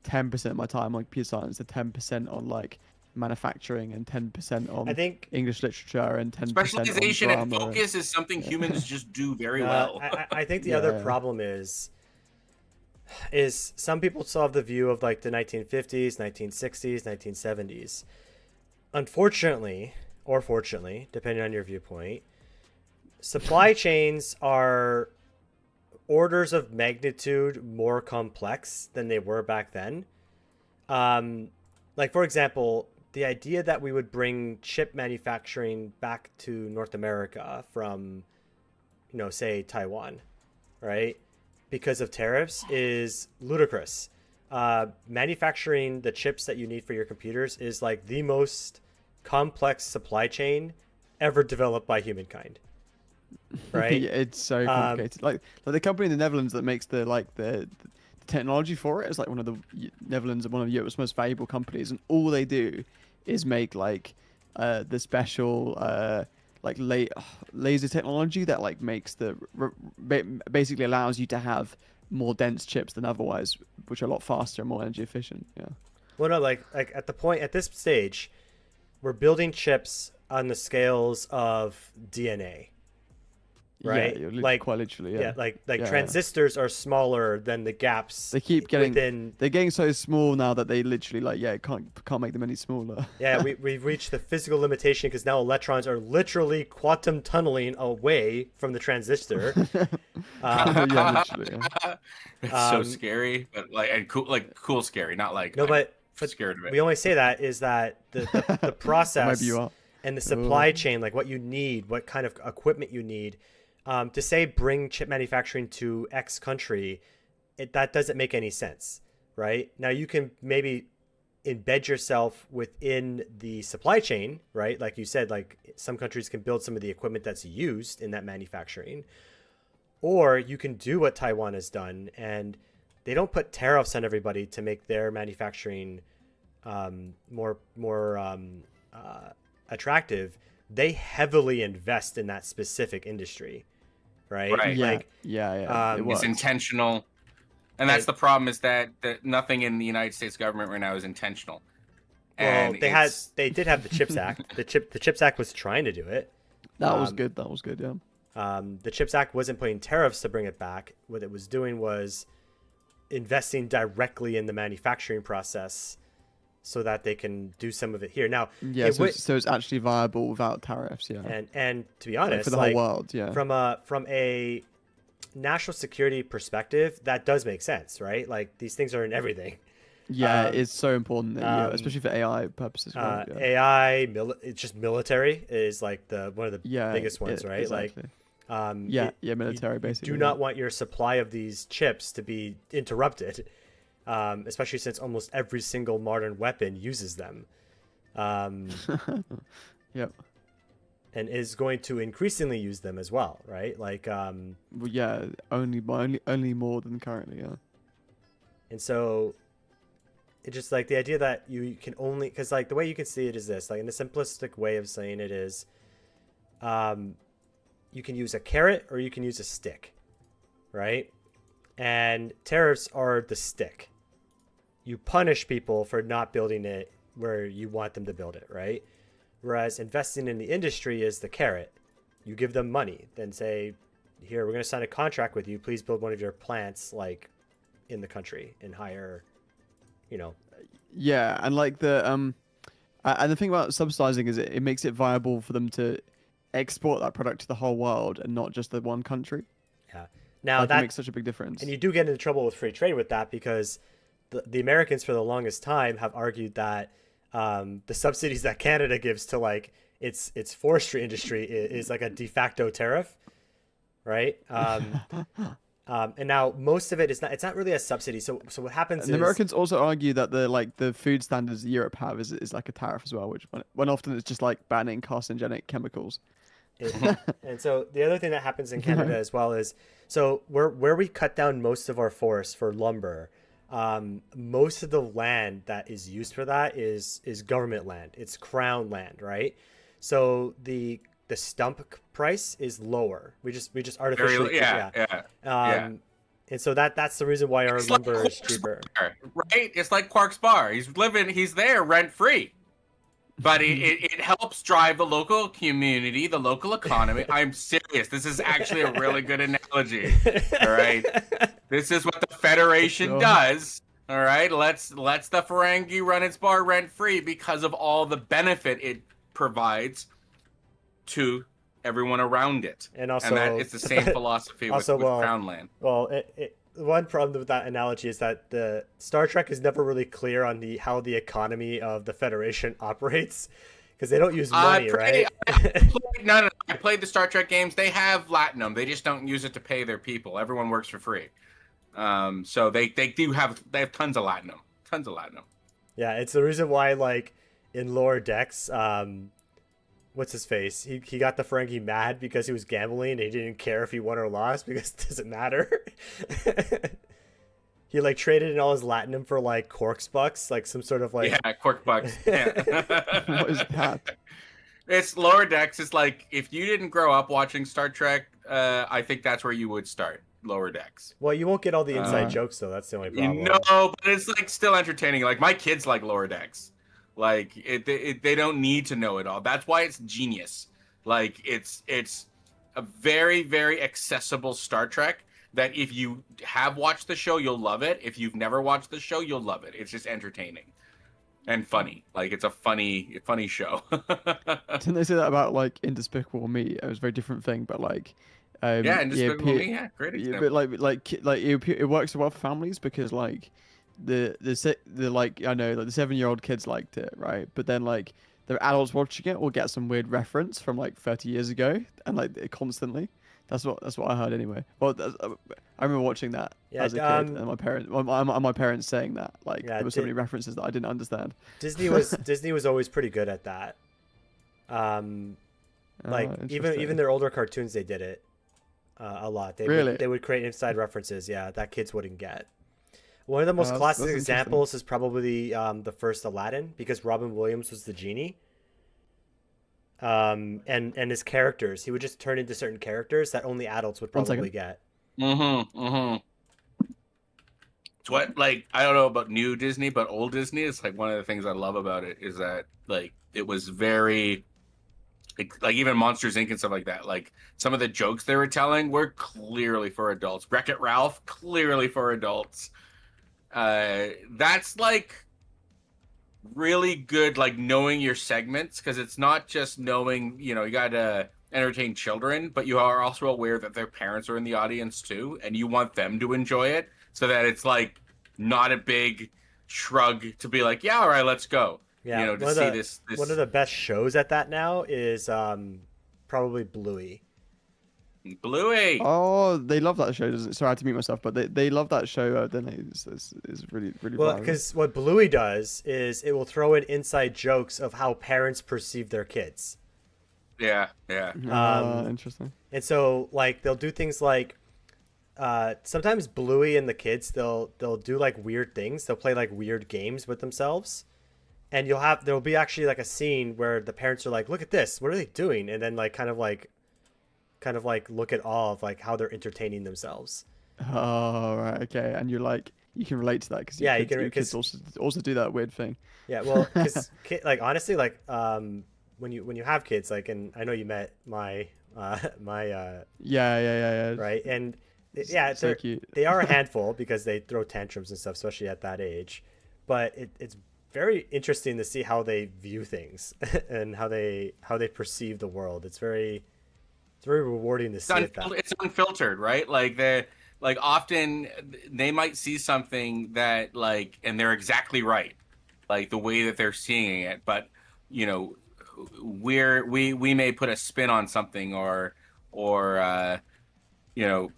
10% of my time on computer science, and 10% on like manufacturing, and 10% on I think English literature, and 10% Specialization on and grammar. focus is something humans just do very well. I think the other Yeah. problem is some people still have the view of like the 1950s, 1960s, 1970s. Unfortunately, or fortunately, depending on your viewpoint, supply chains are orders of magnitude more complex than they were back then. Like, for example, the idea that we would bring chip manufacturing back to North America from, say Taiwan, right? Because of tariffs is ludicrous. Manufacturing the chips that you need for your computers is like the most complex supply chain ever developed by humankind. Right? Yeah, it's so complicated. Like the company in the Netherlands that makes the technology for it is like one of the Netherlands, one of Europe's most valuable companies, and all they do is make like the special laser technology that like makes basically allows you to have more dense chips than otherwise, which are a lot faster and more energy efficient. Yeah. Well, no, like at this stage, we're building chips on the scales of DNA. Right, Yeah, like quite literally. yeah, Yeah. like Yeah. transistors are smaller than the gaps. They keep getting within. they're getting so small now that they literally can't make them any smaller. Yeah, we've reached the physical limitation because now electrons are literally quantum tunneling away from the transistor. Yeah, literally. Yeah. It's so scary, but cool scary, not like No, but scared of it. we only say that is that the process Maybe you are. and the supply chain, like what you need, what kind of equipment you need, to say bring chip manufacturing to X country, that doesn't make any sense, right? Now you can maybe embed yourself within the supply chain, right? Like you said, like some countries can build some of the equipment that's used in that manufacturing, or you can do what Taiwan has done, and they don't put tariffs on everybody to make their manufacturing more attractive. They heavily invest in that specific industry, right? Right. Yeah, Like, yeah. It it's works. It's intentional, and that's And- the problem is that nothing in the United States government right now is intentional. well, And it's they did have the Chips Act. The Chips Act was trying to do it. That was Um, good. That was good. Yeah. The Chips Act wasn't putting tariffs to bring it back. What it was doing was investing directly in the manufacturing process so that they can do some of it here. Now, Yeah. it So, would- so it's actually viable without tariffs. Yeah. and to be Like, honest, for the like, whole world. Yeah. from a national security perspective, that does make sense, right? Like, these things are in everything. Yeah, um, it's so important. That, yeah, um, especially for AI purposes. Well, yeah. AI, it's just military is like one of the Yeah, biggest ones, right? Exactly. Like, Yeah, you military basically. do not want your supply of these chips to be interrupted, especially since almost every single modern weapon uses them, Yep. and is going to increasingly use them as well, right? Like, Well, yeah, only more than currently. Yeah. and so it's just like the idea that you can only, because like the way you can see it is this, like in a simplistic way of saying it is, you can use a carrot or you can use a stick, right? And tariffs are the stick. You punish people for not building it where you want them to build it, right? Whereas investing in the industry is the carrot. You give them money, then say, here, we're going to sign a contract with you. Please build one of your plants like in the country and hire, you know. Yeah, and like and the thing about subsidizing is it makes it viable for them to export that product to the whole world and not just the one country. Yeah. Now Like, it that makes such a big difference. and you do get into trouble with free trade with that because the Americans for the longest time have argued that the subsidies that Canada gives to like its forestry industry is like a de facto tariff, right? And now most of it is not. It's not really a subsidy. So what happens And is the Americans also argue that the food standards Europe have is like a tariff as well, which when often it's just like banning carcinogenic chemicals. And so the other thing that happens in Canada as well is, so where we cut down most of our forests for lumber, most of the land that is used for that is government land. It's crown land, right? So the stump price is lower. We just artificially yeah. And so that's the reason why our It's like lumber is Quark's cheaper. Bar, right? It's like Quark's Bar. He's there rent free, but it helps drive the local community, the local economy. I'm serious. This is actually a really good analogy. All right, this is what the Federation Sure. does. All right, let's the Ferengi run its bar rent free because of all the benefit it provides to everyone around it. And also, that it's the same philosophy also, with well, Crown Land. Well, one problem with that analogy is that the Star Trek is never really clear on how the economy of the Federation operates because they don't use money, right? No. I played the Star Trek games. They have Latinum. They just don't use it to pay their people. Everyone works for free. So they have tons of Latinum. Tons of Latinum. Yeah, it's the reason why, like, in Lower Decks, what's his face? He got the Ferengi mad because he was gambling and he didn't care if he won or lost because it doesn't matter. He like traded in all his Latinum for like Corks bucks, like some sort of like Yeah, Cork Bucks. Yeah. What is that? It's Lower Decks. It's like if you didn't grow up watching Star Trek, I think that's where you would start. Lower Decks. Well, you won't get all the inside Uh, jokes though. That's the only You problem. know, but it's like still entertaining. Like my kids like Lower Decks. Like they don't need to know it all. That's why it's genius. Like it's a very, very accessible Star Trek that if you have watched the show, you'll love it. If you've never watched the show, you'll love it. It's just entertaining and funny. Like it's a funny show. Didn't they say that about like in Despicable Me? It was a very different thing, but like, Yeah, and Despicable Pe- Me, yeah, great yeah, example. but like it works well for families because like the like I know like the 7-year-old kids liked it, right? But then like the adults watching it will get some weird reference from like 30 years ago and like constantly. That's what I heard anyway. Well, I remember watching that Yeah, as a kid, and my parents saying that like Yeah, there were so many references that I didn't understand. Disney was always pretty good at that. Like even Interesting. their older cartoons, they did it a lot. Really? They would create inside references, yeah, that kids wouldn't get. One of the most That's classic interesting. examples is probably the first Aladdin because Robin Williams was the genie. and his characters. He would just turn into certain characters that only adults would One probably second. get. It's what, like, I don't know about new Disney, but old Disney is like one of the things I love about it is that like it was very like even Monsters Inc. and stuff like that. Like some of the jokes they were telling were clearly for adults. Wreck-It Ralph, clearly for adults. That's like really good, like knowing your segments, because it's not just knowing, you know, you gotta entertain children, but you are also aware that their parents are in the audience too, and you want them to enjoy it, so that it's like not a big shrug to be like, yeah, all right, let's go. Yeah, You know, to see this. one of the best shows at that now is probably Bluey. Bluey. Oh, they love that show, doesn't it? Sorry, I had to mute myself, but they love that show, don't they? It's really, really Well, viral. because what Bluey does is it will throw in inside jokes of how parents perceive their kids. Yeah, yeah. Interesting. And so like they'll do things like sometimes Bluey and the kids they'll do like weird things. They'll play like weird games with themselves. And there'll be actually like a scene where the parents are like, "Look at this. What are they doing?" And then like kind of like look at all of like how they're entertaining themselves. Oh, right, okay. And you're like, you can relate to that because Yeah, you can, your kids 'cause- also do that weird thing. Yeah, well, because honestly, like when you have kids, like, and I know you met my Yeah. right, and yeah, So cute. they are a handful because they throw tantrums and stuff, especially at that age. But it's very interesting to see how they view things and how they perceive the world. It's very rewarding to see it. It's unfiltered, right? Like often they might see something that like, and they're exactly right, like the way that they're seeing it. But you know, we may put a spin on something or you know,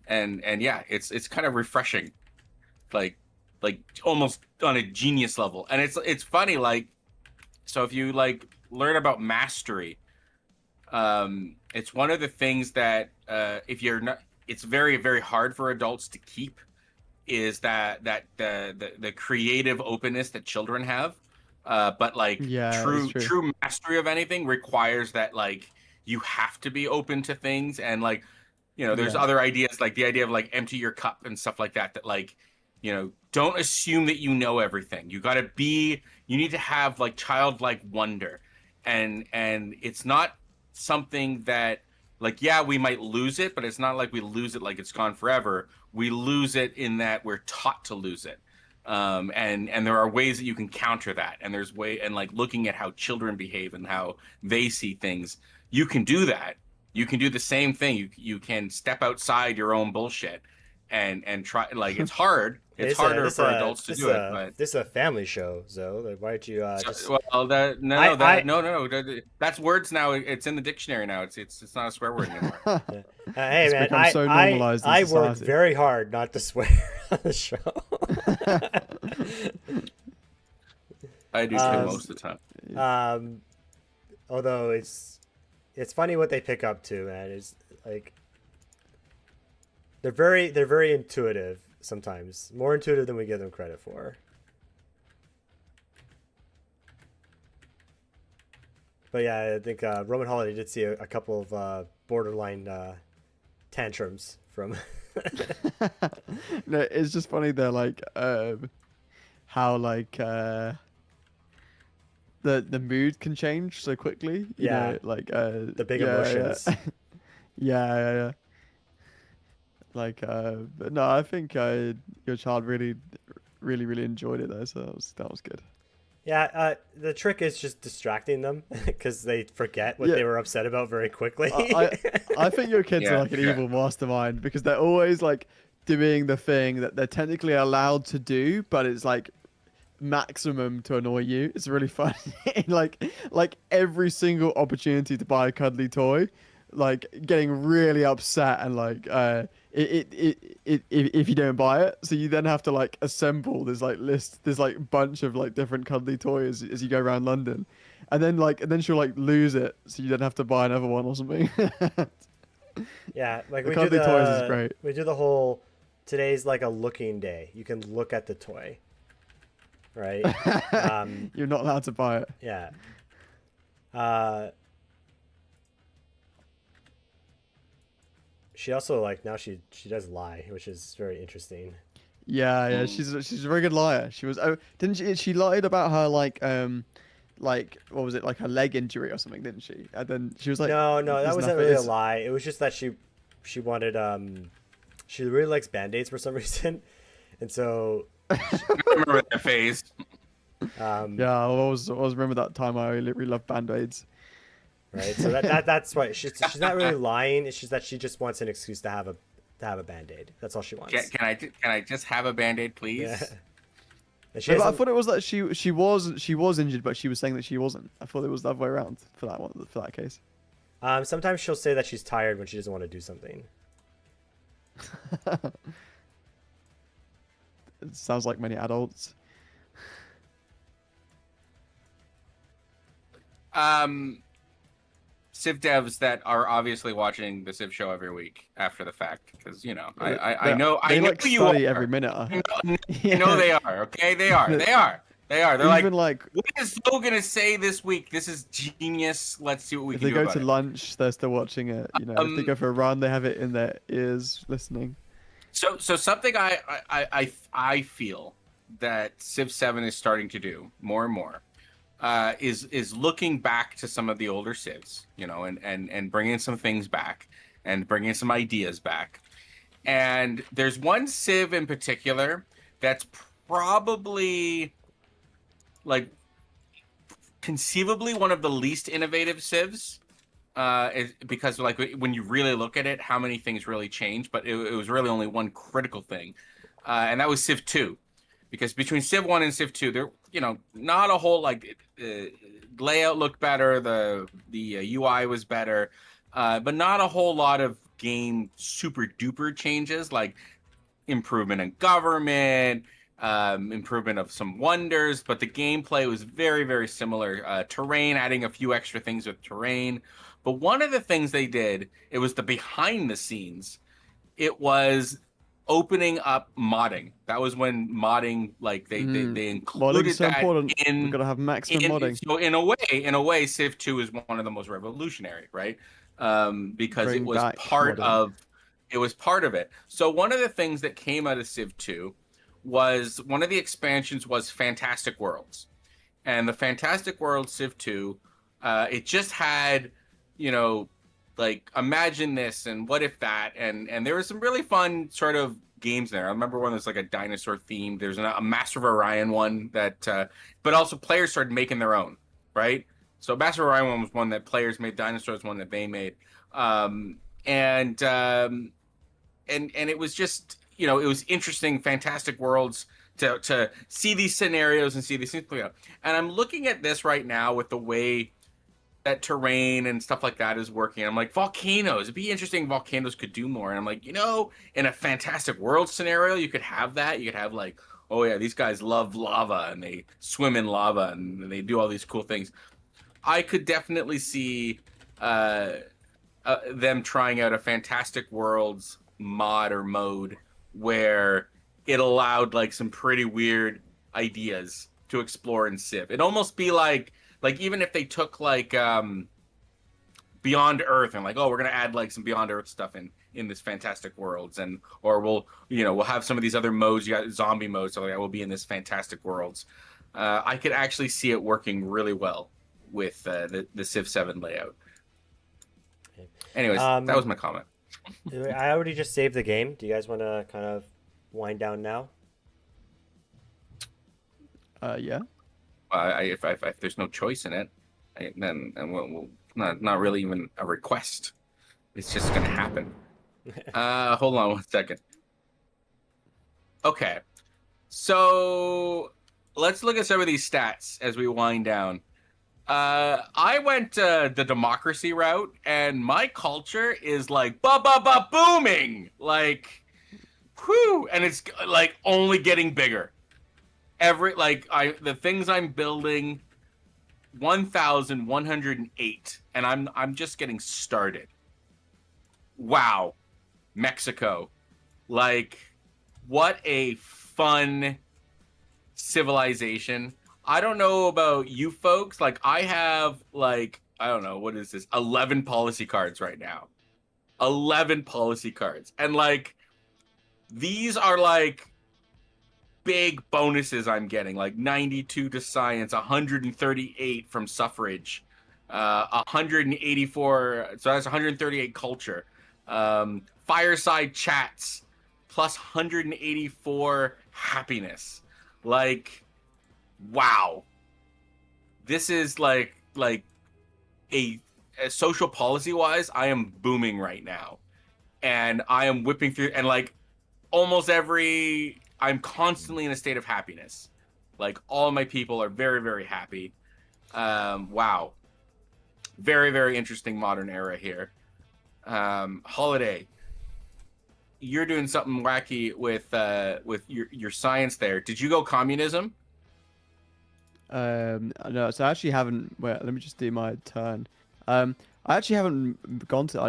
and yeah, it's kind of refreshing, like almost on a genius level. And it's funny, like, so if you like learn about mastery, it's one of the things that if you're not, it's very, very hard for adults to keep, is that the creative openness that children have. But like Yeah, true it's true. mastery of anything requires that like you have to be open to things. And like, you know, there's Yeah. other ideas, like the idea of like empty your cup and stuff like that, that like, you know, don't assume that you know everything. You need to have like childlike wonder. And it's not something that like, yeah, we might lose it, but it's not like we lose it like it's gone forever. We lose it in that we're taught to lose it. And there are ways that you can counter that. And and like looking at how children behave and how they see things, you can do that. You can do the same thing. You can step outside your own bullshit and try. Like, it's hard. It's harder for adults to do it. But this is a family show, Zoe. Like, why don't you just... well, no, that's words now. It's in the dictionary now. It's not a swear word anymore. Hey It's man, become so normalized in I work society. very hard not to swear on the show. I do too most of the time. Although it's funny what they pick up to, man. Is like they're very intuitive sometimes, more intuitive than we give them credit for. But yeah, I think Roman Holiday did see a couple of borderline tantrums from. No, it's just funny. They're like, how like the mood can change so quickly. You Yeah. know, like The big yeah, emotions. Yeah. Like, but no, I think your child really enjoyed it though. So that was good. Yeah, the trick is just distracting them because they forget what Yeah. they were upset about very quickly. I think your kids Yeah, are like an yeah. evil mastermind because they're always like doing the thing that they're technically allowed to do, but it's like maximum to annoy you. It's really funny. like every single opportunity to buy a cuddly toy, like getting really upset and like if you don't buy it, so you then have to like assemble this like bunch of like different cuddly toys as you go around London, and then she'll like lose it, so you then have to buy another one or something. Yeah, like The we do cuddly toys is great. We do the whole today's like a looking day. You can look at the toy, right? You're not allowed to buy it. Yeah. Uh, she also like now she does lie, which is very interesting. Yeah, yeah, she's a very good liar. She was, oh, didn't she? She lied about her like what was it, like her leg injury or something, didn't she? And then she was like, No, no, that "There's wasn't nothing- really a it's- lie. It was just that she wanted she really likes band-aids for some reason, and so I remember that phase. Yeah, I always remember that time. I really loved band-aids. right. So that's why she's not really lying. It's just that she just wants an excuse to have a band-aid. That's all she wants. Can I just have a band-aid, please? Yeah. And she No, but I hasn't- thought it was that she was injured, but she was saying that she wasn't. I thought it was the other way around for that one, for that case. sometimes she'll say that she's tired when she doesn't want to do something. It sounds like many adults. Civ devs that are obviously watching the Civ show every week after the fact, because I know They know like you study are. every minute. I know they are. Okay, they are. They're Even like, like what is Flo gonna say this week? This is genius. Let's see what we if can they do go about to it. lunch, they're still watching it. You know, if they go for a run, they have it in their ears, listening. So something I feel that Civ 7 is starting to do more and more is looking back to some of the older Civs, and bringing some things back and bringing some ideas back. And there's one Civ in particular that's probably like conceivably one of the least innovative Civs. Because like when you really look at it, how many things really changed, but it was really only one critical thing, and that was Civ 2, because between Civ 1 and Civ 2, there not a whole layout looked better, the UI was better, but not a whole lot of game super duper changes like improvement in government, improvement of some wonders, but the gameplay was very, very similar. Terrain, adding a few extra things with terrain. But one of the things they did, it was the behind the scenes. It was opening up modding. That was when modding, like they included Modding's so that important. in. We've got to have maximum modding. So in a way, Civ 2 is one of the most revolutionary, right? Because Bring it was back part modding. of it. So one of the things that came out of Civ 2 was one of the expansions was Fantastic Worlds, and the Fantastic Worlds Civ 2, it just had, like imagine this and what if that, and there was some really fun sort of games there. I remember one that's like a dinosaur themed. There's a Master of Orion one that, but also players started making their own, right? So Master of Orion one was one that players made. Dinosaurs one that they made, and it was just, it was interesting, Fantastic Worlds to see these scenarios and see these things play out. And I'm looking at this right now with the way that terrain and stuff like that is working. I'm like, volcanoes. It'd be interesting if volcanoes could do more. And I'm like, in a Fantastic World scenario, you could have that. You could have like, oh yeah, these guys love lava and they swim in lava and they do all these cool things. I could definitely see them trying out a Fantastic Worlds mod or mode where it allowed like some pretty weird ideas to explore in Civ. It'd almost be like even if they took like Beyond Earth and like, oh, we're gonna add like some Beyond Earth stuff in this Fantastic Worlds, or we'll have some of these other modes. You got zombie modes, so that will be in this Fantastic Worlds. I could actually see it working really well with the Civ 7 layout. Anyways, that was my comment. I already just saved the game. Do you guys want to kind of wind down now? Yeah. If there's no choice in it, then we'll not really even a request. It's just gonna happen. Hold on one second. Okay, so let's look at some of these stats as we wind down. I went the democracy route, and my culture is like booming, like, whew, and it's like only getting bigger. The things I'm building, 1,108, and I'm just getting started. Wow, Mexico, like, what a fun civilization. I don't know about you folks, like I have like I don't know, what is this? 11 policy cards right now. 11 policy cards. And like these are like big bonuses I'm getting, like 92 to science, 138 from suffrage, 184, so that's 138 culture. Fireside chats plus 184 happiness. Like, wow. This is like a social policy wise, I am booming right now. And I am whipping through, and like almost I'm constantly in a state of happiness. Like all my people are very, very happy. Wow. Very, very interesting modern era here. Holiday, you're doing something wacky with your science there. Did you go communism? No, so I actually haven't. Wait, let me just do my turn. I actually haven't gone to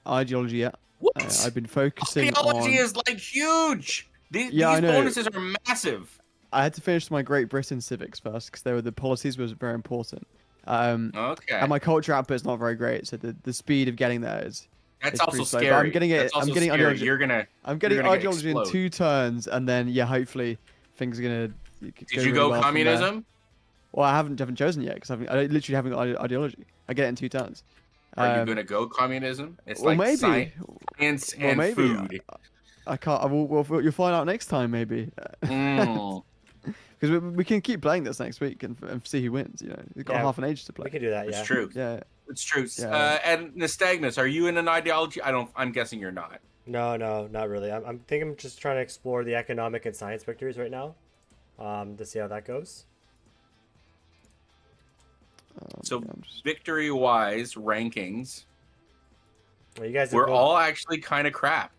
ideology yet. What? I've been focusing Ideology on. is like huge. These I know. bonuses are massive. I had to finish my Great Britain civics first because the policies was very important. Okay. And my culture output is not very great, so the speed of getting there is. That's it's also pretty slow, but scary. I'm getting it. That's also I'm getting scary. ideology. You're gonna get Ideology in explode. 2 turns, and then hopefully things are gonna. Did you go communism? Well, I haven't chosen yet because I literally haven't got ideology. I get it in 2 turns. Are you gonna go communism? It's Well, like maybe. science and maybe. food. I can't. You'll find out next time, maybe. Mm. Because we can keep playing this next week and see who wins. You know, we've got Yeah, half an age to play. We can do that. It's Yeah. true. Yeah. It's true. Yeah. And Nystagmus, are you in an ideology? I'm guessing you're not. No, not really. I'm just trying to explore the economic and science victories right now, to see how that goes. So yeah, I'm just- victory-wise rankings, Well, you guys, we're both- all actually kind of crap.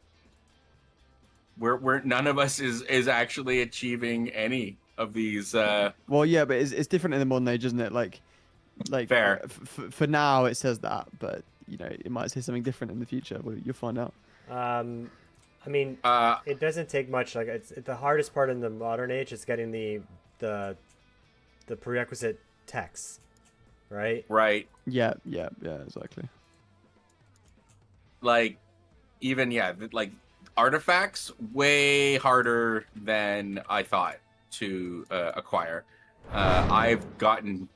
We're none of us is actually achieving any of these. Well, yeah, but it's different in the modern age, isn't it? Like Fair. For now, it says that, but you know, it might say something different in the future. Well, you'll find out. I mean, Uh, it doesn't take much. Like the hardest part in the modern age is getting the prerequisite texts, right? right. Yeah, exactly. Like even like artifacts way harder than I thought to acquire. I've gotten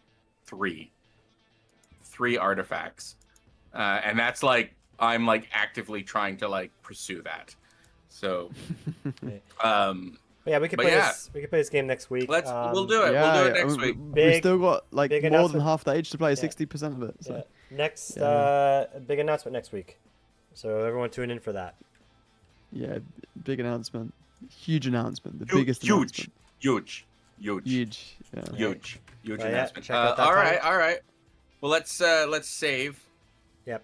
three artifacts, and that's like I'm like actively trying to like pursue that. So Yeah, we could But play yeah. this. We could play this game next week. we'll do it. Yeah, we'll do it next we- week. We've Big- still got like big more than announcement. half the age to play, Yeah. 60% of it. So. Yeah. Next, Yeah. big announcement next week. So everyone tune in for that. Yeah, big announcement. Huge announcement. The Huge, biggest huge, announcement. huge. Huge. Yeah. Huge Yeah, announcement. check out that all time. right. Well, let's save Yep.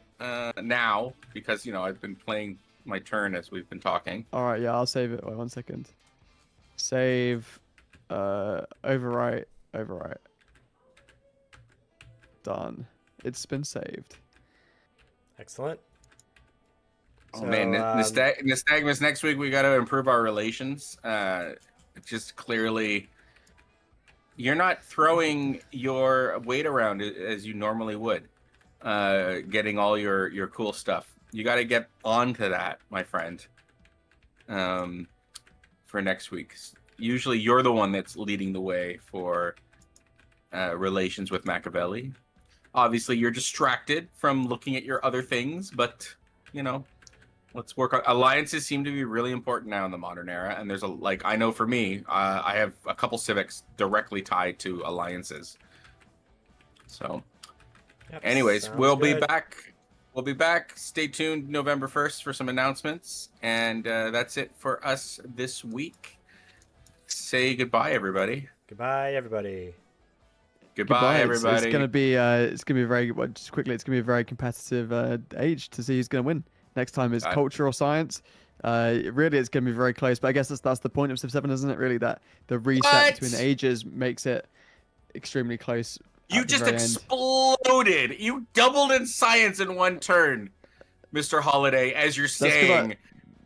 now because I've been playing my turn as we've been talking. All right, yeah, I'll save it. Wait 1 second. Save. Overwrite. Done. It's been saved. Excellent. Oh man, Nystagmus, next week we got to improve our relations. Just clearly, you're not throwing your weight around as you normally would, getting all your cool stuff. You got to get onto that, my friend, for next week. Usually you're the one that's leading the way for relations with Machiavelli. Obviously, you're distracted from looking at your other things, but let's work on alliances. Seem to be really important now in the modern era, and there's I know for me, I have a couple civics directly tied to alliances. So, Yep, anyways, sounds we'll be good. back. We'll be back. Stay tuned November 1st for some announcements, and that's it for us this week. Say goodbye, everybody. Goodbye, everybody. Goodbye, everybody. It's gonna be very just quickly. It's gonna be a very competitive age to see who's gonna win. Next time is culture or science. Really, it's gonna be very close. But I guess that's the point of Civ 7, isn't it? Really, that the reset What? between ages makes it extremely close. You at the just very end. exploded. You doubled in science in one turn, Mr. Holiday, as you're 'cause I- saying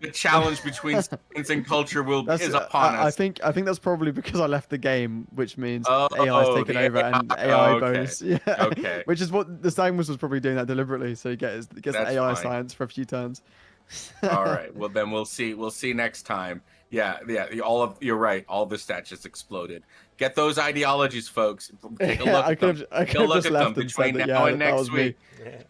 the challenge between science and culture is upon I us. think that's probably because I left the game, which means Oh, AI's taken the over AI. and AI Okay. bonus. Yeah. Okay. Which is what the Samus was probably doing that deliberately, so he gets the That's AI fine. science for a few turns. All right. Well, then we'll see. We'll see next time. Yeah. You're right. All the stats just exploded. Get those ideologies, folks. Take a look I at them. could Take a have look just at left them and said between that, now yeah, and that next was me. week. Yeah.